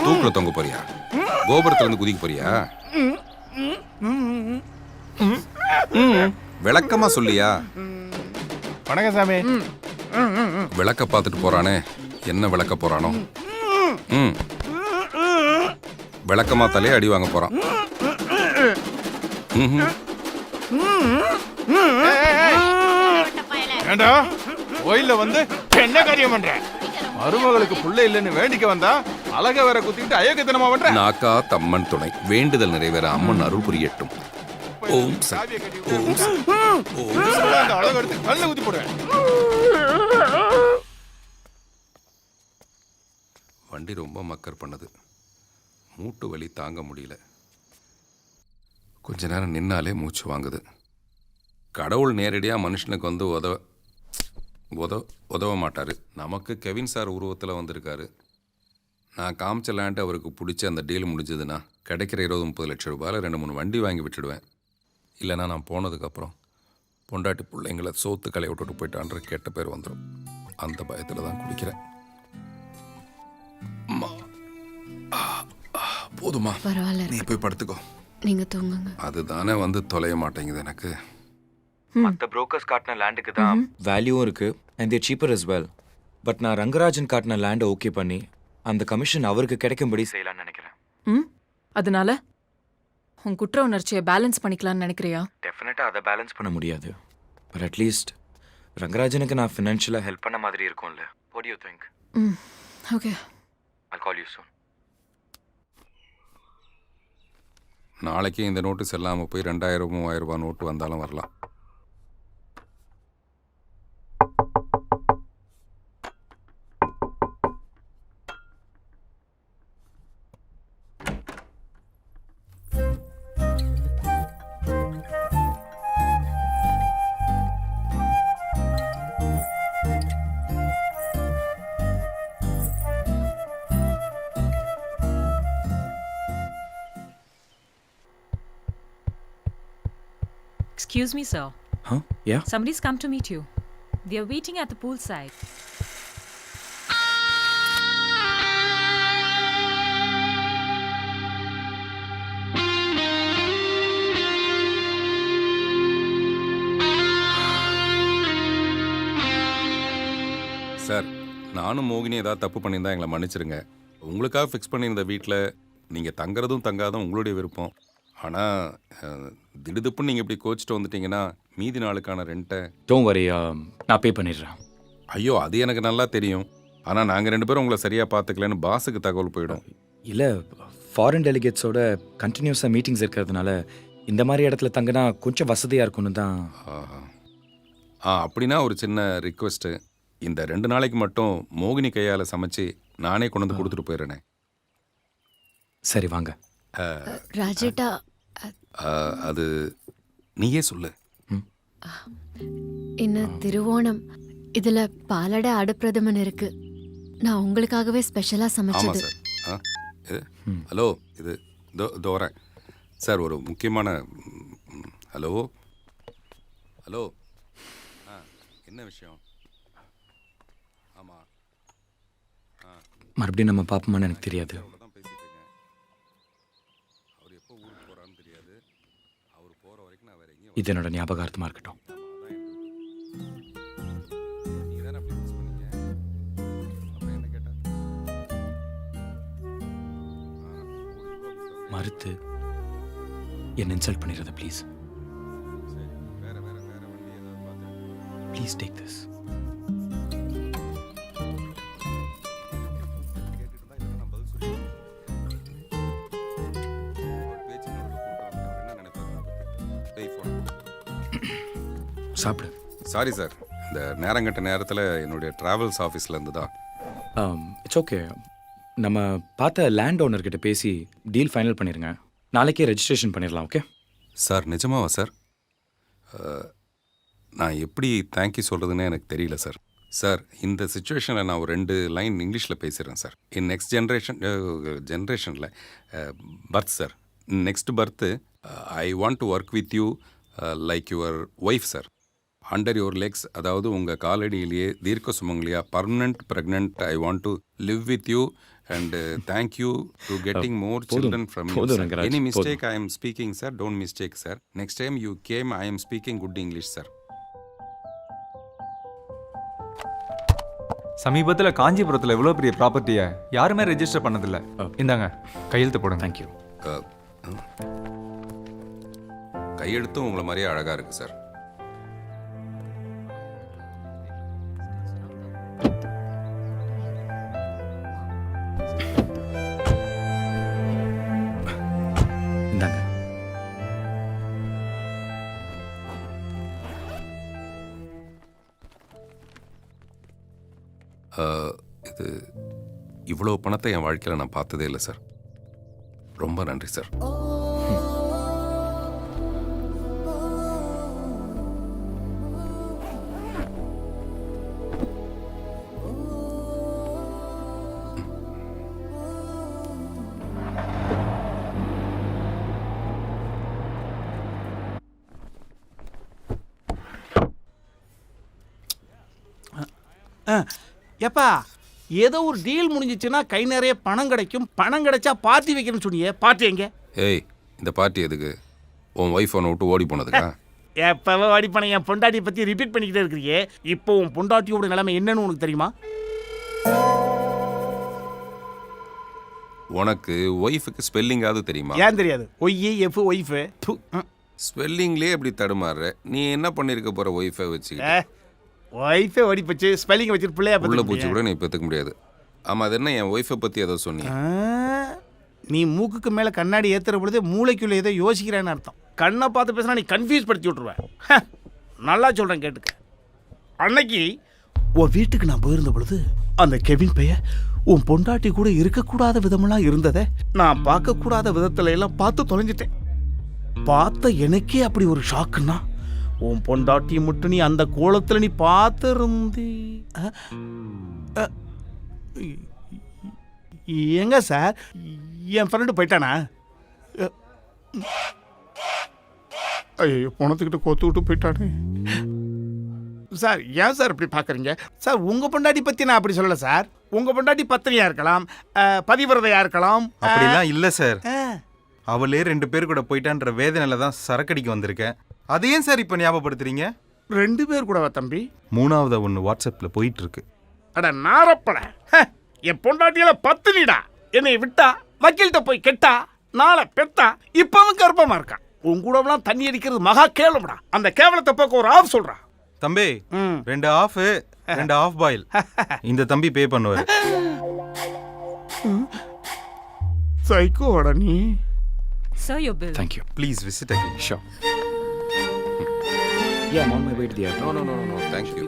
S1: தூக்குல தொங்க போறியா? கோபுரத்துல இருந்து குதிக்க போறியா? விளக்கமா சொல்லியா?
S5: வணக்கம் சாமி.
S1: விளக்க பார்த்துட்டு போறானே, என்ன விளக்க போறானோ? ம், விளக்கமா தலையே அடி வாங்க போறான். ம்ஹும்.
S5: ஏண்டா கோயில்ல வந்து என்ன காரியம் பண்ற? மருமகளுக்கு புள்ள இல்லைன்னு வேண்டிக்க வந்தா அழக வேற குத்திட்டு அயோக்கியத்தனமா பண்ற.
S1: நாக்கா தம்மன் துணை, வேண்டுதல் நிறைவேற அம்மன் அருள் புரியட்டும். ஓம் சக்தி, ஓம் சக்தி, ஓம் சக்தி.
S5: அந்த அழகு எடுத்து கல்ல ஊத்தி போடுறேன்.
S1: வண்டி ரொம்ப மக்கர் பண்ணுது. மூட்டு வலி தாங்க முடியல. கொஞ்ச நேரம் நின்னாலே மூச்சு வாங்குது. கடவுள் நேரடியாக மனுஷனுக்கு வந்து உதவ மாட்டார். நமக்கு கெவின் சார் உருவத்தில் வந்திருக்காரு. நான் காமிச்ச லேண்ட் அவருக்கு பிடிச்சி அந்த டீல் முடிஞ்சதுன்னா கிடைக்கிற 20-30 லட்சம் ரூபாயில் 2-3 வண்டி வாங்கி விட்டுடுவேன். இல்லைனா நான் போனதுக்கப்புறம் பொண்டாட்டி பிள்ளைங்களை சோத்து கலையை விட்டுட்டு போயிட்டான்ற கெட்ட பேர் வந்துடும். அந்த பயத்தில் தான் குடிக்கிறேன். போதுமா?
S7: பரவாயில்ல,
S1: நீ போய் படுத்துக்கோ.
S7: நீங்க தூங்குங்க.
S1: அதுதானே வந்து தொலைய மாட்டேங்குது எனக்கு.
S10: மற்ற புரோக்கர்ஸ் காட்டின லேண்டுக்கு தான் வேல்யூவும் இருக்கு and they're cheaper as well. But நான் ரங்கராஜன் காட்டின லேண்டை ஓகே பண்ணி அந்த கமிஷன் அவருக்கு கிடைக்கும்படி செய்யலாம்னு நினைக்கிறேன்.
S13: ம் அதனால உன் குற்ற உணர்ச்சியை பேலன்ஸ் பண்ணிக்கலாம்னு நினைக்கிறியா?
S10: டெஃபினட்டாக அதை பேலன்ஸ் பண்ண முடியாது. பட் அட்லீஸ்ட் ரங்கராஜனுக்கு நான் ஃபினான்ஷியலாக ஹெல்ப் பண்ண மாதிரி இருக்கும்ல. What to you think?
S13: ம் okay,
S10: I'll call you soon.
S1: நாளைக்கு இந்த நோட்டீஸ் இல்லாமல் போய் 2000-3000 ரூபாய் நோட்டு வந்தாலும் வரலாம்.
S18: Excuse me, sir.
S10: Huh? Yeah?
S18: Somebody's come to meet you. They are waiting at the poolside.
S1: Sir, நானும் மோகினி ஏதாவது தப்பு பண்ணியிருந்தா எங்களை மன்னிச்சிருங்க. உங்களுக்காக ஃபிக்ஸ் பண்ணியிருந்த வீட்டில் நீங்கள் தங்குறதும் தங்காதும் உங்களுடைய விருப்பம். ஆனால் திடுதுப்புன்னு நீங்கள் இப்படி கோச்சிட்டு வந்துட்டீங்கன்னா மீதி நாளுக்கான ரெண்ட்டை
S10: டோன்ட் வரி, நான் பே பண்ணிடுறேன்.
S1: ஐயோ, அது எனக்கு நல்லா தெரியும். ஆனால் நாங்கள் 2 பேரும் உங்களை சரியாக பார்த்துக்கலன்னு பாஸுக்கு தகவல் போயிடும்.
S10: இல்லை, ஃபாரின் டெலிகேட்ஸோட கண்டினியூஸாக மீட்டிங்ஸ் இருக்கிறதுனால இந்த மாதிரி இடத்துல தங்கினா கொஞ்சம் வசதியாக இருக்கும்னு தான்.
S1: அப்படின்னா ஒரு சின்ன ரிக்வெஸ்ட்டு. இந்த 2 நாளைக்கு மட்டும் மோகினி கையால் சமைச்சு நானே கொண்டு வந்து கொடுத்துட்டு போயிடுறேனே.
S10: சரி வாங்க.
S7: ராஜேட்டா,
S1: அது நீயே சொல்லு.
S7: இன்னும் திருவோணம் இதுல பாலடை ஆடுப்பிரதமன் இருக்கு. நான் உங்களுக்காகவே ஸ்பெஷலா
S1: ஆமாம்
S7: சமைச்சது.
S1: சார். ஹலோ, இது தோறேன் சார். ஒரு முக்கியமான ஹலோ ஹலோ என்ன விஷயம்? ஆமாம்,
S10: மறுபடியும் நம்ம பார்ப்போமான்னு எனக்கு தெரியாது.
S1: அவ்வளோதான் பேசிட்டு இருக்கேன். அவர் எப்போ ஊருக்கு போகிறான்னு தெரியாது. அவர் போகிற வரைக்கும் நான் வேற எங்கேயும்
S10: இது என்னோட ஞாபகார்த்தமாக இருக்கட்டும்.
S1: நீங்கள் தானே அப்படி ஃபிக்ஸ் பண்ணீங்க. அப்புறம் என்ன கேட்டா?
S10: மறுத்து என்ன இன்சல்ட் பண்ணிடுறத ப்ளீஸ்.
S1: சரி, வேற வண்டி ஏதாவது பார்த்து
S10: ப்ளீஸ் டேக் திஸ். சாப்பிடு.
S1: சாரி சார், இந்த நேரங்கட்ட நேரத்தில் என்னுடைய ட்ராவல்ஸ் ஆஃபீஸ்லேருந்து தான்.
S10: It's okay. நம்ம பார்த்த லேண்ட் ஓனர்கிட்ட பேசி டீல் ஃபைனல் பண்ணிடுங்க. நாளைக்கே ரெஜிஸ்ட்ரேஷன் பண்ணிடலாம். Okay
S1: sir? நிஜமாவா சார்? நான் எப்படி தேங்க்யூ சொல்கிறதுன்னு எனக்கு தெரியல சார். சார், இந்த சுச்சுவேஷனில் நான் ஒரு 2 லைன் இங்கிலீஷில் பேசுகிறேன் சார். இன் நெக்ஸ்ட் ஜென்ரேஷனில் birth sir. Next birth I want to work with you like your wife sir. Under your legs, அதாவது உங்கள் காலடியிலேயே தீர்க்க சுமங்கலியா permanent pregnant. I want to live with you and thank you to getting more children from you. Any mistake I am speaking sir, don't mistake sir. Next time you came I am speaking good English sir.
S3: சமீபத்தில் காஞ்சிபுரத்தில் இவ்வளோ பெரிய ப்ராப்பர்ட்டியை யாருமே register பண்ணதில்ல. இந்தாங்க கையெழுத்து போடுங்க.
S10: தேங்க்யூ.
S1: கையெழுத்தும் உங்களை மாதிரியே அழகா இருக்கு சார்.
S10: இந்தாங்க.
S1: இது இவ்வளோ பணத்தை என் வாழ்க்கையில் நான் பார்த்ததே இல்லை சார். ரொம்ப நன்றி சார்.
S11: ஏப்பா ஏதோ ஒரு டீல் முடிஞ்சிச்சுன்னா கை நிறைய பணம் கிடைக்கும், பணம் கிடைச்சா பார்ட்டி வைக்கணும்னு சொன்னியே, பார்ட்டி எங்க?
S1: ஏய், இந்த பார்ட்டி எதுக்கு? உன் ஒய்ஃப் ஒன்று விட்டு ஓடி போனதுக்கா?
S11: எப்போ ஓடி போன என் பொண்டாட்டியை பற்றி ரிப்பீட் பண்ணிக்கிட்டே இருக்கிறியே. இப்போ உன் பொண்டாட்டியோட நிலைமை என்னன்னு உனக்கு தெரியுமா?
S1: உனக்கு ஒய்ஃபுக்கு ஸ்பெல்லிங்காவது தெரியுமா?
S11: ஏன் தெரியாது? YF wife.
S1: ஸ்பெல்லிங்லேயே எப்படி தடுமாறுற? நீ என்ன பண்ணியிருக்க போகிற ஒய்ஃபை வச்சு?
S11: ஒய்ஃபே ஓடி போச்சு, ஸ்பெல்லிங் வச்சுட்டு பிள்ளையா
S1: உள்ள பூச்சி கூட நீ பெற்றுக்க முடியாது. ஆமாம், அது என்ன என் ஒய்ஃபை பற்றி ஏதோ சொன்னீங்க?
S11: நீ மூக்குக்கு மேலே கண்ணாடி ஏற்றுற பொழுது மூளைக்குள்ளே ஏதோ யோசிக்கிறேன்னு அர்த்தம். கண்ணை பார்த்து பேசினா நீ கன்ஃபியூஸ் படுத்தி விட்ருவேன். நல்லா சொல்கிறேன் கேட்டுக்க. அன்னைக்கு உன் வீட்டுக்கு நான் போயிருந்த பொழுது அந்த கெவின் பையன் உன் பொண்டாட்டி கூட இருக்கக்கூடாத விதமெல்லாம் இருந்ததை நான் பார்க்கக்கூடாத விதத்துல எல்லாம் பார்த்து தொலைஞ்சிட்டேன். பார்த்த எனக்கே அப்படி ஒரு ஷாக்குன்னா உன் பொண்டாட்டி மட்டும் நீ அந்த கோலத்தில் நீ பார்த்துருந்தி. எங்க சார் என் ஃப்ரெண்டு போயிட்டானா? ஐயோ, பணத்துக்கிட்ட கோத்து விட்டு போயிட்டானே. சார் ஏன் சார் இப்படி பார்க்குறீங்க? சார் உங்கள் பொண்டாட்டி பற்றி நான் அப்படி சொல்லலை சார். உங்கள் பொண்டாட்டி பத்தினியாக இருக்கலாம், பதிவிரதையாக இருக்கலாம்.
S5: அப்படிலாம் இல்லை சார். அவளே 2 பேர் கூட போயிட்டான்ற வேதனையில தான் சரக்கடிக்க வந்திருக்கேன். அதையும் சார் இப்போ ஞாபகப்படுத்துறீங்க?
S11: 2 பேர் கூடவா தம்பி?
S5: 3வது ஒன்று வாட்ஸ்அப்பில் போயிட்டு இருக்கு.
S11: அட நாரப்பட, என் பொண்டாட்டியில பத்தினிடா. என்னை விட்டா வக்கீல்கிட்ட போய் கெட்டா, நாளை பெத்தா, இப்பவும் கர்ப்பமா இருக்கான். உன் கூடலாம் தண்ணி அடிக்கிறது மகா கேவலம்டா. அந்த கேவலத்தை போக்க ஒரு ஆஃப் சொல்றா.
S5: தம்பி 2 ஆஃப் 2 ஆஃப் பாயில் இந்த தம்பி பே பண்ணுவார்.
S11: சைக்கோடா நீ.
S18: Sir, your bill.
S10: Thank you.
S5: Please visit again.
S10: Sure. Yeah, I'm on my way to the airport.
S1: No. Thank you.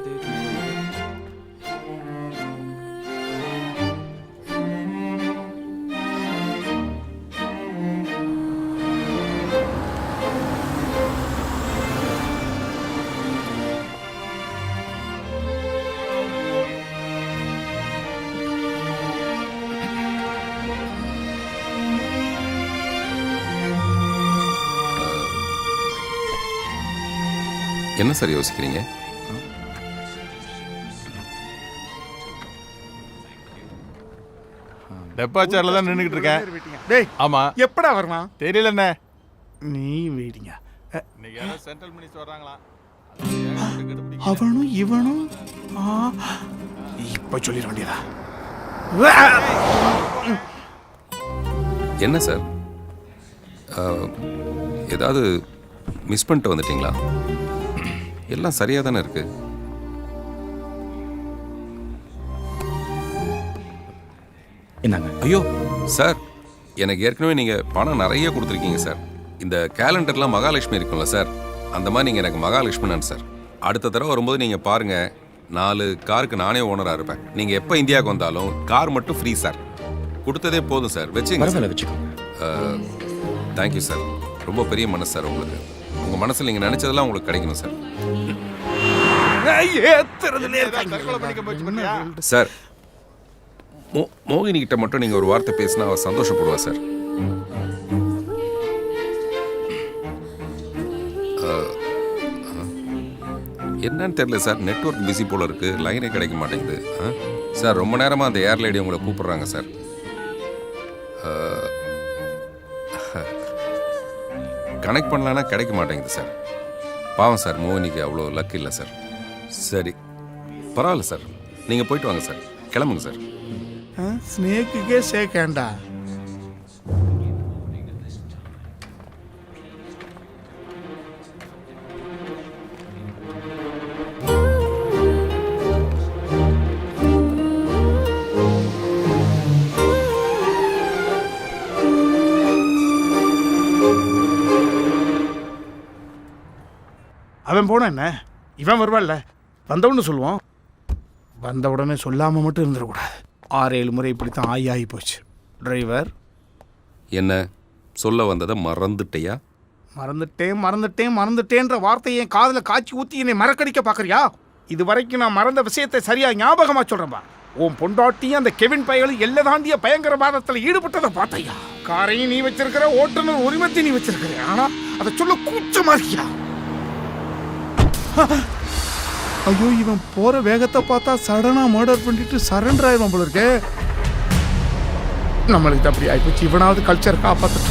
S1: என்ன சார் யோசிக்கிறீங்க?
S5: டெபாச்சர்ல தான் நின்னுகிட்டு இருக்கேன்.
S11: டேய்,
S5: ஆமா.
S11: எப்படா வரலாம்?
S5: தெரியல என்ன.
S11: நீ வெயிடிங்க.
S5: இன்னைக்கு யாரோ சென்ட்ரல் மினிஸ்டர் வர்றாங்களா?
S11: அவனும் இவனும் இப்ப சொல்லிட வேண்டியதா?
S1: என்ன சார், ஏதாவது மிஸ் பண்ணிட்டு வந்துட்டீங்களா? எல்லாம் சரியா தானே இருக்கு.
S10: என்னங்க?
S1: ஐயோ சார், எனக்கு ஏற்கனவே நீங்க பணம் நிறைய கொடுத்துருக்கீங்க சார். இந்த கேலண்டர்லாம் மகாலட்சுமி இருக்கும்ல சார், அந்த மாதிரி நீங்க எனக்கு மகாலட்சுமி நான் சார். அடுத்த தடவை வரும்போது நீங்க பாருங்க, 4 காருக்கு நானே ஓனரா இருப்பேன். நீங்க எப்ப இந்தியாவுக்கு வந்தாலும் கார் மட்டும் ஃப்ரீ சார். கொடுத்ததே போதும் சார். வச்சுக்கோங்க. Thank you sir. ரொம்ப பெரிய மனசு சார் உங்களுக்கு. உங்க மனசுல நீங்க நினைச்சதெல்லாம் உங்களுக்கு கிடைக்கணும் சார். சார், மோகினி கிட்ட மட்டும் நீங்க ஒரு வார்த்தை பேசினா அவ சந்தோஷப்படுவா சார். என்னன்னு தெரியல சார், நெட்வொர்க் பிஸி போல இருக்கு, லைனே கிடைக்க மாட்டேங்குது. சார் ரொம்ப நேரமா அந்த ஏர் லேடி உங்களை கூப்பிடுறாங்க சார். கனெக்ட் பண்ணலான்னா கிடைக்க மாட்டேங்குது சார். பாவம் சார், மோகினிக்கு அவ்வளோ லக் இல்லை சார். சரி, பரவாயில்ல சார், நீங்கள் போயிட்டு வாங்க சார், கிளம்புங்க சார்.
S11: ஸ்னேக்குக்கே சேக்கேண்டா. அவன் போனா என்ன, இவன் வருவான்ல, வந்தவுடனே சொல்லுவோம். வந்த உடனே சொல்லாமல் மட்டும் இருந்துடக்கூடாது. 6-7 முறை இப்படித்தான் ஆகி போச்சு. டிரைவர்,
S1: என்ன சொல்ல வந்ததை மறந்துட்டையா?
S11: மறந்துட்டேன்ற வார்த்தையை என் காதில் காய்ச்சி ஊற்றி என்னை மறக்கடிக்க பார்க்குறியா? இது வரைக்கும் நான் மறந்த விஷயத்தை சரியாக ஞாபகமாக சொல்கிறேன்பா. உன் பொண்டாட்டியும் அந்த கெவின் பயலும் எல்லை தாண்டிய பயங்கரவாதத்தில் ஈடுபட்டதை பார்த்தையா? காரையும் நீ வச்சிருக்கிற, ஓட்டுநர் உரிமத்தை நீ வச்சிருக்கிற, ஆனால் அதை சொல்ல கூச்சமா இருக்கியா? ஐயோ, இவன் போற வேகத்தை பார்த்தா சடனா மர்டர் பண்ணிட்டு சரண்டர் ஆயிடும் போல இருக்கே. நம்மளுக்கு அப்படி ஆயிப்போச்சு. இவனாவது கல்ச்சர் காப்பாற்ற.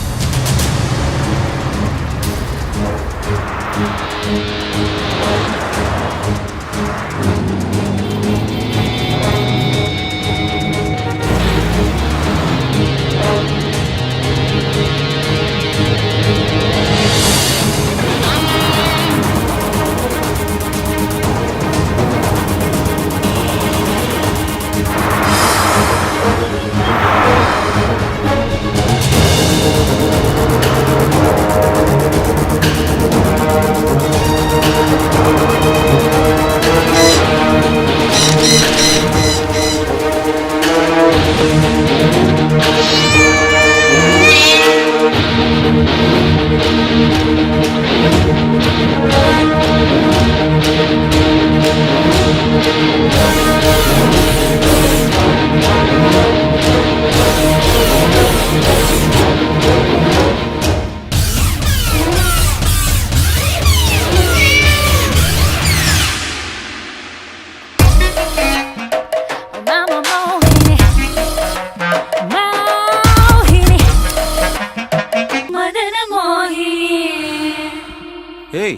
S1: ஏய்,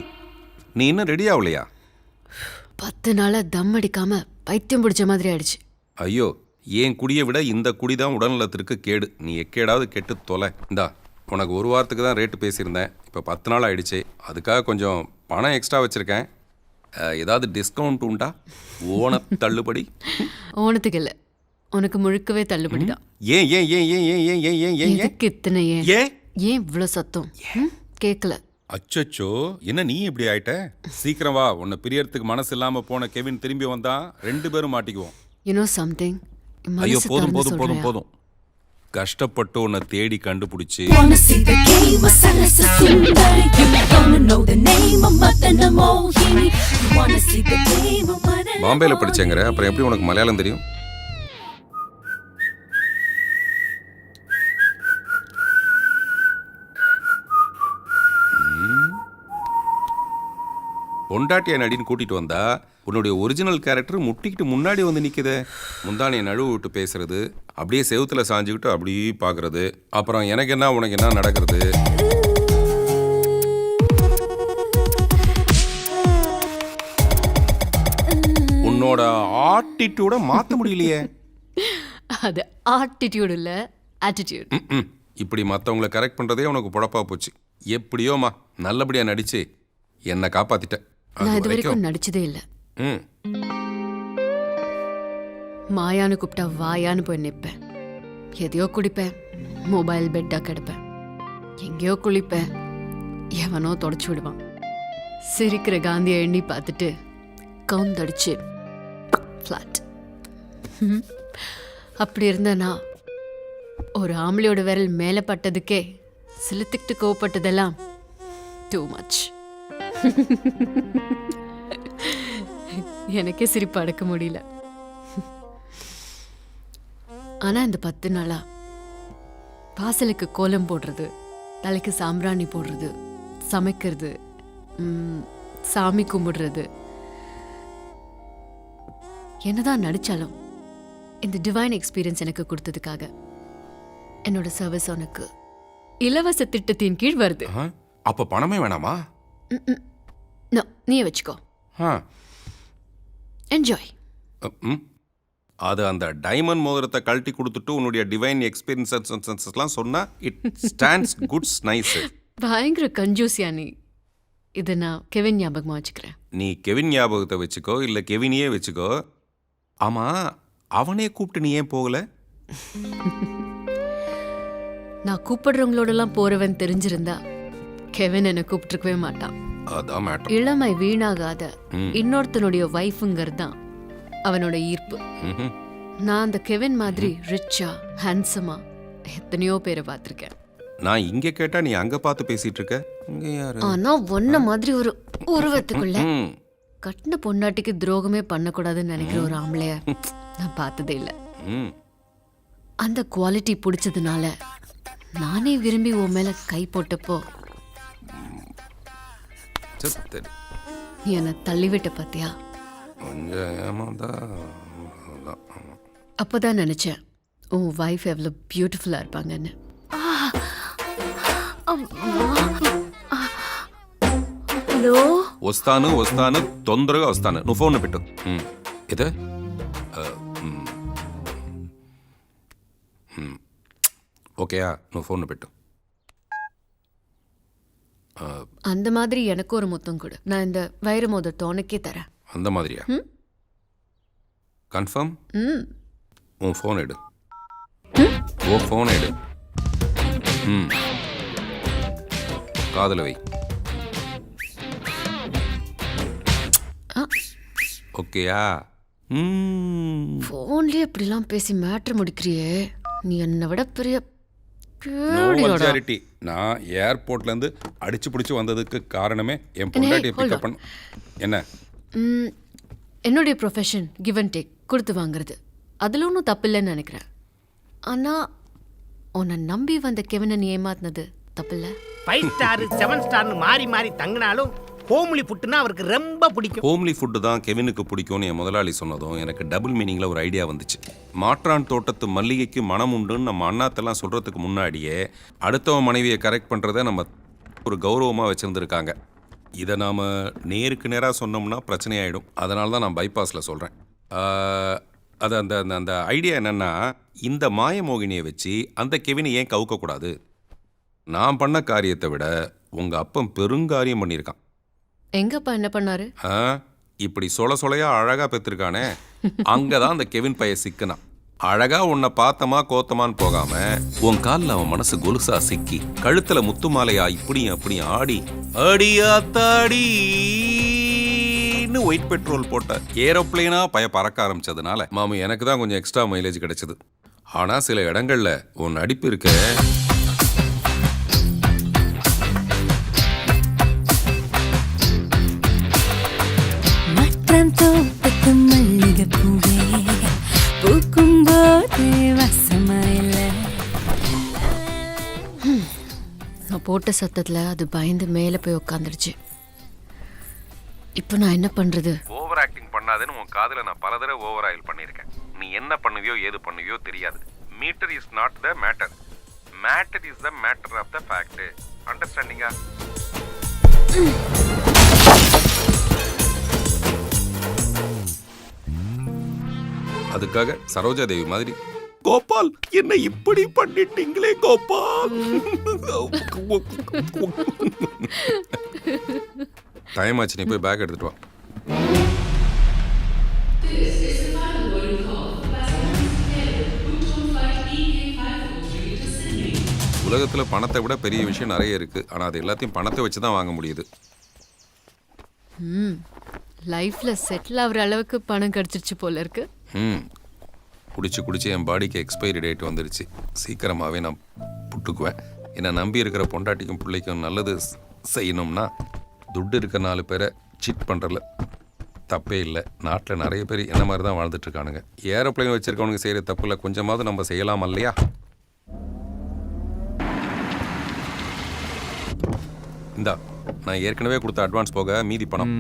S1: நீ இன்னும் ரெடி ஆகலையா?
S7: 10 நாளா தம் அடிக்காம பைத்தியம் பிடிச்ச மாதிரி ஆயிடுச்சு.
S1: ஐயோ, ஏன் குடியை விட இந்த குடி தான் உடல்நலத்திற்கு கேடு. நீ எக்கேடாவது கெட்டு தொலை. இந்தா, உனக்கு 1 வாரத்துக்கு தான் ரேட்டு பேசியிருந்தேன். இப்போ 10 நாள் ஆயிடுச்சு. அதுக்காக கொஞ்சம் பணம் எக்ஸ்ட்ரா வச்சுருக்கேன். ஏதாவது டிஸ்கவுண்ட் உண்டா? ஓண தள்ளுபடி?
S7: ஓணத்துக்கு இல்லை, உனக்கு முழுக்கவே தள்ளுபடி தான்.
S1: ஏன் ஏன் ஏன் ஏன் ஏன் ஏன் ஏன் ஏன் ஏன்
S7: எதுக்கு இத்தனை ஏன்?
S1: ஏன்
S7: ஏன் இவ்வளோ சத்தம்? கேட்கல.
S1: அச்சோ, என்ன நீ இப்படி ஆயிட்ட? சீக்கிரம் வா, உன்னை பிரியறதுக்கு மனசு இல்லாம போன கெவின் திரும்பி வந்தா 2 பேரும் மாட்டிக்குவோம்.
S7: You know something?
S1: ஐயோ, போதும் போதும் போதும் போதும். கஷ்டப்பட்டு உன்னை தேடி கண்டுபிடிச்சு பாம்பேல படிச்சேங்கிற, அப்புறம் எப்படி உனக்கு மலையாளம் தெரியும்? பொண்டாட்டியா நடின்னு கூட்டிட்டு வந்தா உன்னுடைய ஒரிஜினல் கேரக்டர் முட்டிக்கிட்டு முன்னாடி வந்து நிக்குதே. முந்தானியை நழுவு விட்டு பேசுறது, அப்படியே செவுத்துல சாஞ்சுக்கிட்டு அப்படியே பாக்குறது, அப்புறம் எனக்கு என்ன உனக்கு என்ன நடக்கிறது. உன்னோட ஆட்டிடியூட மாத்த முடியலையே.
S7: அது ஆட்டிடியூட் இல்ல, ஆட்டிடியூட்.
S1: இப்படி மற்றவங்களை கரெக்ட் பண்றதே உனக்கு பொழப்பா போச்சு. எப்படியோமா நல்லபடியா நடிச்சு என்னை காப்பாத்திட்ட.
S7: நான் இது வரைக்கும் நடிச்சதே இல்லை. மாயான்னு கூப்பிட்டா வாயான்னு போய் நிற்பேன். எதையோ குடிப்பேன், மொபைல் பெட்டா கிடப்பேன், எங்கேயோ குளிப்பேன், எவனோ தொடச்சு விடுவான். சிரிக்கிற காந்தியை எண்ணி பார்த்துட்டு கவுந்தடிச்சு ஃப்ளாட். அப்படி இருந்த நான் ஒரு ஆம்பளையோட விரல் மேலே பட்டதுக்கே சிலுத்துக்கிட்டு கோவப்பட்டதெல்லாம் டூ மச். எனக்கே சிரிப்பு அடக்க முடியல. ஆனா இந்த 10 நாளா வாசலுக்கு கோலம் போடுறது, தலைக்கு சாம்பிராணி போடுறது, சமைக்கிறது, சாமி கும்பிடுறது, என்னதான் நடிச்சாலும் இந்த டிவைன் எக்ஸ்பீரியன்ஸ் எனக்கு கொடுத்ததுக்காக என்னோட சர்வீஸ் உனக்கு இலவச திட்டத்தின் கீழ் வருது.
S1: அப்ப பணமே வேணாமா?
S7: நீயே வச்சுக்கோ. என்ஜாய்.
S1: அது அந்த டைமண்ட் மோதிரத்தை கழட்டி கொடுத்துட்டு உன்னுடைய டிவைன் எக்ஸ்பீரியன்ஸ்லாம் சொன்னா இட் ஸ்டாண்ட்ஸ் குட்ஸ் நைஸ்.
S7: பயங்கர கஞ்சூசியா நீ. இதை நான் கெவின் ஞாபகமாக வச்சுக்கிறேன்.
S1: நீ கெவின் ஞாபகத்தை வச்சுக்கோ, இல்லை கெவினியே வச்சுக்கோ. ஆமா, அவனே கூப்பிட்டு நீ ஏன் போகல?
S7: நான் கூப்பிடுறவங்களோடலாம் போறவன் தெரிஞ்சிருந்தா கெவின் என்னை கூப்பிட்டுருக்கவே மாட்டான்.
S1: அதான் மேட்டர்.
S7: இளமை வீணாகாத இன்னொருத்தனுடைய வைஃபுங்கிறது தான் அவனோட ஈர்ப்பு. நான் அந்த கெவின் மாதிரி ரிச்சா ஹேண்ட்ஸமா எத்தனையோ பேரை பார்த்துருக்கேன்.
S1: நான் இங்க கேட்டா நீ அங்க பார்த்து பேசிட்டு இருக்க. இங்க யாரு?
S7: ஆனா ஒன்ன மாதிரி ஒரு உருவத்துக்குள்ள கட்டின பொண்டாட்டிக்கு துரோகமே பண்ணக்கூடாதுன்னு நினைக்கிற ஒரு ஆம்பளைய நான் பார்த்ததே இல்லை. அந்த குவாலிட்டி பிடிச்சதுனால நானே விரும்பி உன் மேல கை போட்டப்போ நீ என்னை தள்ளிவிட்ட பாத்தியா? அப்போதான் நினைச்சேன் உன் வைஃப் எவ்வளோ பியூட்டிஃபுல்லா இருப்பாங்கன்னு. హలో
S1: వస్తాను తొందరగా వస్తాను. నువ్వు ఫోన్ పెట్టు. ఇదే ஓகேயா? నువ్వు ఫోన్ పెట్టు.
S7: அந்த மாதிரி எனக்கு ஒரு முத்தம் கொடு. நான் இந்த வைர மோதிரத்தை உனக்கே தரேன்.
S1: அந்த மாதிரியா? கன்ஃபார்ம்? உன் ஃபோன் எடு. ஓ ஃபோன் எடு. காதல வை. ஓகேயா?
S7: ஃபோன்லயே இப்படிலாம் பேசி மேட்ரு முடிக்கிறியே, நீ என்னை விட பெரிய
S1: மெஜாரிட்டி. நான் ஏர்போர்ட்ல இருந்து அடிச்சு பிடிச்சு வந்ததுக்கு காரணமே என் பொண்டாட்டியை பிக்கப் பண்ண. என்ன?
S7: என்னுடைய ப்ரொஃபஷன் கிவ் அண்ட் டேக், கொடுத்து வாங்குறது. அதில் ஒன்றும் தப்பு இல்லைன்னு நினைக்கிறேன். ஆனால் உன்னை நம்பி வந்த கெவினை நீ ஏமாத்தினது தப்பில்லை.
S8: 5 ஸ்டார் 7 ஸ்டார்னு மாறி மாறி தங்கினாலும் ஹோம்லி ஃபுட்டுனா அவருக்கு ரொம்ப பிடிக்கும்.
S1: ஹோம்லி ஃபுட்டு தான் கெவினுக்கு பிடிக்கும்னு என் முதலாளி சொன்னதும் எனக்கு டபுள் மீனிங்கில் ஒரு ஐடியா வந்துச்சு. மாற்றான் தோட்டத்து மல்லிகைக்கு மனம் உண்டுன்னு நம்ம அண்ணாத்தெல்லாம் சொல்கிறதுக்கு முன்னாடியே அடுத்தவன் மனைவியை கரெக்ட் பண்ணுறதை நம்ம ஒரு கௌரவமாக வச்சுருந்துருக்காங்க. இதை நாம் நேருக்கு நேராக சொன்னோம்னா பிரச்சனையாயிடும். அதனால தான் நான் பைபாஸில் சொல்கிறேன். அது அந்த அந்த ஐடியா என்னென்னா, இந்த மாயமோகினியை வச்சு அந்த கெவினை ஏன் கவுக்கக்கூடாது? நான் பண்ண காரியத்தை விட உங்கள் அப்பன் பெருங்காரியம் பண்ணியிருக்கான்.
S7: எங்கப்பா என்ன பண்ணாரு?
S1: இப்படி சொலையா அழகா பெற்றிருக்கானே, அங்கதான் அந்த கெவின் பைய சிக்கனான். அழகா உன்னை பார்த்தமா கோத்தமான்னு போகாம உன் காலில் அவன் மனசு கொலுசா சிக்கி கழுத்துல முத்து மாலையா இப்படியும் அப்படியும் ஆடி அடியாத்தாடின்னு ஒயிட் பெட்ரோல் போட்ட ஏரோப்ளைனா பய பறக்க ஆரம்பிச்சதுனால மாமி எனக்கு தான் கொஞ்சம் எக்ஸ்ட்ரா மைலேஜ் கிடைச்சது. ஆனா சில இடங்கள்ல உன் நடிப்பு இருக்க.
S7: நான் போட்ட சத்தத்தில் அது பயந்து மேலே போய் உட்காந்துருச்சு. இப்போ நான் என்ன பண்ணுறது?
S1: ஓவர் ஆக்டிங் பண்ணாதுன்னு உன் காதில் நான் பல தடவை ஓவர் ஆயில் பண்ணியிருக்கேன். நீ என்ன பண்ணுவியோ ஏது பண்ணுவியோ தெரியாது. Meter is not the matter, matter is the matter of the fact. அண்டர்ஸ்டாண்டிங்கா? அதுக்காக சரோஜா தேவி மாதிரி கோபால் என்ன இப்படி பண்ணிட்டீங்களே கோபால். டைம் ஆச்சு, நீ போய் பேக் எடுத்துட்டு வா. உலகத்தில் பணத்தை விட பெரிய விஷயம் நிறைய இருக்கு. ஆனால் அது எல்லாத்தையும் பணத்தை வச்சு தான் வாங்க முடியுது.
S7: லைஃப்ல செட்டில் ஆகிற அளவுக்கு பணம் கிடைச்சிருச்சு போல இருக்கு.
S1: குடிச்சு என் பாடிக்கு எக்ஸ்பைரி டேட் வந்துருச்சு. சீக்கிரமாகவே நான் புட்டுக்குவேன். என்னை நம்பி இருக்கிற பொண்டாட்டிக்கும் பிள்ளைக்கும் நல்லது செய்யணும்னா துட்டு இருக்கிற 4 பேரை சீட் பண்ணுறல தப்பே இல்லை. நாட்டில் நிறைய பேர் என்ன மாதிரி தான் வாழ்ந்துட்டு இருக்கானுங்க. ஏரோப்ளைன் வச்சிருக்கவனுங்க செய்கிற தப்பில் கொஞ்சமாவது நம்ம செய்யலாம் இல்லையா? இந்தா, நான் ஏற்கனவே கொடுத்த அட்வான்ஸ் போக மீதி பணம்.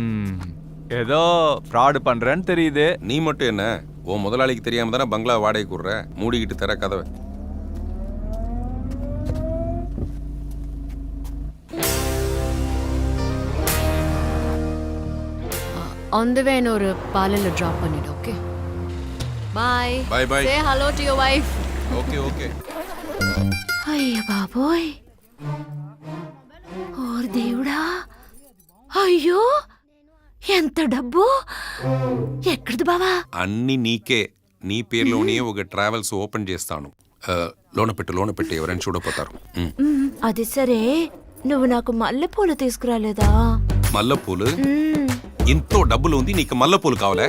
S3: ஏதோ ஃப்ராடு பண்றேன்னு தெரியுது.
S1: நீ மட்டும் என்ன, உன் முதலாளிக்கு தெரியாம தானே பங்களா வாடகை கூடுற. மூடிக்கிட்டு தர கதவை.
S7: ஆன் தி வே ஒரு பாலில் ட்ராப் பண்ணிடு. Okay? Bye.
S1: Bye, bye.
S7: Say hello to your wife.
S1: Okay okay
S7: అయ్య బాబోయ్ ఓర్ దేవుడా అయ్యో ఎంత డబ్బు ఎక్కడిది బావా
S1: అన్ని నీకే నీ పేరులోనే ఒక ట్రావెల్స్ ఓపెన్ చేస్తాను లోన పెట్టు ఎవరైనా చూడపోతారు
S14: అది సరే నువ్వు నాకు మల్లెపూలు తీసుకురాలేదా
S1: మల్లెపూలు ఇంతో డబ్బులు ఉంది నీకు మల్లెపూలు కావాలా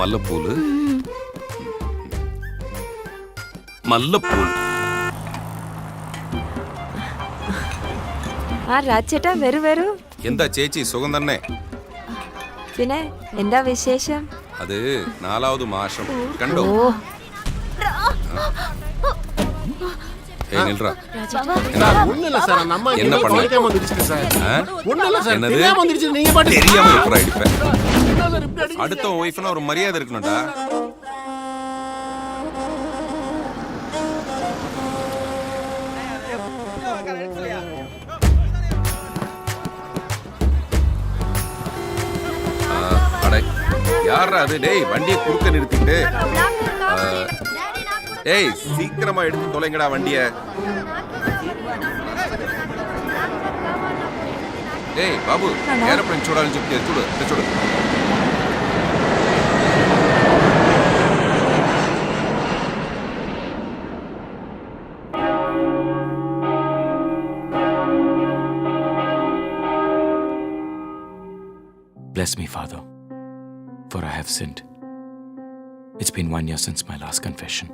S1: మల్లెపూలు
S14: രാജേട്ടാ വരൂ വരൂ
S1: എന്താ ചേച്ചി സുഖം തന്നെ
S14: പിന്നെ എന്താ വിശേഷം
S1: അത് 4வது മാസം കണ്ടോ நில்றா
S6: ஒண்ணுல சார் அந்த அம்மா
S1: என்ன பண்ண
S6: தெரியாம வந்துருச்சு சார் ஒண்ணுல சார்
S1: என்னது
S6: தெரியாம வந்துருச்சு நீங்க பாட்டு
S1: தெரியாம எப்பறா அடிப்ப அடுத்த வைஃப்னா ஒரு மரியாதை இருக்கணும்டா யாரா அது டேய் வண்டியை குறுக்க நிறுத்திட்டு டேய் சீக்கிரமா எடுத்து தொலைங்கடா வண்டியை டேய் బాబు ఏరోప్లేన్ చూడాలని చెప్తే చూడు చూడు
S10: Bless me, Father, for I have sinned. It's been 1 year since my last confession.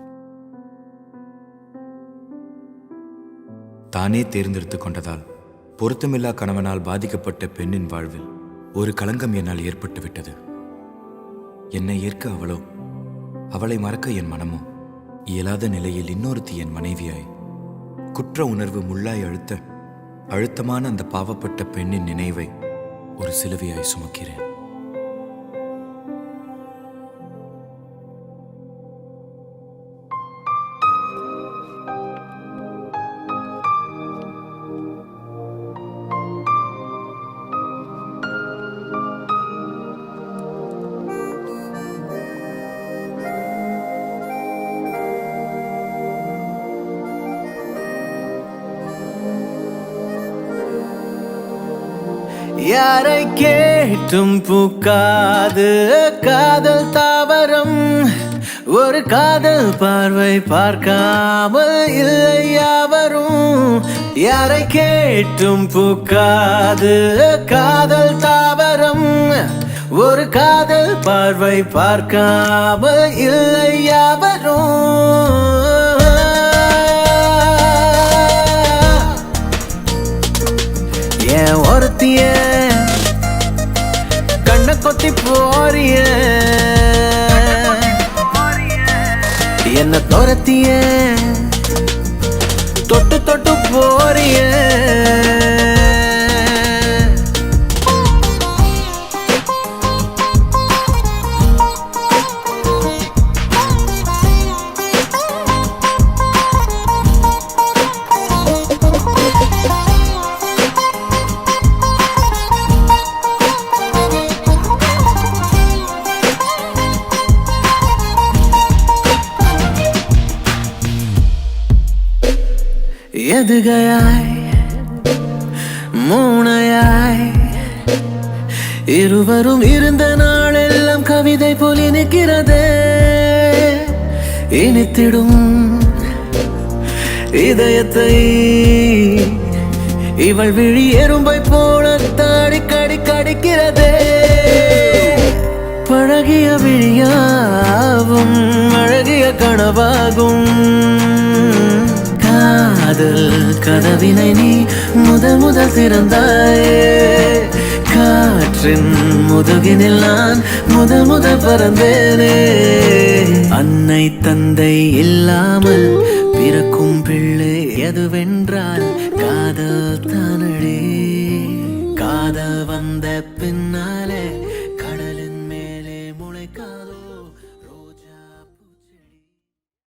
S10: தானே தேர்ந்தெடுத்து கொண்டதால் பொருத்தமில்லா கணவனால் பாதிக்கப்பட்ட பெண்ணின் வாழ்வில் ஒரு களங்கம் என்னால் ஏற்பட்டு விட்டது. என்னை ஏற்க அவளோ, அவளை மறக்க என் மனமோ இயலாத நிலையில் இன்னொருத்தி என் மனைவியாய் குற்ற உணர்வு முள்ளாய் அழுத்தமான அந்த பாவப்பட்ட பெண்ணின் நினைவை ஒரு சிலுவையாய் சுமக்கிறேன்.
S2: யாரை கேட்டும் பூக்காது காதல் தாவரம் ஒரு காதல் பார்வை பார்க்காமல் இல்லை யாவரும் யாரை கேட்டும் பூக்காது காதல் தாவரம் ஒரு காதல் பார்வை பார்க்காமல் இல்லை யாவரும் ஏன் ஒருத்திய கண்ண கொத்தி போறிய என்ன துரத்திய தொட்டு தொட்டு போறிய எதுகையாய் மூணையாய் இருவரும் இருந்த நாளெல்லாம் கவிதை போல் இனிக்கிறதே இனித்திடும் இதயத்தை இவள் விழி எறும்பை போல தாடி கடி கடிக்கிறதே பழகிய விழியாவும் அழகிய கனவாகும் காதல் கதவினை நீ முதல் திறந்தாயே காற்றின் முதுகினில் நான் முதல் பறந்தேனே அன்னை தந்தை இல்லாமல் பிறக்கும் பிள்ளை எதுவென்றால் காதல் தானடே காதல் வந்த